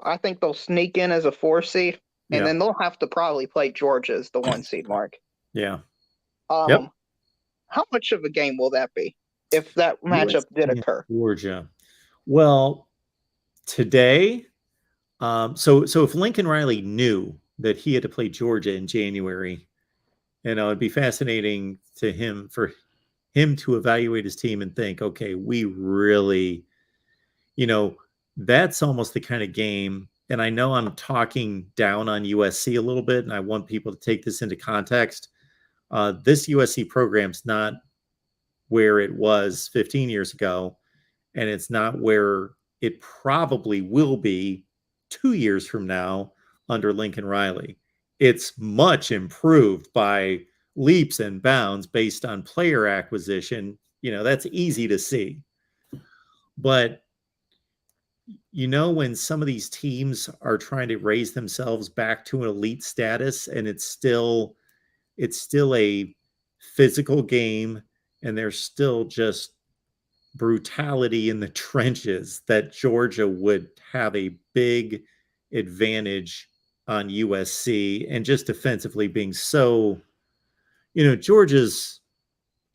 I think they'll sneak in as a 4 seed, and then they'll have to probably play Georgia as the 1 seed, Mark. Yeah. How much of a game will that be if that matchup did occur? Georgia. Well, today, so if Lincoln Riley knew that he had to play Georgia in January, it'd be fascinating for him to evaluate his team and think, okay, we really, that's almost the kind of game. And I know I'm talking down on USC a little bit, and I want people to take this into context. This USC program's not where it was 15 years ago, and it's not where it probably will be 2 years from now under Lincoln Riley. It's much improved by leaps and bounds based on player acquisition. That's easy to see. But, when some of these teams are trying to raise themselves back to an elite status, and it's still a physical game, and there's still just brutality in the trenches, that Georgia would have a big advantage on USC, and just defensively being so, Georgia's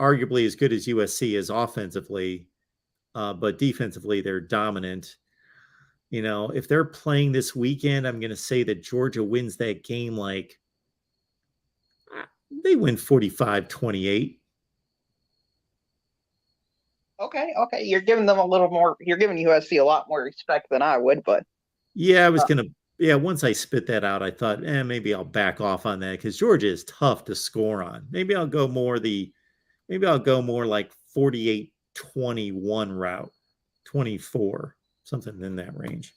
arguably as good as USC is offensively, but defensively they're dominant. If they're playing this weekend, I'm going to say that Georgia wins that game. Like, they win 45-28. Okay. You're giving them a little more. You're giving USC a lot more respect than I would, but yeah, I was gonna. Yeah, once I spit that out, I thought, maybe I'll back off on that because Georgia is tough to score on. Maybe I'll go more like 48-21 route, 24, something in that range.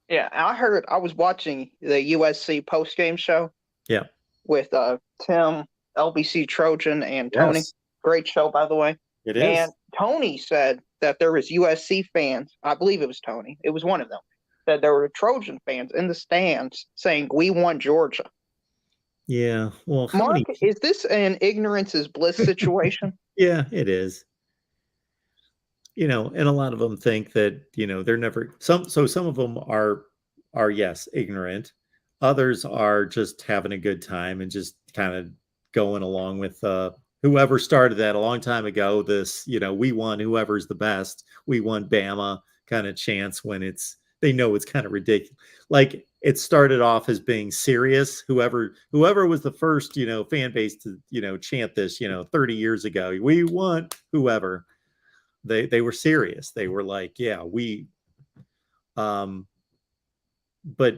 Yeah, I was watching the USC post-game show. Yeah. With Tim, LBC Trojan, and Tony. Yes. Great show, by the way. It is. And Tony said that there was USC fans. I believe it was Tony. It was one of them. That there were Trojan fans in the stands saying, "We want Georgia." Yeah. Well, Mark, is this an ignorance is bliss situation? Yeah, it is. And a lot of them think that, they're never some of them are yes, ignorant. Others are just having a good time and just kind of going along with whoever started that a long time ago. This, we won whoever's the best. We won Bama kind of chance when they know it's kind of ridiculous. Like, it started off as being serious. Whoever was the first, fan base to, chant this, 30 years ago, we want whoever. They were serious. They were like, yeah, we, but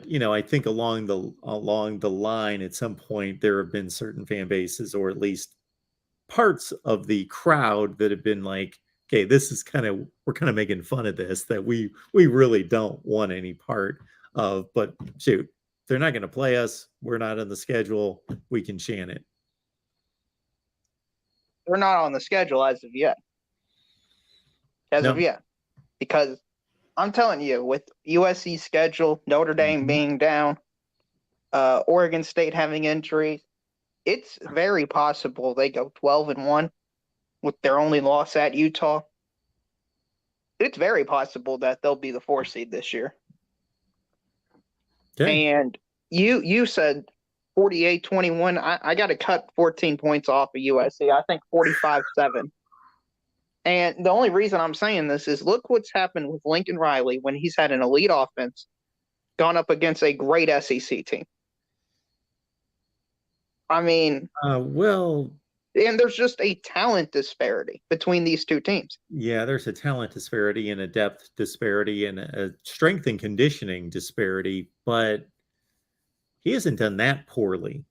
I think along the line, at some point, there have been certain fan bases, or at least parts of the crowd, that have been like, okay, this is we're kind of making fun of this, that we really don't want any part of, but shoot, they're not going to play us. We're not on the schedule. We can chant it. They're not on the schedule as of yet. Because I'm telling you, with USC's schedule, Notre Dame being down, Oregon State having injuries, it's very possible they go 12-1 with their only loss at Utah. It's very possible that they'll be the 4 seed this year. Okay. And you said 48-21. I got to cut 14 points off of USC. I think 45-7. And the only reason I'm saying this is look what's happened with Lincoln Riley when he's had an elite offense gone up against a great SEC team. I mean, well, and there's just a talent disparity between these two teams. yeah, there's a talent disparity and a depth disparity and a strength and conditioning disparity, but he hasn't done that poorly.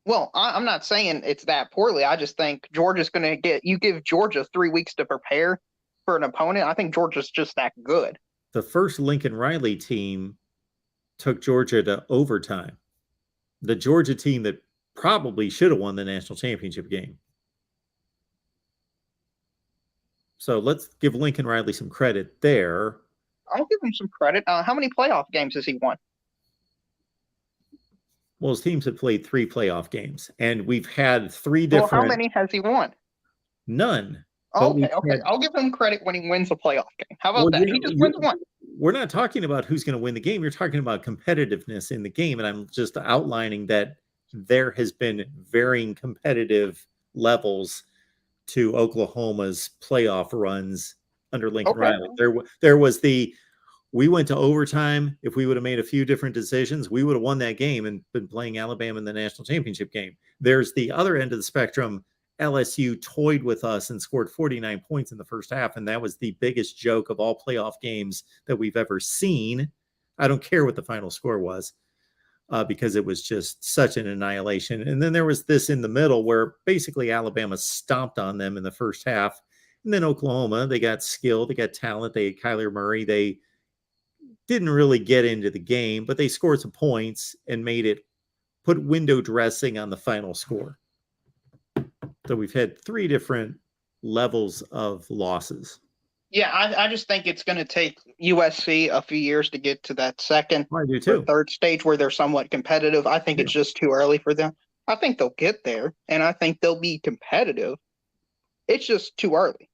Well, I'm not saying it's that poorly. I just think Georgia's going to you give Georgia 3 weeks to prepare for an opponent. I think Georgia's just that good. The first Lincoln Riley team took Georgia to overtime. The Georgia team that probably should have won the national championship game. So let's give Lincoln Riley some credit there. I'll give him some credit. How many playoff games has he won? Well, his teams have played 3 playoff games, and we've had 3 different. Well, how many has he won? None. Okay. I'll give him credit when he wins a playoff game. How about that? He just wins one. We're not talking about who's going to win the game. You're talking about competitiveness in the game, and I'm just outlining that there has been varying competitive levels to Oklahoma's playoff runs under Lincoln Riley. There was we went to overtime. If we would have made a few different decisions, we would have won that game and been playing Alabama in the national championship game. There's the other end of the spectrum. LSU toyed with us and scored 49 points in the first half, and that was the biggest joke of all playoff games that we've ever seen. I don't care what the final score was because it was just such an annihilation. And then there was this in the middle where basically Alabama stomped on them in the first half. And then Oklahoma, they got skill, they got talent, they had Kyler Murray. They didn't really get into the game, but they scored some points and put window dressing on the final score. So we've had 3 different levels of losses. Yeah, I just think it's going to take USC a few years to get to that second I do too. or third stage where they're somewhat competitive. I think it's just too early for them. I think they'll get there, and I think they'll be competitive. It's just too early.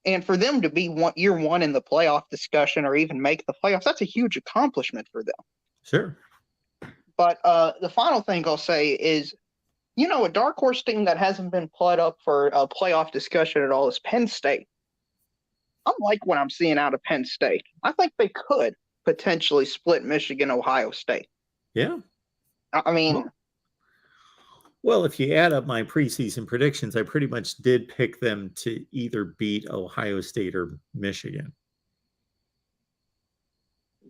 And for them to be year one in the playoff discussion or even make the playoffs, that's a huge accomplishment for them. Sure. But the final thing I'll say is, a dark horse team that hasn't been put up for a playoff discussion at all is Penn State. I like what I'm seeing out of Penn State. I think they could potentially split Michigan, Ohio State. Yeah. I mean, well, if you add up my preseason predictions, I pretty much did pick them to either beat Ohio State or Michigan.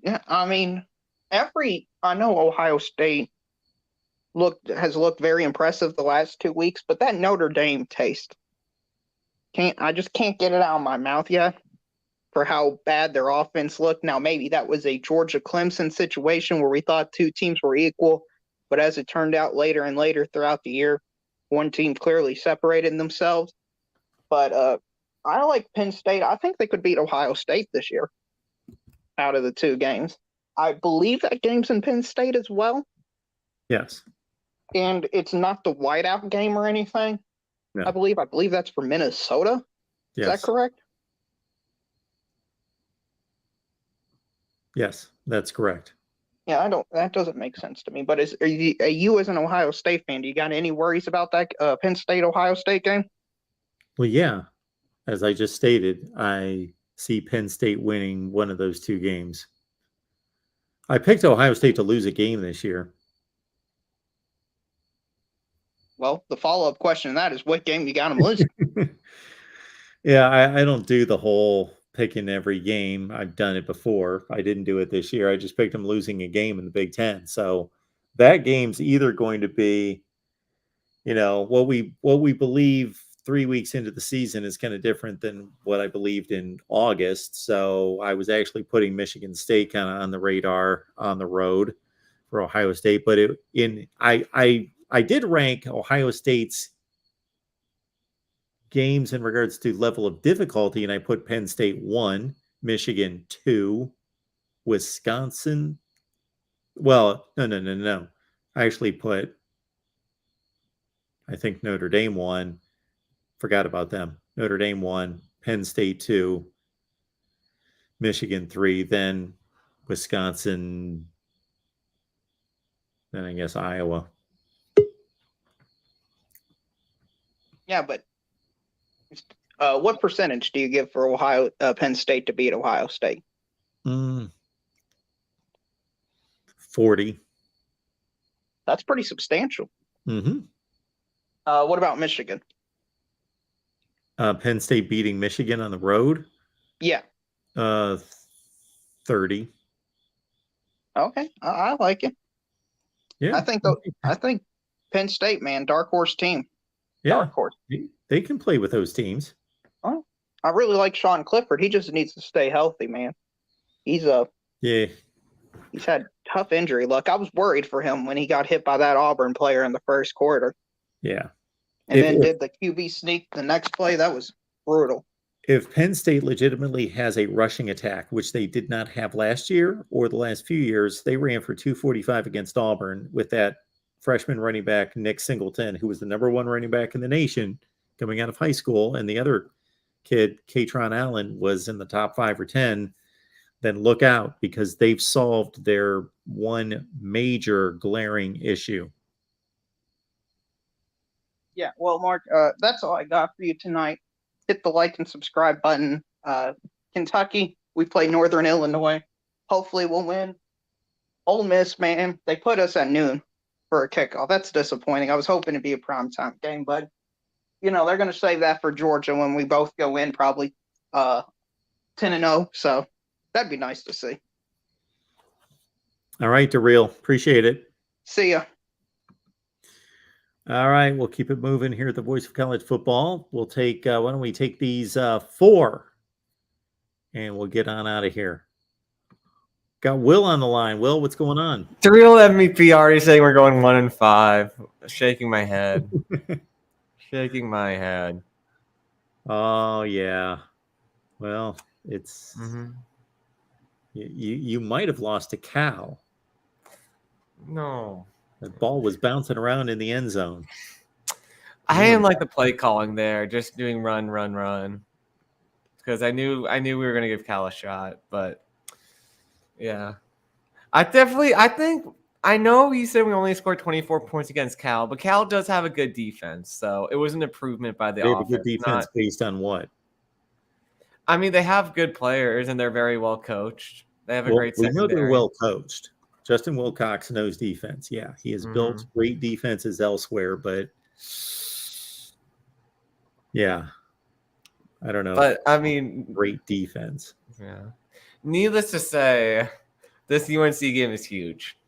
Yeah, I mean, I know Ohio State has looked very impressive the last 2 weeks, but that Notre Dame taste, I just can't get it out of my mouth yet for how bad their offense looked. Now, maybe that was a Georgia-Clemson situation where we thought 2 teams were equal, but as it turned out later and later throughout the year, one team clearly separated themselves. But I like Penn State. I think they could beat Ohio State this year out of the 2 games. I believe that game's in Penn State as well. Yes. And it's not the whiteout game or anything. No. I believe that's for Minnesota. Yes. Is that correct? Yes, that's correct. Yeah, that doesn't make sense to me. But are you as an Ohio State fan, do you got any worries about that Penn State-Ohio State game? Well, yeah. As I just stated, I see Penn State winning one of those 2 games. I picked Ohio State to lose a game this year. Well, the follow-up question to that is what game you got them losing? Yeah, I don't do the whole picking every game. I've done it before. I didn't do it this year. I just picked them losing a game in the Big Ten. So that game's either going to be, what we believe 3 weeks into the season is kind of different than what I believed in August. So I was actually putting Michigan State kind of on the radar on the road for Ohio State. But I did rank Ohio State's games in regards to level of difficulty, and I put Penn State 1, Michigan 2, Wisconsin. Well, no. I actually put, I think Notre Dame won. Forgot about them. Notre Dame won. Penn State 2. Michigan 3. Then Wisconsin. Then I guess Iowa. Yeah, but what percentage do you give for Penn State to beat Ohio State? 40. That's pretty substantial. Mm-hmm. What about Michigan? Penn State beating Michigan on the road. Yeah. 30. Okay, I like it. Yeah. I think Penn State, man, dark horse team. Yeah. Dark horse. They can play with those teams. Oh, I really like Sean Clifford. He just needs to stay healthy, man. He's had tough injury luck. I was worried for him when he got hit by that Auburn player in the first quarter. Yeah. And then did the QB sneak the next play. That was brutal. If Penn State legitimately has a rushing attack, which they did not have last year or the last few years, they ran for 245 against Auburn with that freshman running back, Nick Singleton, who was the number 1 running back in the nation coming out of high school. And the other kid, Katron Allen, was in the top 5 or 10. Then look out, because they've solved their one major glaring issue. Yeah, well, Mark, that's all I got for you tonight. Hit the like and subscribe button. Kentucky, we play Northern Illinois. Hopefully we'll win. Ole Miss, man, they put us at noon for a kickoff. That's disappointing. I was hoping to be a primetime game, but, they're going to save that for Georgia when we both go in probably 10-0. So that'd be nice to see. All right, DeReal. Appreciate it. See ya. All right, we'll keep it moving here at the Voice of College Football. We'll take, why don't we take these 4 and we'll get on out of here. Got Will on the line. Will, what's going on? DeReal MVP already saying we're going 1-5. Shaking my head. Shaking my head. Oh, yeah. Well, it's you might have lost to Cal. No. The ball was bouncing around in the end zone. I didn't like the play calling there, just doing run. Because I knew we were going to give Cal a shot, but yeah. I know you said we only scored 24 points against Cal, but Cal does have a good defense, so it was an improvement by the They have offense. a good defense based on what? I mean, they have good players and they're very well coached. They have a great we secondary. know they're well coached. Justin Wilcox knows defense. Yeah, he has built great defenses elsewhere, but yeah, I don't know. But I mean, great defense. Yeah. Needless to say, this UNC game is huge.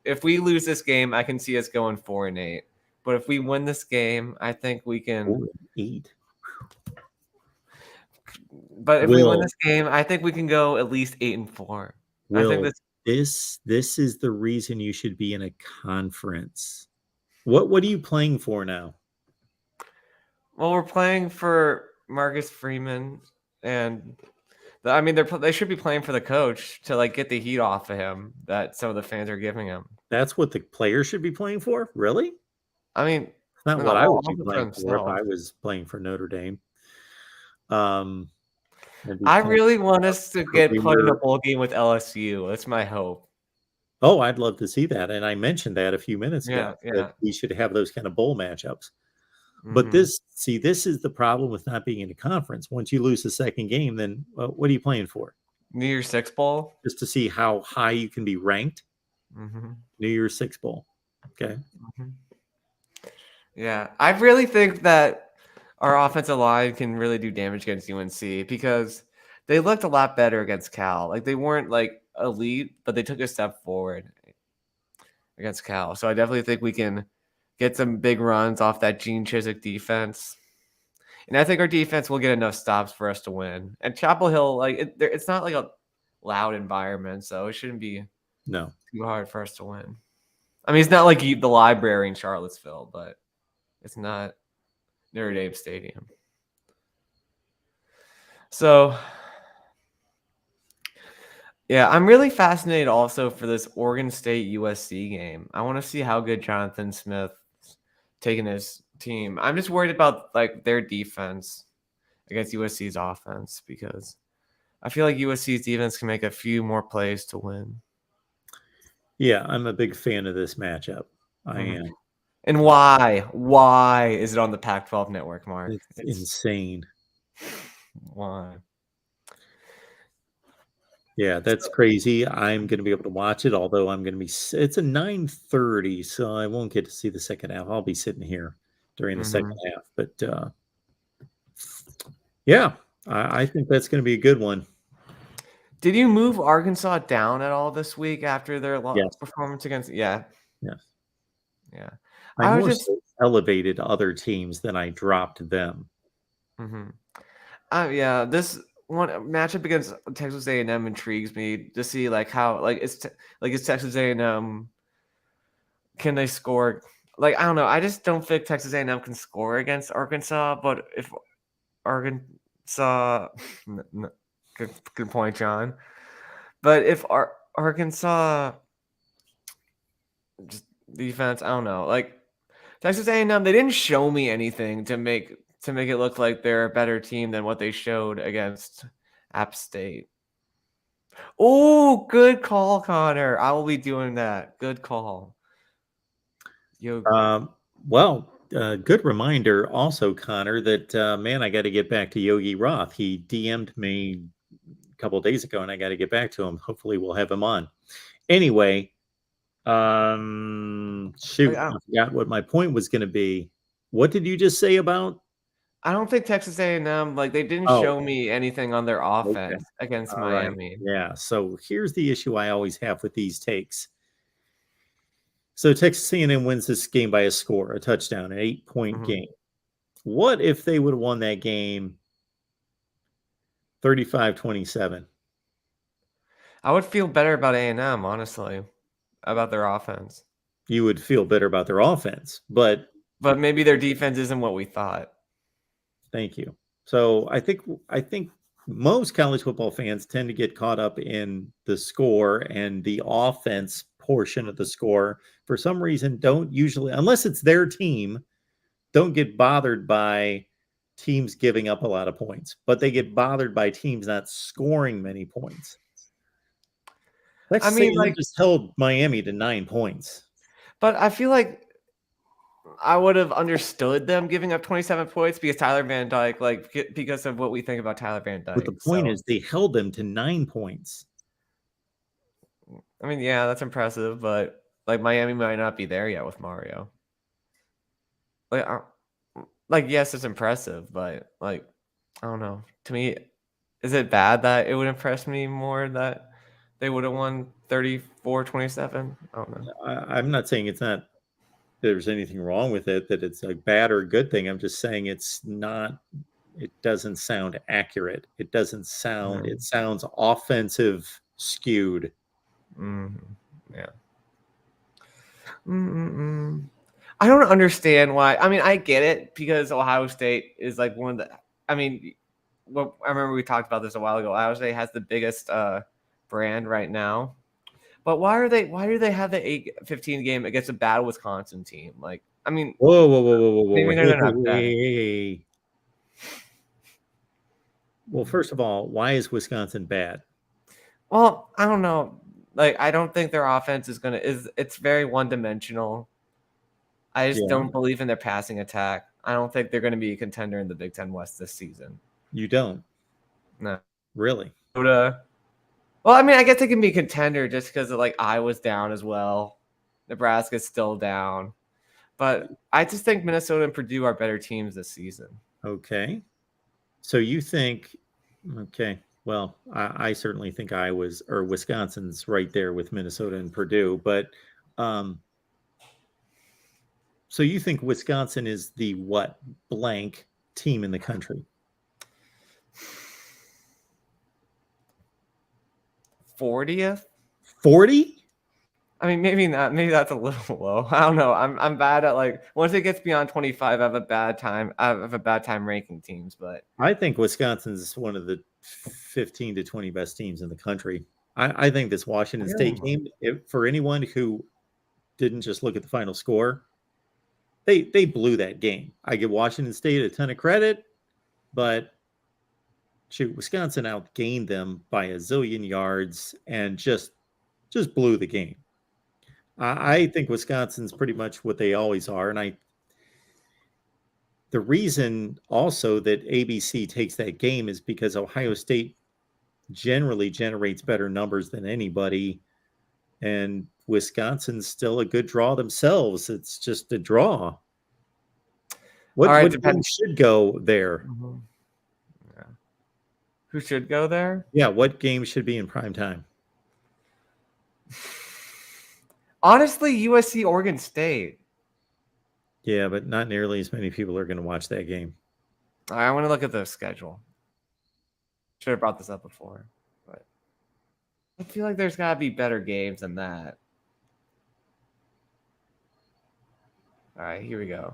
If we lose this game, I can see us going 4-8. But if we win this game, I think we can 4-8. But if we win this game, I think we can go at least 8-4. I think this is the reason you should be in a conference. What are you playing for now? Well, we're playing for Marcus Freeman, and I mean they should be playing for the coach to get the heat off of him that some of the fans are giving him. That's what the players should be playing for? Really? I mean, it's not what I would be playing for if I was playing for Notre Dame. I really want us to get put in a bowl game with LSU. That's my hope. Oh, I'd love to see that. And I mentioned that a few minutes ago. Yeah. That we should have those kind of bowl matchups. But this is the problem with not being in a conference. Once you lose the second game, then what are you playing for? New Year's Six Bowl? Just to see how high you can be ranked? New Year's Six Bowl. Okay. Yeah. I really think that our offensive line can really do damage against UNC because they looked a lot better against Cal. They weren't elite, but they took a step forward against Cal. So I definitely think we can get some big runs off that Gene Chizik defense. And I think our defense will get enough stops for us to win. And Chapel Hill, it's not a loud environment, so it shouldn't be too hard for us to win. I mean, it's not like the library in Charlottesville, but it's not Notre Dame Stadium. So Yeah, I'm really fascinated also for this Oregon State USC game. I want to see how good Jonathan Smith's taking his team. I'm just worried about like their defense against USC's offense because I feel like USC's defense can make a few more plays to win. Yeah, I'm a big fan of this matchup. I am. And why? Why is it on the Pac-12 network, Mark? It's insane. Why? Yeah, that's crazy. I'm going to be able to watch it, although I'm going to be. It's a 9:30, so I won't get to see the second half. I'll be sitting here during the second half, but yeah, I think that's going to be a good one. Did you move Arkansas down at all this week after their Yes. performance against? Yeah. Yes. Yeah. I more so elevated other teams than I dropped them. Yeah, this one matchup against Texas A&M intrigues me to see like how is Texas A&M, can they score? Like I don't know. I just don't think Texas A&M can score against Arkansas. But if Arkansas, good point, John. But if Arkansas just defense, I don't know. Like Texas A&M, they didn't show me anything to make it look like they're a better team than what they showed against App State. Oh, good call, Connor. I will be doing that. Good call. Good reminder also, Connor, that man, I got to get back to Yogi Roth. He DM'd me a couple of days ago, and I got to get back to him. Hopefully, we'll have him on. Anyway, I forgot what my point was going to be. What did you just say about? I don't think Texas A&M, they didn't show me anything on their offense against Miami. Right. Yeah. So here's the issue I always have with these takes. So Texas A&M wins this game by a score, a touchdown, an 8-point game. What if they would have won that game 35-27? I would feel better about A&M, honestly, about their offense. You would feel better about their offense, but maybe their defense isn't what we thought. Thank you. So I think most college football fans tend to get caught up in the score and the offense portion of the score. For some reason, don't usually, unless it's their team, don't get bothered by teams giving up a lot of points, but they get bothered by teams not scoring many points. Let's say they just held Miami to 9 points. But I feel like I would have understood them giving up 27 points because Tyler Van Dyke, because of what we think about Tyler Van Dyke. But the point is they held them to 9 points. I mean, yeah, that's impressive, but Miami might not be there yet with Mario. Yes, it's impressive, but I don't know. To me, is it bad that it would impress me more that they would have won 34-27? I don't know. I'm not saying it's not. There's anything wrong with it, that it's a bad or a good thing. I'm just saying it doesn't sound accurate. It doesn't sound, it sounds offensive skewed. Yeah. I don't understand why. I mean, I get it because Ohio State is one of the, I remember we talked about this a while ago. Ohio State has the biggest brand right now. But why do they have the 8-15 game against a bad Wisconsin team? Whoa. Maybe they're not bad. Hey. Well, first of all, why is Wisconsin bad? Well, I don't know. I don't think their offense it's very one-dimensional. I just don't believe in their passing attack. I don't think they're going to be a contender in the Big Ten West this season. You don't? No. Really? Well, I mean, I guess they can be a contender just because Iowa's down as well. Nebraska's still down. But I just think Minnesota and Purdue are better teams this season. Okay. So you think, okay, well, I certainly think Wisconsin's right there with Minnesota and Purdue. But so you think Wisconsin is the what blank team in the country? 40th? 40? I mean, maybe not. Maybe that's a little low. I don't know. I'm bad at once it gets beyond 25, I have a bad time ranking teams. But I think Wisconsin's one of the 15 to 20 best teams in the country. I think this Washington State game, for anyone who didn't just look at the final score, they blew that game. I give Washington State a ton of credit, but shoot, Wisconsin outgained them by a zillion yards and just blew the game. I think Wisconsin's pretty much what they always are, and the reason also that ABC takes that game is because Ohio State generally generates better numbers than anybody, and Wisconsin's still a good draw themselves. It's just a draw. What game should go there? Mm-hmm. Yeah. Who should go there? Yeah, what game should be in prime time? Honestly, USC Oregon State. Yeah, but not nearly as many people are going to watch that game. I want to look at the schedule. Should have brought this up before, but I feel like there's got to be better games than that. All right, here we go.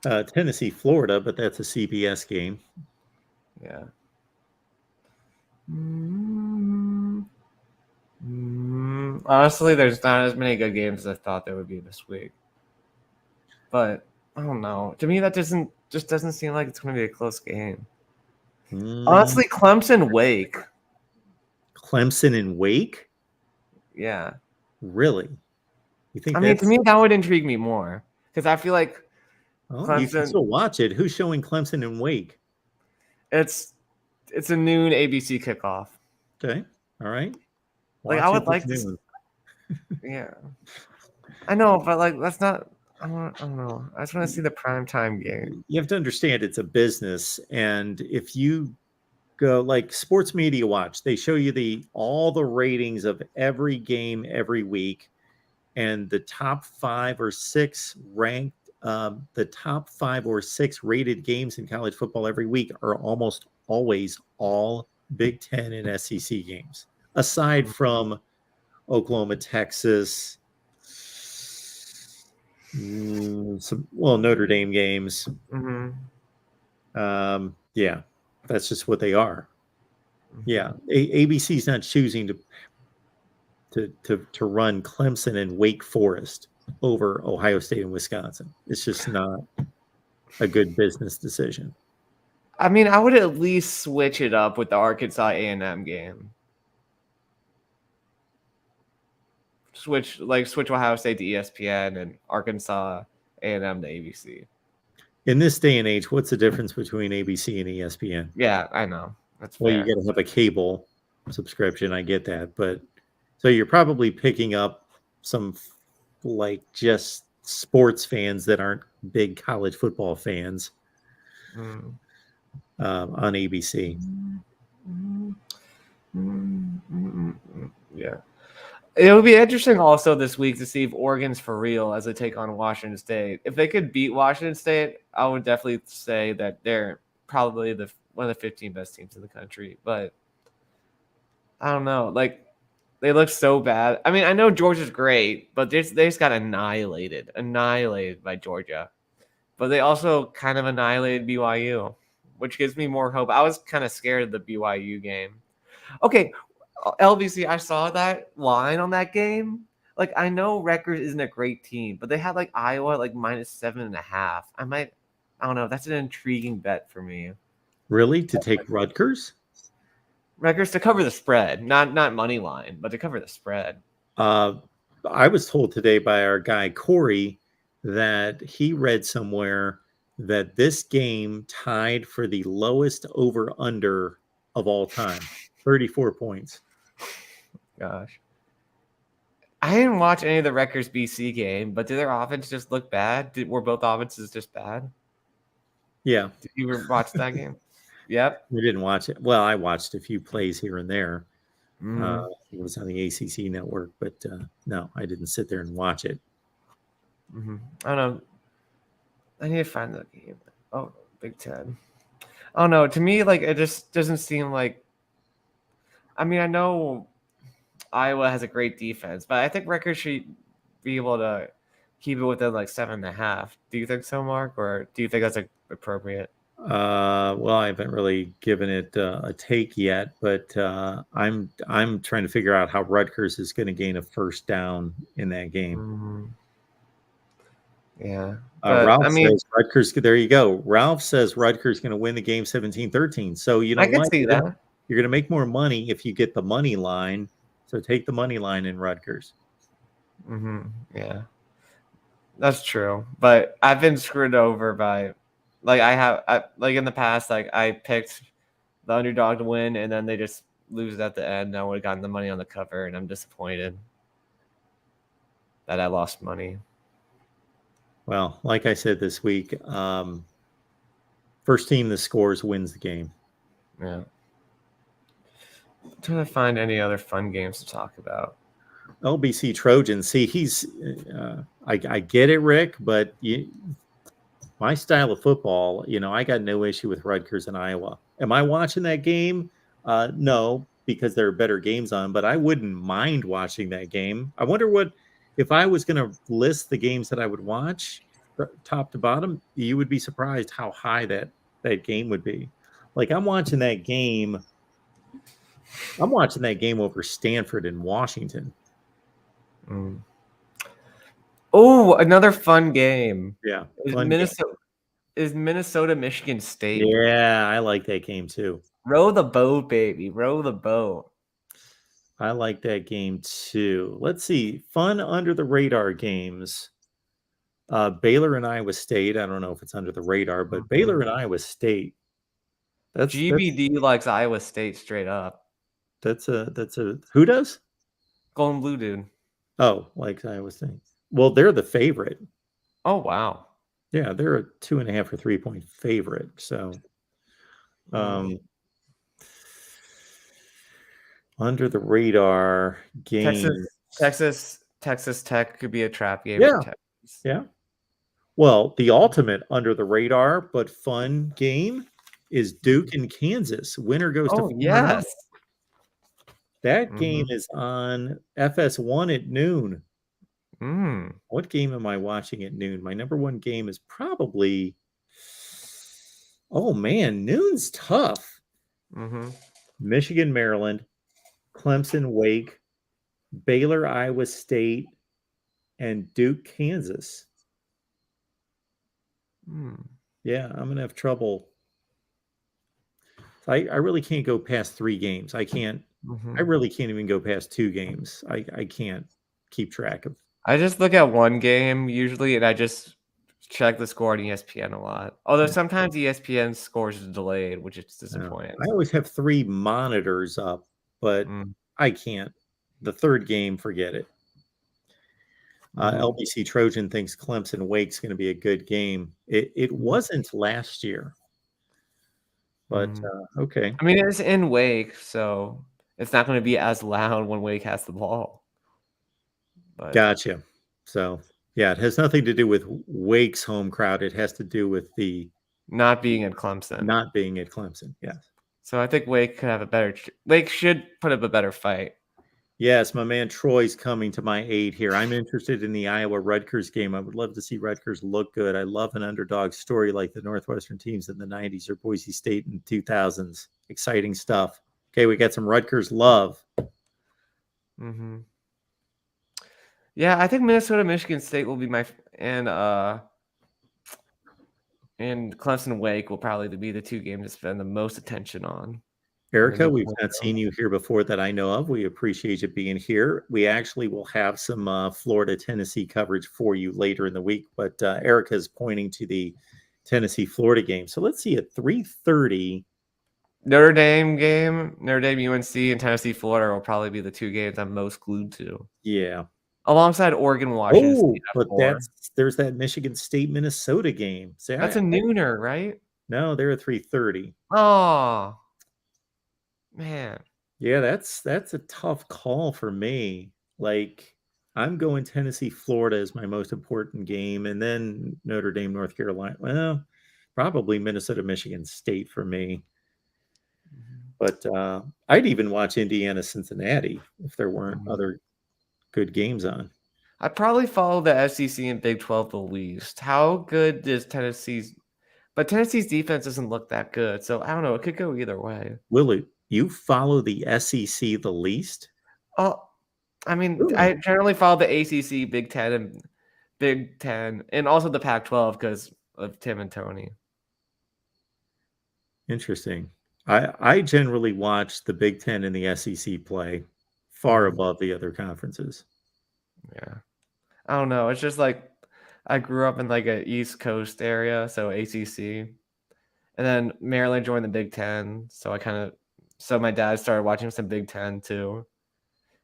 Tennessee, Florida, but that's a CBS game. Yeah. Honestly, there's not as many good games as I thought there would be this week. But I don't know. To me, that just doesn't seem like it's going to be a close game. Honestly, Clemson, Wake. Clemson and Wake? Yeah. Really? You think? I mean, to me, that would intrigue me more because I feel like Clemson. You can still watch it. Who's showing Clemson and Wake? It's a noon ABC kickoff. Okay. All right. Like I would like this. Yeah. I know, but like that's not. I don't know. I just want to see the primetime game. You have to understand it's a business, and if you go like Sports Media Watch, they show you all the ratings of every game every week, and the top 5 or 6 ranked. The top 5 or 6 rated games in college football every week are almost always all Big Ten and SEC games, aside from Oklahoma, Texas, some Notre Dame games. Mm-hmm. Yeah, that's just what they are. Yeah, ABC's not choosing to run Clemson and Wake Forest over Ohio State and Wisconsin. It's just not a good business decision. I mean, I would at least switch it up with the Arkansas A&M game. Switch Ohio State to ESPN and Arkansas A&M to ABC. In this day and age, what's the difference between ABC and ESPN? Yeah, I know. That's well, fair. You got to have a cable subscription. I get that, but so you're probably picking up some like just sports fans that aren't big college football fans on ABC. Yeah. It would be interesting also this week to see if Oregon's for real as they take on Washington State. If they could beat Washington State, I would definitely say that they're probably one of the 15 best teams in the country. But I don't know. Like, they look so bad. I mean, I know Georgia's great, but they just got annihilated by Georgia. But they also kind of annihilated BYU, which gives me more hope. I was kind of scared of the BYU game. Okay, LVC, I saw that line on that game. Like, I know Rutgers isn't a great team, but they had like Iowa like -7.5. I don't know. That's an intriguing bet for me. Really? To take Rutgers? Rutgers to cover the spread, not money line, but to cover the spread. I was told today by our guy Corey that he read somewhere that this game tied for the lowest over/under of all time, 34 points. Gosh, I didn't watch any of the Rutgers BC game, but did their offense just look bad? Were both offenses just bad? Yeah. Did you watch that game? Yep. We didn't watch it. Well, I watched a few plays here and there. It was on the ACC network, but no, I didn't sit there and watch it. I don't know. I need to find that game. Oh, Big Ten. I don't know. To me, like, it just doesn't seem like. I mean, I know Iowa has a great defense, but I think Rutgers should be able to keep it within like 7.5. Do you think so, Mark, or do you think that's appropriate? Well, I haven't really given it a take yet, but I'm trying to figure out how Rutgers is going to gain a first down in that game. Yeah. But, Ralph I mean, says Rutgers. There you go. Ralph says Rutgers going to win the game 17-13. So you know I can what? see that. You're going to make more money if you get the money line. So take the money line in Rutgers. Yeah, that's true. But I've been screwed over by, like, like in the past, like I picked the underdog to win, and then they just lose at the end. I would have gotten the money on the cover, and I'm disappointed that I lost money. Well, like I said this week, first team that scores wins the game. Yeah. I'm trying to find any other fun games to talk about. LBC Trojan. See, he's I get it, Rick, but my style of football, I got no issue with Rutgers and Iowa. Am I watching that game? No, because there are better games on, but I wouldn't mind watching that game. I wonder what, if I was going to list the games that I would watch top to bottom, you would be surprised how high that game would be. Like I'm watching that game over Stanford and Washington. Oh, another fun game. Yeah. Is Minnesota Michigan State. Yeah, I like that game too. Row the boat, baby. Row the boat. I like that game too. Let's see. Fun under the radar games. Baylor and Iowa State. I don't know if it's under the radar, but Baylor and Iowa State. That's GBD likes Iowa State straight up. That's a who does? Golden Blue dude. Oh, like Iowa State. Well, they're the favorite. Oh wow. Yeah, they're a 2.5 or 3 point favorite. So under the radar game. Texas Tech could be a trap game. Yeah. Yeah. Well, the ultimate under the radar but fun game is Duke and Kansas. Winner goes to yes. That game is on FS1 at noon. What game am I watching at noon? My number one game is probably. Oh man, noon's tough. Michigan, Maryland, Clemson, Wake, Baylor, Iowa State, and Duke, Kansas. Yeah, I'm gonna have trouble. I really can't go past 3 games. I can't. I really can't even go past 2 games. I can't keep track of. I just look at one game usually, and I just check the score on ESPN a lot. Although sometimes ESPN scores are delayed, which is disappointing. I always have 3 monitors up, but I can't. The third game, forget it. LBC Trojan thinks Clemson Wake's going to be a good game. It wasn't last year, but okay. I mean, it's in Wake, so it's not going to be as loud when Wake has the ball. But Gotcha. So yeah, it has nothing to do with Wake's home crowd. It has to do with the not being at Clemson. Not being at Clemson. Yes. So I think Wake could have a better. Wake should put up a better fight. Yes, my man Troy's coming to my aid here. I'm interested in the Iowa Rutgers game. I would love to see Rutgers look good. I love an underdog story like the Northwestern teams in the 90s or Boise State in the 2000s. Exciting stuff. Okay, we got some Rutgers love. Yeah, I think Minnesota Michigan State will be my and Clemson Wake will probably be the 2 games to spend the most attention on. Erica, we've not seen you here before that I know of. We appreciate you being here. We actually will have some Florida-Tennessee coverage for you later in the week, but Erica is pointing to the Tennessee-Florida game. So let's see at 3:30. Notre Dame game, Notre Dame UNC, and Tennessee Florida will probably be the 2 games I'm most glued to. Yeah. Alongside Oregon, Washington. Oh, but there's that Michigan State Minnesota game. See, that's a nooner, right? No, they're at 3:30. Oh. Man. Yeah, that's a tough call for me. Like I'm going Tennessee, Florida as my most important game, and then Notre Dame, North Carolina. Well, probably Minnesota, Michigan State for me. But I'd even watch Indiana, Cincinnati if there weren't other good games on. I'd probably follow the SEC and Big 12 the least. How good does Tennessee's But Tennessee's defense doesn't look that good, so I don't know. It could go either way. Willie, you follow the SEC the least? Oh, I mean, Really? I generally follow the ACC, Big Ten, and also the Pac-12 because of Tim and Tony. Interesting. I generally watch the Big Ten and the SEC play far above the other conferences. Yeah. I don't know. It's just like I grew up in like a East Coast area, so ACC. And then Maryland joined the Big Ten. So my dad started watching some Big Ten too.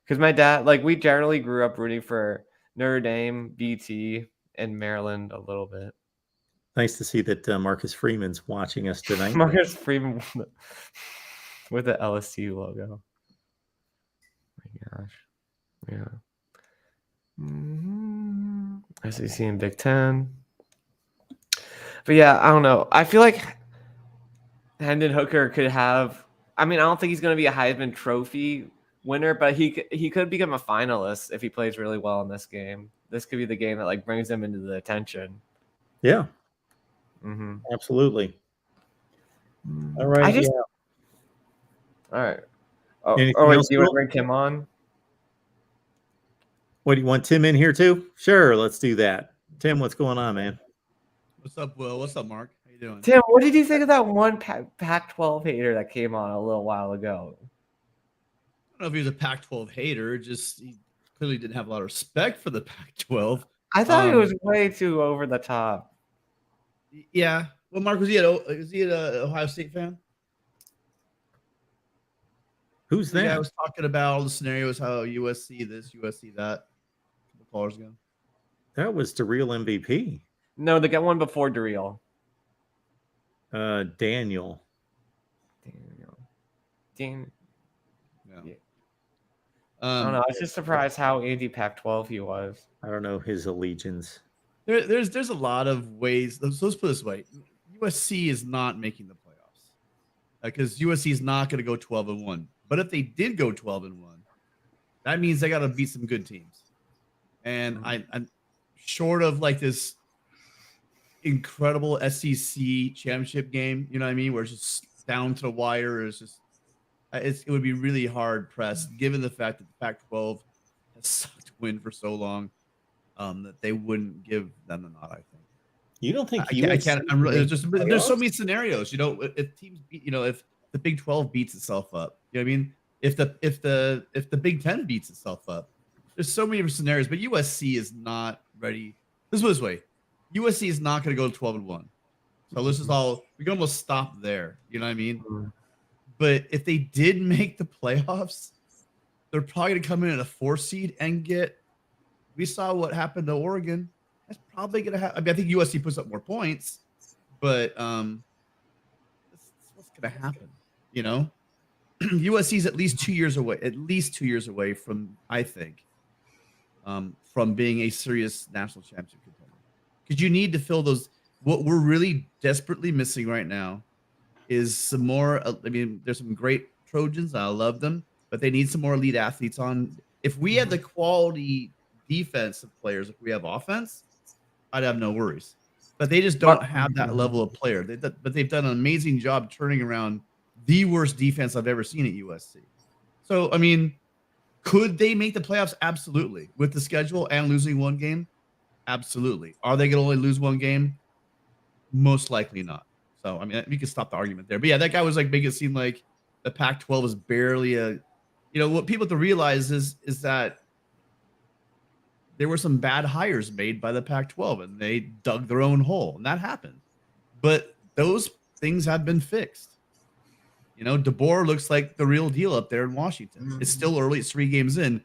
Because my dad, like, we generally grew up rooting for Notre Dame, BT, and Maryland a little bit. Nice to see that Marcus Freeman's watching us tonight. Marcus Freeman with the LSU logo. Oh my gosh. Yeah. SEC and Big Ten. But yeah, I don't know. I feel like Hendon Hooker could have. I mean, I don't think he's going to be a Heisman Trophy winner, but he could become a finalist if he plays really well in this game. This could be the game that like brings him into the attention. Yeah. Mm-hmm. Absolutely. All right. All right. Oh, Anything wait, else, do you want to Will? bring Tim on? What, do you want Tim in here too? Sure, let's do that. Tim, what's going on, man? What's up, Will? What's up, Mark? How you doing? Tim, what did you think of that one Pac-12 hater that came on a little while ago? I don't know if he was a Pac-12 hater. Just he clearly didn't have a lot of respect for the Pac-12. I thought it was way too over the top. Yeah. Well, Mark, was he an Ohio State fan? Who's that? Yeah, I was talking about all the scenarios, how USC this, USC that. A couple callers ago. That was the real MVP. No, they got one before Darrell. Daniel. Dang. Yeah. I don't know. I was just surprised how anti-Pac-12 he was. I don't know his allegiance. There's a lot of ways. Let's put it this way: USC is not making the playoffs because USC is not going to go 12-1. But if they did go 12-1, that means they got to beat some good teams. And I'm short of like this incredible SEC championship game. You know what I mean? Where it's just down to the wire. It's just it would be really hard pressed given the fact that the Pac-12 has sucked wind for so long. That they wouldn't give them the nod. I think. You don't think I can't. I'm really. There's so many scenarios. You know, if teams beat. You know, if the Big 12 beats itself up. You know what I mean? If the Big 10 beats itself up, there's so many different scenarios. But USC is not ready. This way. USC is not going to go to 12-1. So this is all. We can almost stop there. You know what I mean? But if they did make the playoffs, they're probably going to come in at a 4 seed and get. We saw what happened to Oregon. That's probably going to happen. I mean, I think USC puts up more points, but that's what's going to happen. You know, USC is at least 2 years away. At least 2 years away from, I think, from being a serious national championship contender. Because you need to fill those. What we're really desperately missing right now is some more. I mean, there's some great Trojans. I love them, but they need some more elite athletes on. If we had the quality defensive players, if we have offense, I'd have no worries. But they just don't have that level of player. But they've done an amazing job turning around the worst defense I've ever seen at USC. So, I mean, could they make the playoffs? Absolutely. With the schedule and losing one game? Absolutely. Are they going to only lose one game? Most likely not. So, I mean, we can stop the argument there. But yeah, that guy was like making it seem like the Pac-12 is barely a, you know, what people have to realize is that there were some bad hires made by the Pac-12 and they dug their own hole, and that happened. But those things have been fixed. You know, DeBoer looks like the real deal up there in Washington. It's still early, it's 3 games in,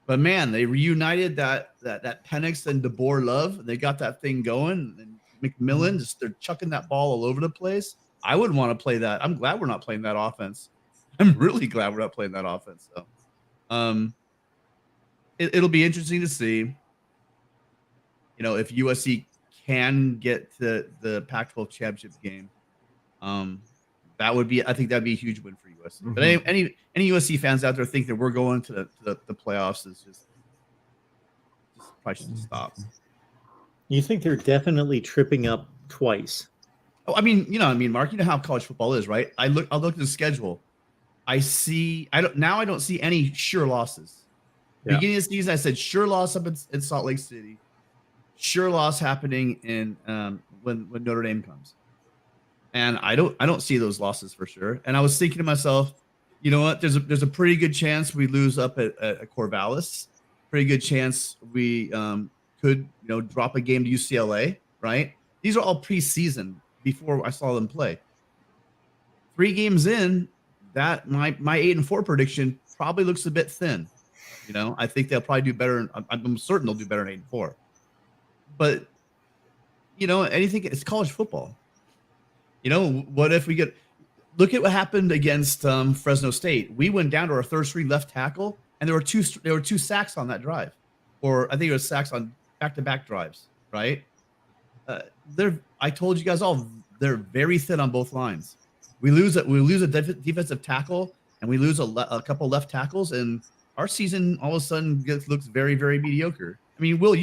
but man, they reunited that Penix and DeBoer love. They got that thing going, and McMillan they're chucking that ball all over the place. I would want to play that. I'm glad we're not playing that offense. I'm really glad we're not playing that offense. So, it'll be interesting to see, you know, if USC can get to the Pac-12 championship game. That would be, I think that'd be a huge win for USC. But any USC fans out there think that we're going to the playoffs is just probably should stop. You think they're definitely tripping up twice? Oh, I mean, Mark, you know how college football is, right? I look at the schedule. I don't see any sure losses. Yeah. Beginning of the season, I said sure loss up in Salt Lake City, sure loss happening in when Notre Dame comes, and I don't see those losses for sure. And I was thinking to myself, you know what? There's a pretty good chance we lose up at Corvallis. Pretty good chance we could drop a game to UCLA. Right? These are all preseason before I saw them play. 3 games in, that my 8-4 prediction probably looks a bit thin. I think they'll probably do better. I'm certain they'll do better in 8-4. But anything, it's college football. What if we look at what happened against Fresno State? We went down to our third string left tackle, and there were two sacks on that drive, or I think it was sacks on back-to-back drives. Right? I told you guys all they're very thin on both lines. We lose a defensive tackle, and we lose a couple left tackles, and our season all of a sudden looks very, very mediocre. I mean, Will,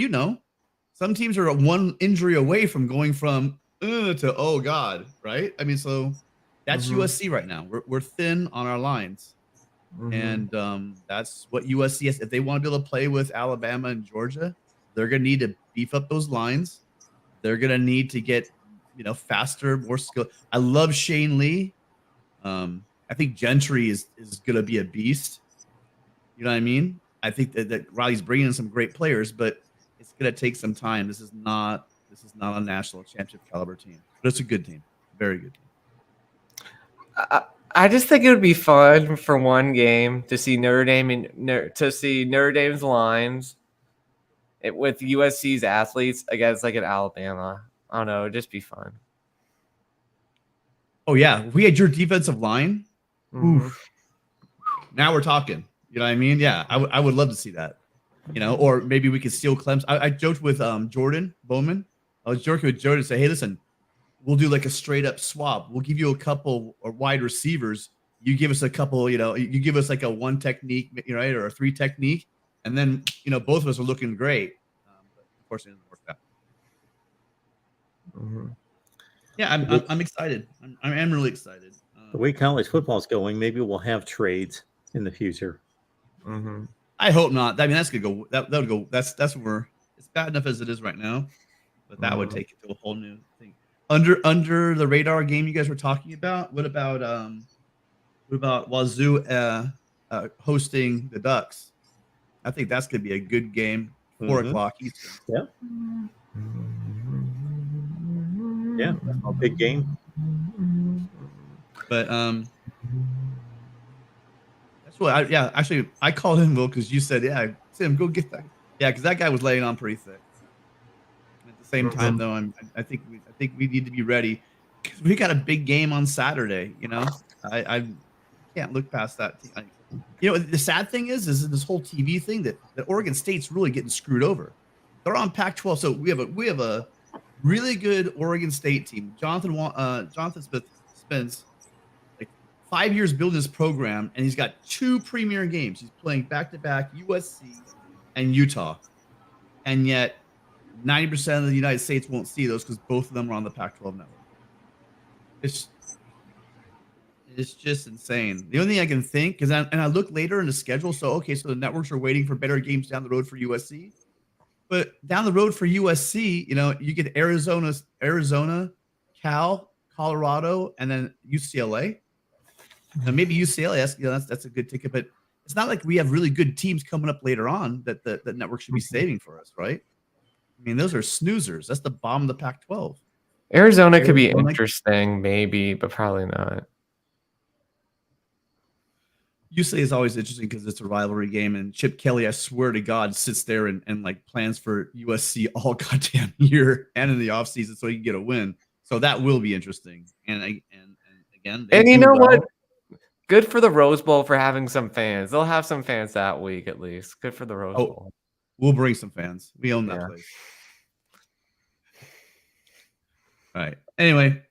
some teams are one injury away from going from to oh god, right? I mean, so that's USC right now. We're thin on our lines, and that's what USC has. If they want to be able to play with Alabama and Georgia, they're going to need to beef up those lines. They're going to need to get faster, more skill. I love Shane Lee. I think Gentry is going to be a beast. You know what I mean? I think that Riley's bringing in some great players, but it's going to take some time. This is not a national championship caliber team, but it's a good team, very good team. I just think it would be fun for one game to see Notre Dame's lines with USC's athletes against like an Alabama. I don't know, it'd just be fun. Oh yeah, if we had your defensive line, oof, now we're talking. You know what I mean? Yeah, I would love to see that. Or maybe we could steal Clemson. I joked with Jordan Bowman. I was joking with Jordan, say, hey, listen, we'll do like a straight up swap. We'll give you a couple wide receivers. You give us a couple. You give us like a 1 technique, right, or a 3 technique, and then both of us are looking great. But of course, it doesn't work out. Yeah, I'm excited. I am really excited. The way college football is going, maybe we'll have trades in the future. I hope not. I mean, that's gonna go. That would go. That's where it's bad enough as it is right now, but that would take it to a whole new thing. Under the radar game you guys were talking about. What about Wazoo hosting the Ducks? I think that's gonna be a good game. 4 o'clock Eastern. Yeah. Yeah, that's a big game. But that's what actually I called in, Will, because you said, yeah, Tim, go get that. Yeah, because that guy was laying on pretty thick. At the same time, though, I think we need to be ready because we got a big game on Saturday. I can't look past that. The sad thing is this whole TV thing that Oregon State's really getting screwed over. They're on Pac-12, so we have a really good Oregon State team. Jonathan Smith spends like 5 years building this program, and he's got 2 premier games. He's playing back-to-back USC and Utah, and yet 90% of the United States won't see those because both of them are on the Pac-12 network. It's just insane. The only thing I can think is, and I look later in the schedule, so the networks are waiting for better games down the road for USC. But down the road for USC, you get Arizona, Cal, Colorado, and then UCLA. Now maybe UCLA, that's a good ticket, but it's not like we have really good teams coming up later on that the network should be saving for us, right? I mean, those are snoozers. That's the bottom of the Pac-12. Arizona could be interesting, maybe, but probably not. UCLA is always interesting because it's a rivalry game, and Chip Kelly, I swear to God, sits there and like plans for USC all goddamn year and in the offseason so he can get a win. So that will be interesting. And again, and you know what? Good for the Rose Bowl for having some fans. They'll have some fans that week at least. Good for the Rose Bowl. We'll bring some fans. We own that place. All right. Anyway.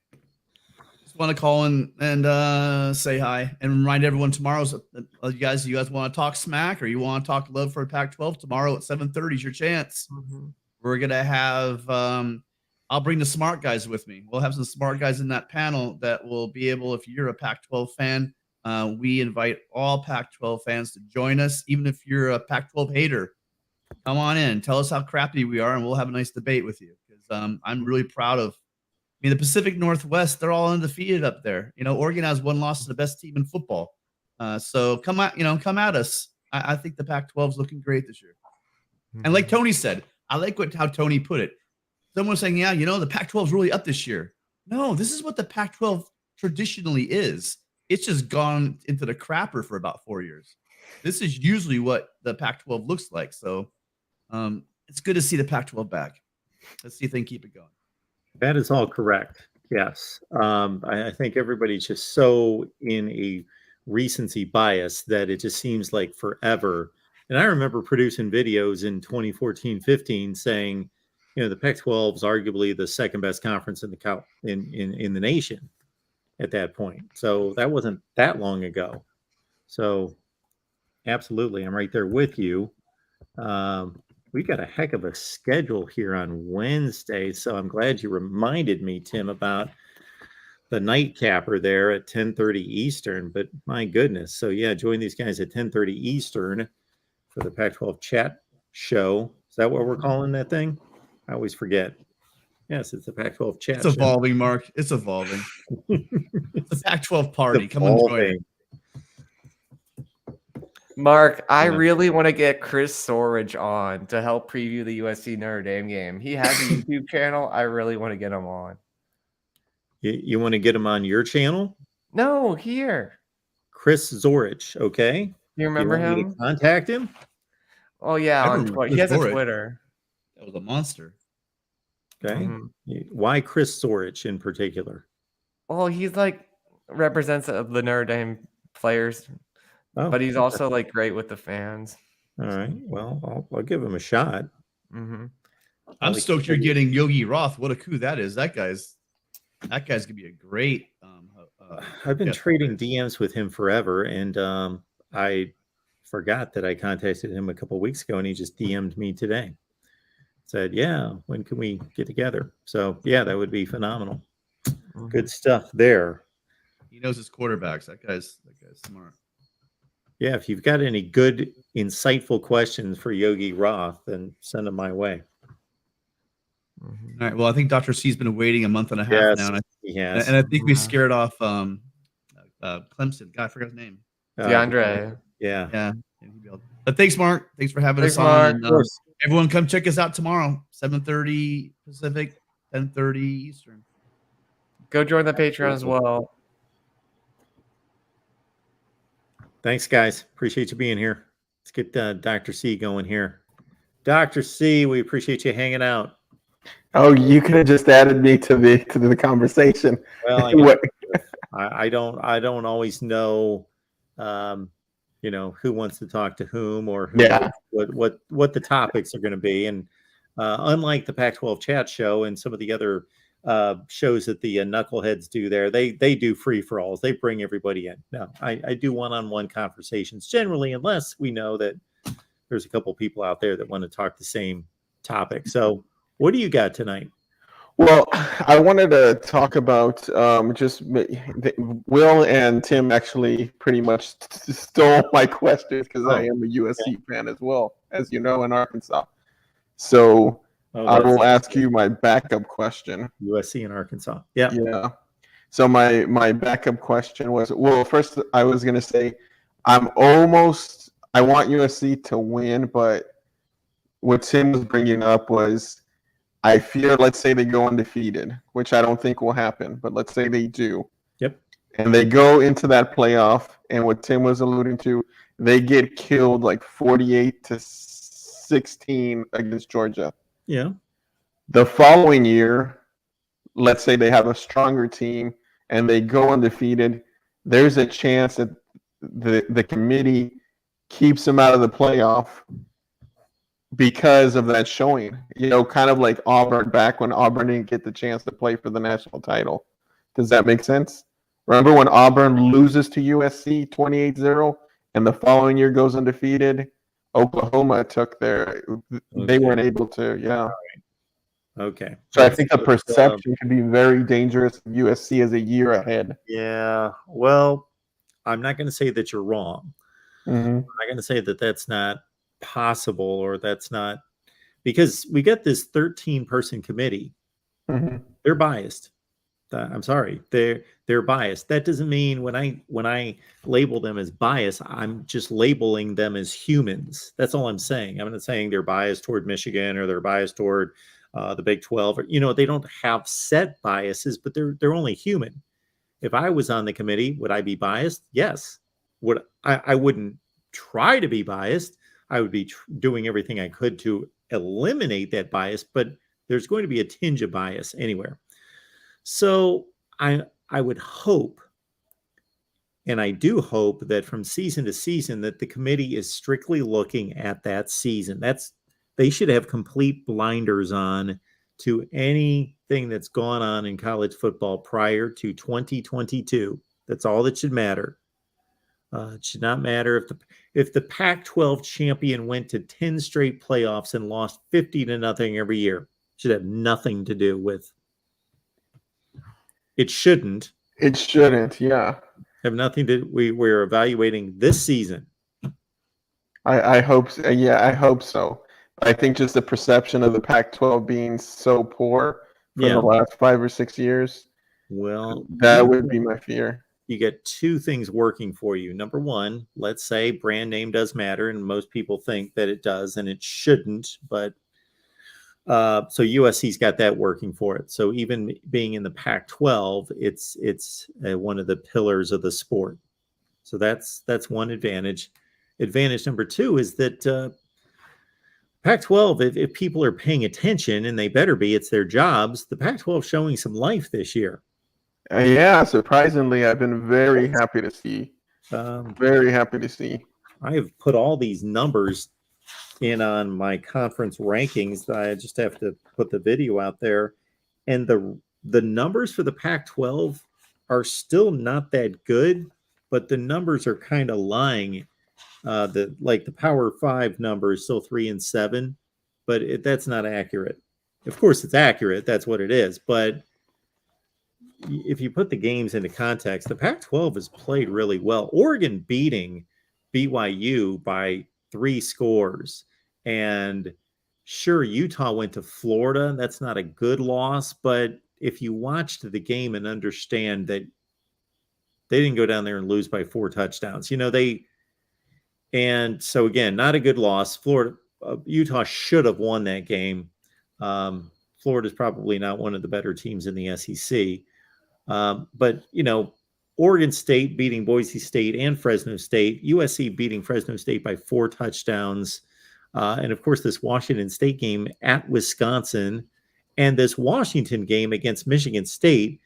Want to call in and say hi and remind everyone tomorrow's you guys want to talk smack or you want to talk love for Pac-12 tomorrow at 7:30 is your chance. We're gonna have I'll bring the smart guys with me. We'll have some smart guys in that panel that will be able, if you're a Pac-12 fan, we invite all Pac-12 fans to join us. Even if you're a Pac-12 hater, come on in. Tell us how crappy we are, and we'll have a nice debate with you. Because I'm really proud of. I mean, the Pacific Northwest, they're all undefeated up there. You know, Oregon has one loss to the best team in football. So come at us. I think the Pac-12 is looking great this year. And like Tony said, I like how Tony put it. Someone saying, yeah, the Pac-12 is really up this year. No, this is what the Pac-12 traditionally is. It's just gone into the crapper for about 4 years. This is usually what the Pac-12 looks like. So it's good to see the Pac-12 back. Let's see if they can keep it going. That is all correct. Yes. I think everybody's just so in a recency bias that it just seems like forever. And I remember producing videos in 2014-15 saying, the Pac-12 is arguably the second best conference in the nation at that point. So that wasn't that long ago. So absolutely, I'm right there with you. We got a heck of a schedule here on Wednesday. So I'm glad you reminded me, Tim, about the nightcapper there at 10:30 Eastern. But my goodness. So yeah, join these guys at 10:30 Eastern for the Pac-12 chat show. Is that what we're calling that thing? I always forget. Yes, it's the Pac-12 chat. It's evolving, show. Mark. It's evolving. It's the Pac-12 party. Come on, join it. Mark, I really want to get Chris Sorge on to help preview the USC Notre Dame game. He has a YouTube channel. I really want to get him on. You want to get him on your channel? No, here. Chris Zorich, okay. You remember him? To contact him? Oh, yeah, on Twitter. He has a Twitter. That was a monster. Okay. Mm-hmm. Why Chris Zorich in particular? Well, he's represents of the Notre Dame players, but he's also great with the fans. All right. Well, I'll give him a shot. Mm-hmm. I'm stoked you're getting Yogi Roth. What a coup that is. That guy's gonna be a great. I've been trading DMs with him forever, and I forgot that I contacted him a couple of weeks ago, and he just DM'd me today. Said, yeah, when can we get together? So yeah, that would be phenomenal. Mm-hmm. Good stuff there. He knows his quarterbacks. That guy's smart. Yeah, if you've got any good, insightful questions for Yogi Roth, then send them my way. Mm-hmm. All right. Well, I think Dr. C's been waiting a month and a half now. And I think we scared off Clemson. God, I forgot his name. DeAndre. Yeah. But thanks, Mark. Thanks for having us on. And, everyone, come check us out tomorrow, 7:30 Pacific, 10:30 Eastern. Go join the Patreon as well. Thanks, guys. Appreciate you being here. Let's get Dr. C going here. Dr. C, we appreciate you hanging out. Oh, you could have just added me to the conversation. Well, I don't always know, who wants to talk to whom or what the topics are going to be. And unlike the Pac-12 chat show and some of the other shows that the knuckleheads do there, they do free-for-alls. They bring everybody in. No, I do one-on-one conversations generally, unless we know that there's a couple people out there that want to talk the same topic. So what do you got tonight? Well, I wanted to talk about Will and Tim actually pretty much stole my questions because I am a USC fan as well, as you know, in Arkansas. So I will ask you my backup question. USC in Arkansas. Yeah. Yeah. So my backup question was, well, first I was going to say I want USC to win, but what Tim was bringing up was I fear, let's say they go undefeated, which I don't think will happen, but let's say they do. Yep. And they go into that playoff, and what Tim was alluding to, they get killed 48-16 against Georgia. Yeah. The following year, let's say they have a stronger team and they go undefeated, there's a chance that the committee keeps them out of the playoff because of that showing, kind of like Auburn back when Auburn didn't get the chance to play for the national title. Does that make sense? Remember when Auburn loses to USC 28-0 and the following year goes undefeated? Oklahoma took they weren't able to, yeah. Okay. So I think the perception can be very dangerous. USC is a year ahead. Yeah. Well, I'm not going to say that you're wrong. Mm-hmm. I'm not going to say that that's not possible or that's not, because we get this 13-person committee. Mm-hmm. They're biased. I'm sorry, they're biased. That doesn't mean when I label them as biased, I'm just labeling them as humans. That's all I'm saying. I'm not saying they're biased toward Michigan or they're biased toward the Big 12. Or, they don't have set biases, but they're only human. If I was on the committee, would I be biased? Yes. Would I wouldn't try to be biased. I would be doing everything I could to eliminate that bias, but there's going to be a tinge of bias anywhere. So I would hope, and I do hope, that from season to season that the committee is strictly looking at that season. They should have complete blinders on to anything that's gone on in college football prior to 2022. That's all that should matter. It should not matter if the Pac-12 champion went to 10 straight playoffs and lost 50-0 every year. It should have nothing to do with. It shouldn't. It shouldn't, yeah. Have nothing to. We're evaluating this season. I hope so. Yeah, I hope so. I think just the perception of the Pac-12 being so poor for the last 5 or 6 years. Well, that would be my fear. You get two things working for you. Number one, let's say brand name does matter, and most people think that it does, and it shouldn't. But so USC's got that working for it. So even being in the Pac-12, it's one of the pillars of the sport. So that's one advantage. Advantage number two is that Pac-12, if people are paying attention, and they better be, it's their jobs. The Pac-12 showing some life this year. Yeah, surprisingly, I've been very happy to see. Very happy to see. I have put all these numbers in on my conference rankings. I just have to put the video out there, and the numbers for the Pac-12 are still not that good, but the numbers are kind of lying. The Power 5 number is still 3 and 7, but that's not accurate. Of course, it's accurate. That's what it is. But if you put the games into context, the Pac-12 has played really well. Oregon beating BYU by 3 scores. And sure, Utah went to Florida. That's not a good loss. But if you watched the game and understand that they didn't go down there and lose by 4 touchdowns, and so again, not a good loss. Utah should have won that game. Florida's probably not one of the better teams in the SEC. But Oregon State beating Boise State and Fresno State, USC beating Fresno State by 4 touchdowns. And of course, this Washington State game at Wisconsin and this Washington game against Michigan State,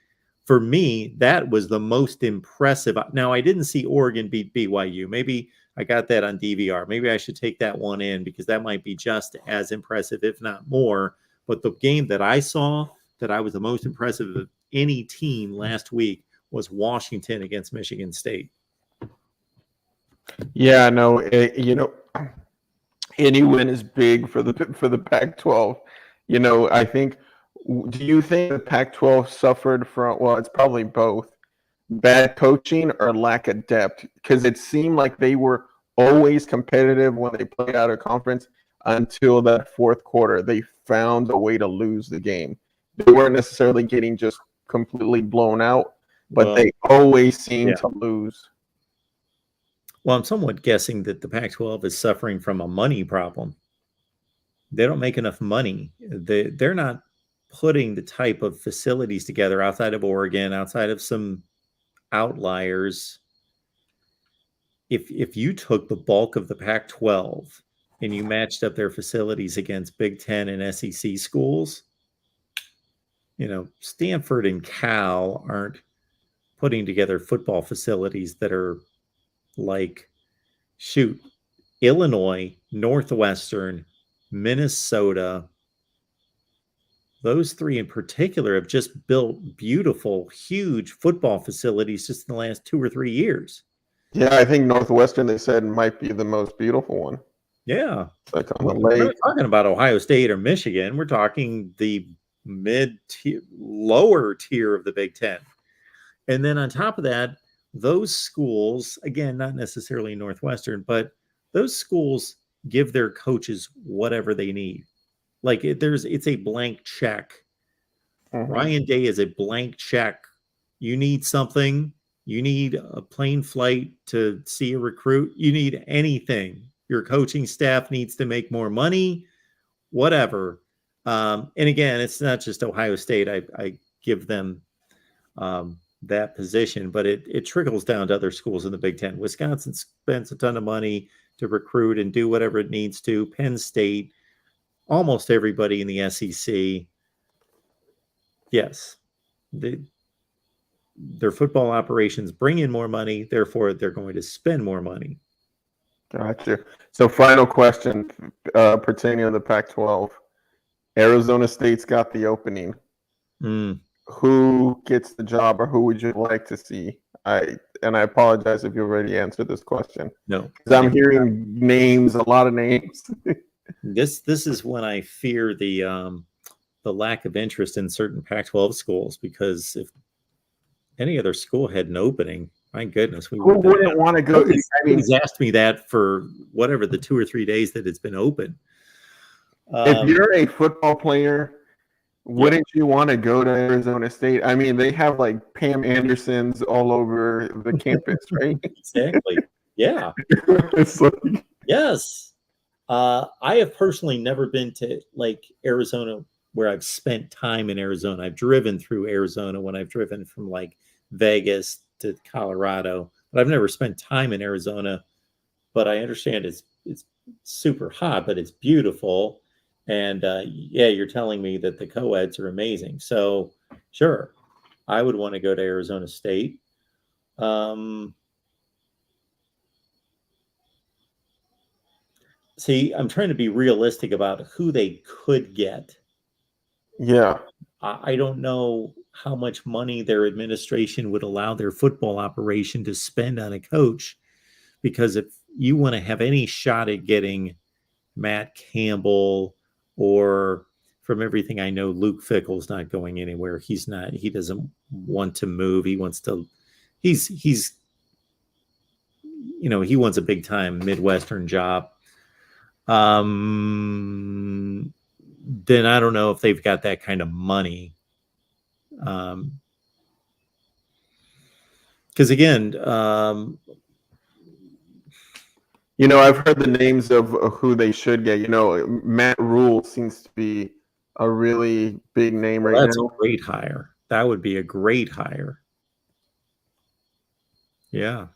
for me, that was the most impressive. Now, I didn't see Oregon beat BYU. Maybe I got that on DVR. Maybe I should take that one in because that might be just as impressive, if not more. But the game that I saw that I was the most impressive of any team last week was Washington against Michigan State. Yeah, no, any win is big for the Pac-12. I think. Do you think the Pac-12 suffered from? Well, it's probably both bad coaching or lack of depth, because it seemed like they were always competitive when they played out of conference until that fourth quarter. They found a way to lose the game. They weren't necessarily getting just completely blown out, but they always seemed to lose. Well, I'm somewhat guessing that the Pac-12 is suffering from a money problem. They don't make enough money. They're not putting the type of facilities together outside of Oregon, outside of some outliers. If you took the bulk of the Pac-12 and you matched up their facilities against Big Ten and SEC schools, Stanford and Cal aren't putting together football facilities that are like, Illinois, Northwestern, Minnesota. Those 3 in particular have just built beautiful, huge football facilities just in the last 2 or 3 years. Yeah, I think Northwestern, they said, might be the most beautiful one. Yeah. Like on the lake. We're not talking about Ohio State or Michigan. We're talking the lower tier of the Big Ten. And then on top of that, those schools, again, not necessarily Northwestern, but those schools give their coaches whatever they need. Like it's a blank check. Ryan Day is a blank check. You need something. You need a plane flight to see a recruit. You need anything. Your coaching staff needs to make more money, whatever. And again, it's not just Ohio State. I give them that position, but it trickles down to other schools in the Big Ten. Wisconsin spends a ton of money to recruit and do whatever it needs to. Penn State, almost everybody in the SEC. Yes, their football operations bring in more money. Therefore, they're going to spend more money. Gotcha. So final question pertaining to the Pac-12. Arizona State's got the opening. Who gets the job, or who would you like to see? I apologize if you already answered this question. No, because I'm hearing names, a lot of names. This is when I fear the lack of interest in certain Pac-12 schools, because if any other school had an opening, my goodness, who wouldn't want to go? He's asked me that for whatever the 2 or 3 days that it's been open. If you're a football player, wouldn't you want to go to Arizona State? I mean, they have like Pam Andersons all over the campus, right? Exactly. Yeah. It's like, yes. I have personally never been to like Arizona, where I've spent time in Arizona. I've driven through Arizona when I've driven from like Vegas to Colorado, but I've never spent time in Arizona. But I understand it's super hot, but it's beautiful. And yeah, you're telling me that the co-eds are amazing. So sure, I would want to go to Arizona State. See, I'm trying to be realistic about who they could get. Yeah. I don't know how much money their administration would allow their football operation to spend on a coach, because if you want to have any shot at getting Matt Campbell, or from everything I know, Luke Fickell's not going anywhere. He doesn't want to move. He wants to, he's, you know, he wants a big time Midwestern job. Then I don't know if they've got that kind of money. Because again, you know, I've heard the names of who they should get. You know, Matt Rule seems to be a really big name right now. That's a great hire. That would be a great hire. Yeah.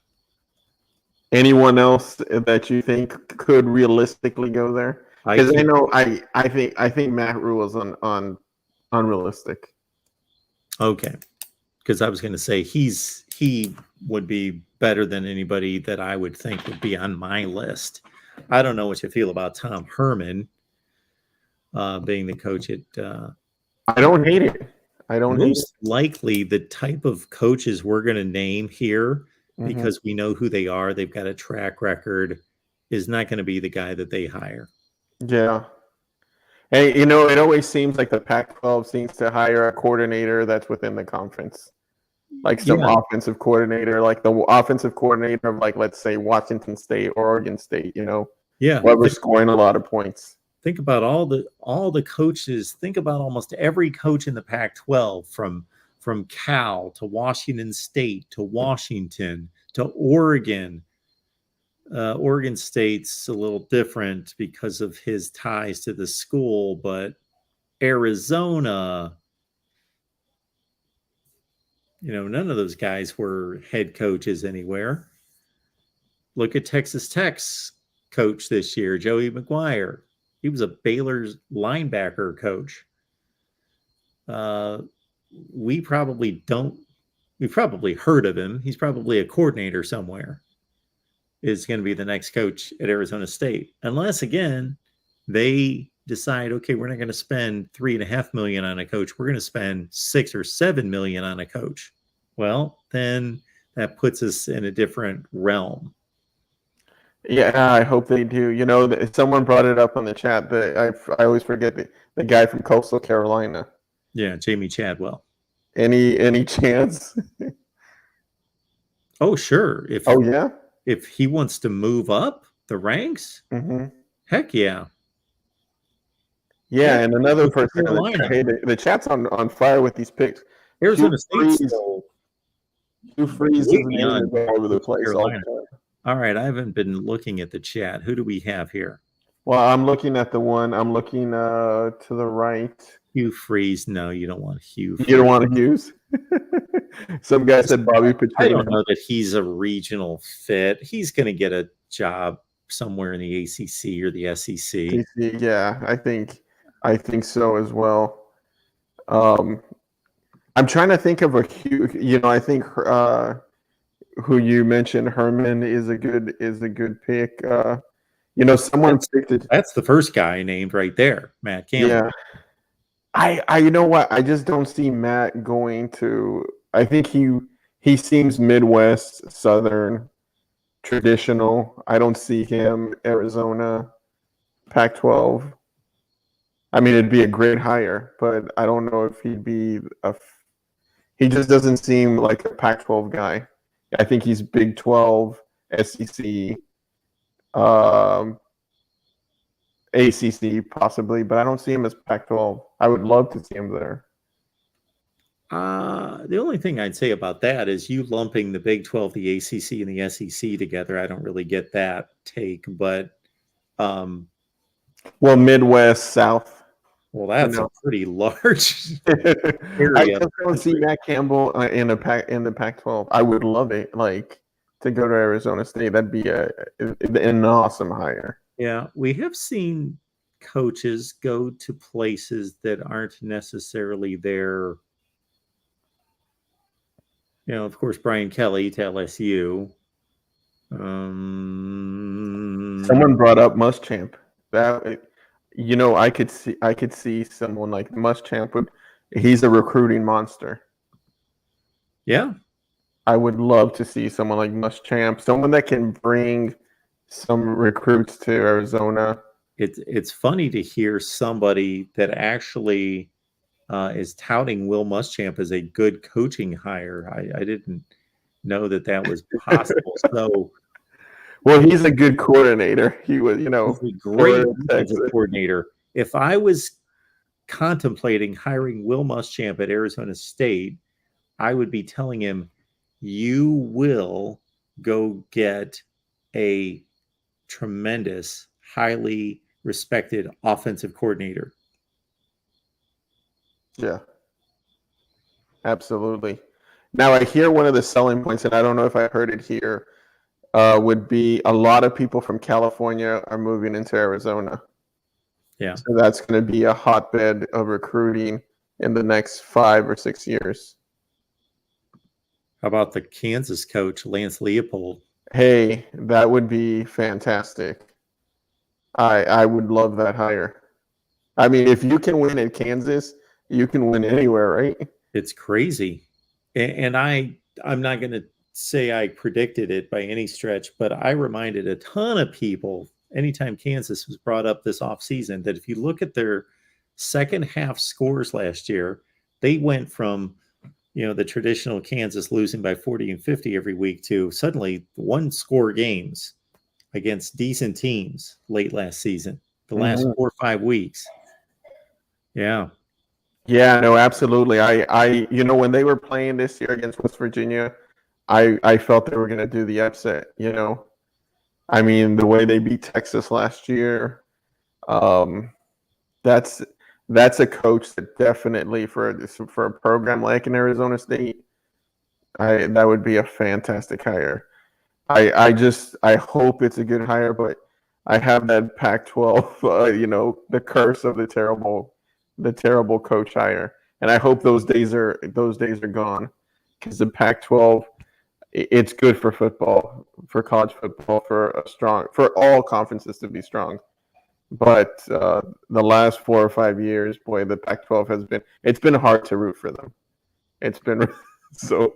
Anyone else that you think could realistically go there? Because I think Matt Rule is on unrealistic. Okay. Because I was going to say he would be better than anybody that I would think would be on my list. I don't know what you feel about Tom Herman being the coach at. I don't hate it. I don't hate it. Most likely the type of coaches we're going to name here, because we know who they are, they've got a track record, is not going to be the guy that they hire. Yeah. Hey, you know, it always seems like the Pac-12 seems to hire a coordinator that's within the conference. Like some offensive coordinator, like the offensive coordinator of, like, let's say Washington State or Oregon State, you know. Yeah. Whoever's scoring a lot of points. Think about all the coaches. Think about almost every coach in the Pac-12, from Cal to Washington State to Washington to Oregon. Oregon State's a little different because of his ties to the school, but Arizona, you know, none of those guys were head coaches anywhere. Look at Texas Tech's coach this year, Joey McGuire. He was a Baylor's linebacker coach. We've probably heard of him. He's probably a coordinator somewhere. Is going to be the next coach at Arizona State, unless again they decide, okay, we're not going to spend $3.5 million on a coach. We're going to spend $6 or $7 million on a coach. Well, then that puts us in a different realm. Yeah, I hope they do. You know, someone brought it up on the chat, but I always forget the guy from Coastal Carolina. Yeah, Jamie Chadwell. Any chance? Oh, sure. Oh yeah. If he wants to move up the ranks, heck yeah. Yeah, and another North person. Carolina. Hey, the chat's on fire with these picks. Arizona State. Hugh Freeze is all over the place all the time. All right, I haven't been looking at the chat. Who do we have here? Well, I'm looking at the one. I'm looking to the right. Hugh Freeze. No, you don't want Hugh Freeze. You don't want to use? Some guy said Bobby Petrino. I don't know that he's a regional fit. He's going to get a job somewhere in the ACC or the SEC. Yeah, I think so as well. I'm trying to think of a Hugh. I think who you mentioned, Herman, is a good pick. Someone picked it. That's the first guy named right there, Matt Campbell. Yeah. I you know what? I just don't see Matt going to. I think he seems Midwest, Southern, traditional. I don't see him Arizona, Pac-12. I mean, it'd be a great hire, but I don't know if he'd be he just doesn't seem like a Pac-12 guy. I think he's Big 12, SEC, ACC possibly, but I don't see him as Pac-12. I would love to see him there. The only thing I'd say about that is you lumping the Big 12, the ACC, and the SEC together. I don't really get that take, but well, Midwest, South. Well, that's a pretty large area. I just don't see Matt Campbell in the Pac-12. I would love it, to go to Arizona State. That'd be an awesome hire. Yeah, we have seen coaches go to places that aren't necessarily their. Of course, Brian Kelly to LSU. Someone brought up Muschamp. I could see someone like Muschamp. He's a recruiting monster. Yeah, I would love to see someone like Muschamp, someone that can bring some recruits to Arizona. It's funny to hear somebody that actually is touting Will Muschamp as a good coaching hire. I didn't know that was possible. So, well, he's a good coordinator. He was, he's a great coordinator. If I was contemplating hiring Will Muschamp at Arizona State, I would be telling him, you will go get a tremendous, highly respected offensive coordinator. Yeah, absolutely. Now, I hear one of the selling points, and I don't know if I heard it here, would be a lot of people from California are moving into Arizona. Yeah. So that's going to be a hotbed of recruiting in the next 5 or 6 years. How about the Kansas coach, Lance Leopold? Hey, that would be fantastic. I would love that hire. I mean, if you can win in Kansas, you can win anywhere, right? It's crazy. And I'm not going to say I predicted it by any stretch, but I reminded a ton of people anytime Kansas was brought up this offseason that if you look at their second half scores last year, they went from the traditional Kansas losing by 40 and 50 every week to suddenly one-score games against decent teams late last season, the last 4 or 5 weeks. Yeah. Yeah, no, absolutely. I when they were playing this year against West Virginia, I felt they were going to do the upset, I mean, the way they beat Texas last year, that's a coach that definitely for a program like in Arizona State, that would be a fantastic hire. I hope it's a good hire, but I have that Pac-12, the curse of the terrible coach hire, and I hope those days are gone, because the Pac-12, it's good for football, for college football, for all conferences to be strong. But the last 4 or 5 years, boy, the Pac-12 it's been hard to root for them. It's been so.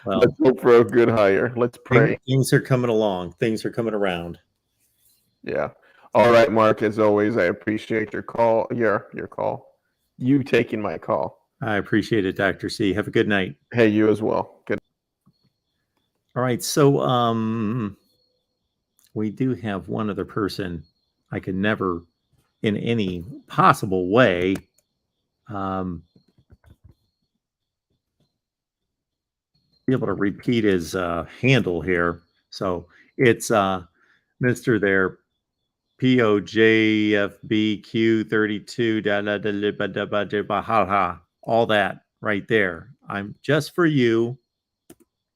Well, let's hope for a good hire. Let's pray. Things are coming along. Things are coming around. Yeah. All right, Mark. As always, I appreciate your call. Your call. you taking my call. I appreciate it, Dr. C. Have a good night. Hey, you as well. Good. All right. So we do have one other person I could never in any possible way be able to repeat his handle here. So it's Mr. there, POJFBQ32 all that right there. I'm just for you.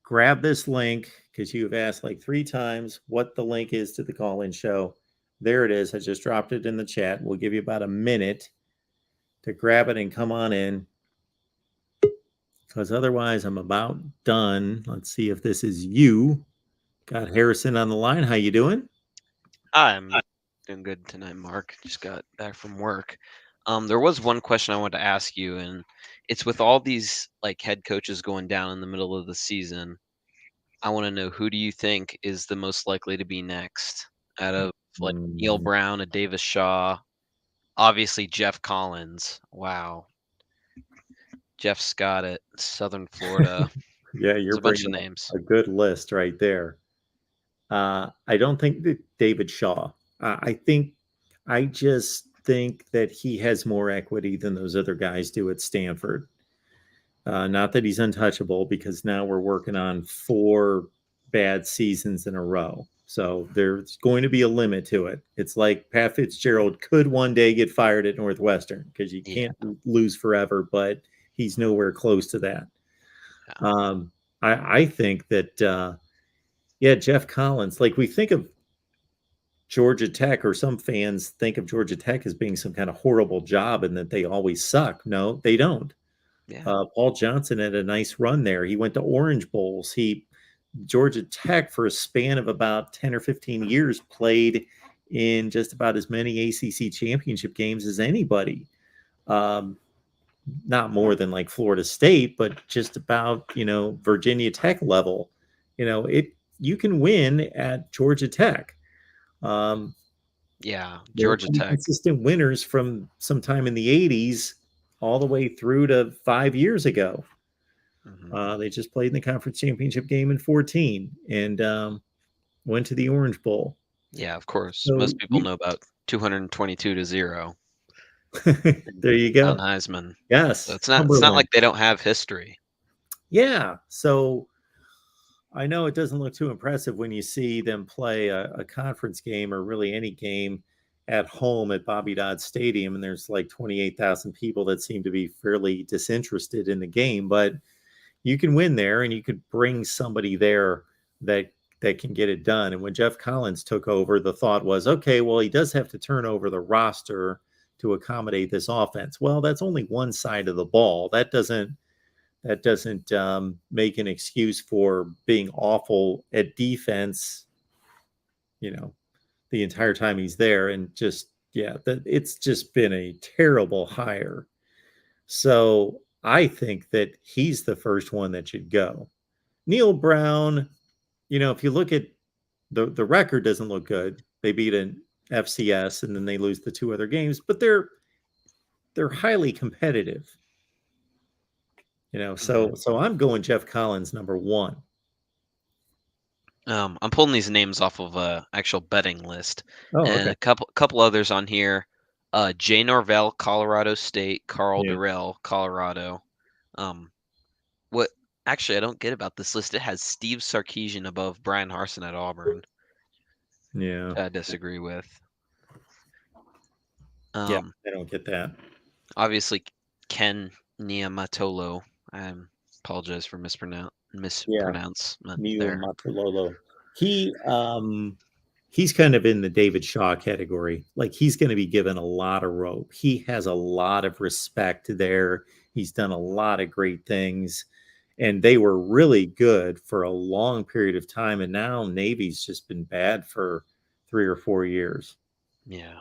Grab this link because you have asked like 3 times what the link is to the call-in show. There it is. I just dropped it in the chat. We'll give you about a minute to grab it and come on in, because otherwise I'm about done. Let's see if this is you. Got Harrison on the line. How you doing? I'm doing good tonight, Mark. Just got back from work. There was one question I wanted to ask you, and it's with all these like head coaches going down in the middle of the season, I want to know, who do you think is the most likely to be next out of like Neil Brown, a Davis Shaw, obviously Jeff Collins. Wow. Jeff Scott at Southern Florida. Yeah, There's you're a bunch of bringing up names. a good list right there. I don't think that David Shaw. I just think that he has more equity than those other guys do at Stanford. Not that he's untouchable, because now we're working on 4 bad seasons in a row. So there's going to be a limit to it. It's like Pat Fitzgerald could one day get fired at Northwestern, because you can't lose forever, but he's nowhere close to that. I think that, Jeff Collins, like we think of Georgia Tech, or some fans think of Georgia Tech as being some kind of horrible job and that they always suck. No, they don't. Yeah. Paul Johnson had a nice run there. He went to Orange Bowls. Georgia Tech, for a span of about 10 or 15 years, played in just about as many ACC championship games as anybody. Not more than like Florida State, but just about, Virginia Tech level. You can win at Georgia Tech. Georgia Tech. Consistent winners from sometime in the 80s all the way through to 5 years ago. They just played in the conference championship game in 2014 and went to the Orange Bowl. Yeah, of course. So most people know about 222-0. There you go. On Heisman. Yes. So it's not like they don't have history. Yeah. So I know it doesn't look too impressive when you see them play a conference game, or really any game, at home at Bobby Dodd Stadium, and there's like 28,000 people that seem to be fairly disinterested in the game. But you can win there, and you could bring somebody there that can get it done. And when Jeff Collins took over, the thought was, okay, well, he does have to turn over the roster to accommodate this offense. Well, that's only one side of the ball. That doesn't make an excuse for being awful at defense, the entire time he's there. And it's just been a terrible hire. So I think that he's the first one that should go. Neil Brown, if you look at the record, doesn't look good. They beat an FCS and then they lose the 2 other games, but they're highly competitive. So I'm going Jeff Collins number 1. I'm pulling these names off of a actual betting list, and okay. A couple others on here. Jay Norvell, Colorado State. Carl Durrell, Colorado. What actually I don't get about this list, it has Steve Sarkisian above Brian Harsin at Auburn. Yeah, I disagree with. I don't get that. Obviously, Ken Niumatalolo. I apologize for mispronouncement there. Niumatalolo. He's kind of in the David Shaw category. Like, he's going to be given a lot of rope. He has a lot of respect there. He's done a lot of great things, and they were really good for a long period of time. And now Navy's just been bad for 3 or 4 years. Yeah.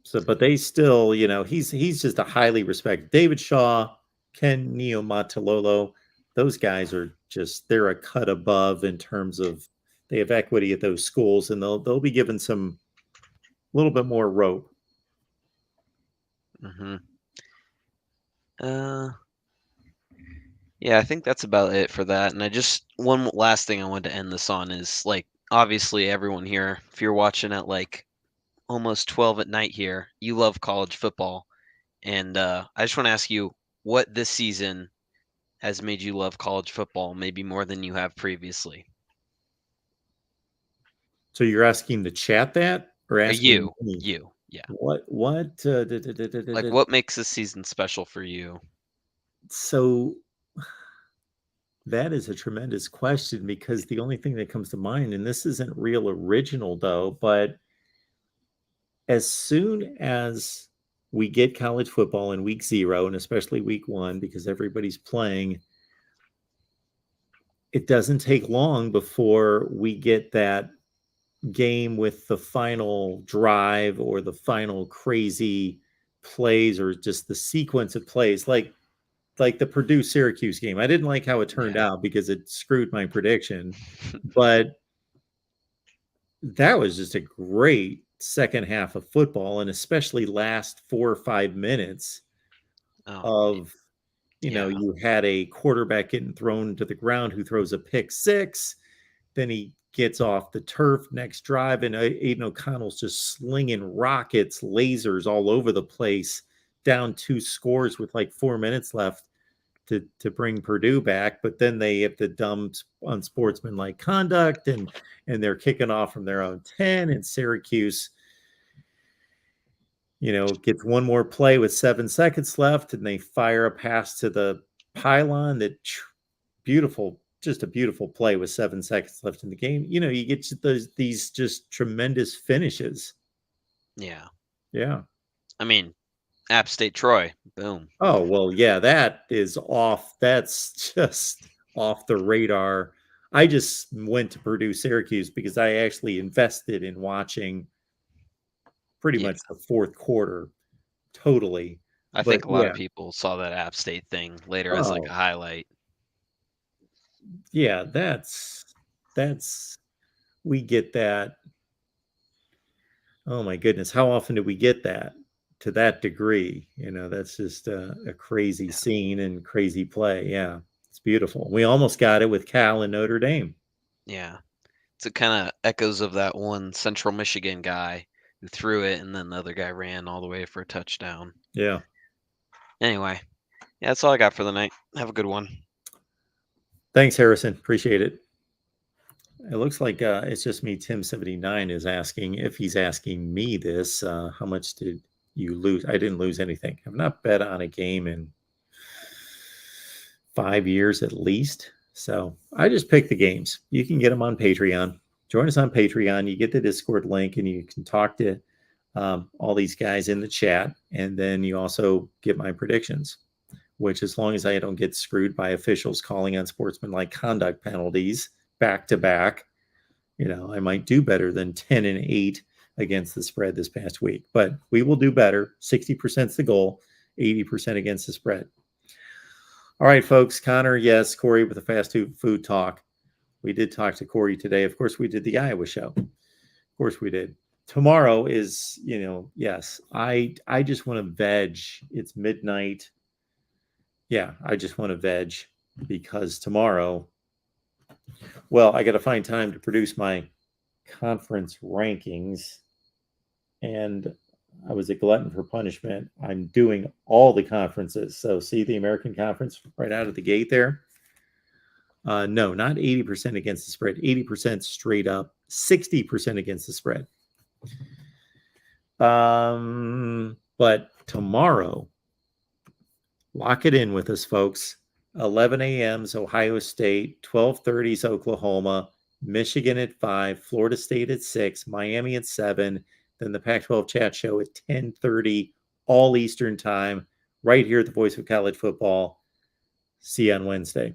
So, but they still, he's just a highly respected. David Shaw, Ken Niumatalolo, those guys are they're a cut above in terms of they have equity at those schools, and they'll be given some little bit more rope. Yeah, I think that's about it for that. And one last thing I wanted to end this on is like, obviously everyone here, if you're watching at like almost 12 at night here, you love college football. And I just want to ask you what this season has made you love college football, maybe more than you have previously. So you're asking the chat that, or asking me? You, yeah. What? Like, what makes this season special for you? So that is a tremendous question, because the only thing that comes to mind, and this isn't real original though, but as soon as we get college football in week 0, and especially week 1, because everybody's playing, it doesn't take long before we get that game with the final drive or the final crazy plays, or just the sequence of plays, like the Purdue Syracuse game. I didn't like how it turned out because it screwed my prediction, but that was just a great second half of football, and especially last 4 or 5 minutes of, you had a quarterback getting thrown to the ground who throws a pick 6, then he gets off the turf next drive, and Aiden O'Connell's just slinging rockets, lasers all over the place, down 2 scores with like 4 minutes left to bring Purdue back. But then they have the dumb unsportsmanlike conduct, and they're kicking off from their own 10, and Syracuse, gets one more play with 7 seconds left, and they fire a pass to the pylon that beautiful, just a beautiful play with 7 seconds left in the game. You get these just tremendous finishes. Yeah. Yeah. I mean, App State Troy, boom. Oh, well, yeah, that is off. That's just off the radar. I just went to Purdue Syracuse because I actually invested in watching pretty much the fourth quarter totally. I think a lot of people saw that App State thing later as like a highlight. Yeah, we get that. Oh my goodness, how often do we get that to that degree? That's just a crazy scene and crazy play. Yeah, it's beautiful. We almost got it with Cal and Notre Dame. Yeah, it kind of echoes of that one Central Michigan guy who threw it, and then the other guy ran all the way for a touchdown. Yeah. Anyway, yeah, that's all I got for the night. Have a good one. Thanks, Harrison. Appreciate it. It looks like it's just me. Tim79 is asking, if he's asking me this, how much did you lose? I didn't lose anything. I've not bet on a game in 5 years at least. So I just pick the games. You can get them on Patreon. Join us on Patreon. You get the Discord link, and you can talk to all these guys in the chat. And then you also get my predictions, which, as long as I don't get screwed by officials calling on sportsmanlike conduct penalties back to back, I might do better than 10-8 against the spread this past week. But we will do better. 60% is the goal, 80% against the spread. All right, folks. Connor, yes. Corey with the fast food talk. We did talk to Corey today. Of course, we did the Iowa show. Of course, we did. Tomorrow is, yes. I just want to veg. It's midnight. Yeah, I just want to veg, because tomorrow, well, I got to find time to produce my conference rankings, and I was a glutton for punishment. I'm doing all the conferences. So see the American Conference right out of the gate there? No, not 80% against the spread, 80% straight up, 60% against the spread. But tomorrow, lock it in with us, folks. 11 a.m. is Ohio State, 12:30 is Oklahoma, Michigan at 5, Florida State at 6, Miami at 7, then the Pac-12 chat show at 10:30, all Eastern time, right here at the Voice of College Football. See you on Wednesday.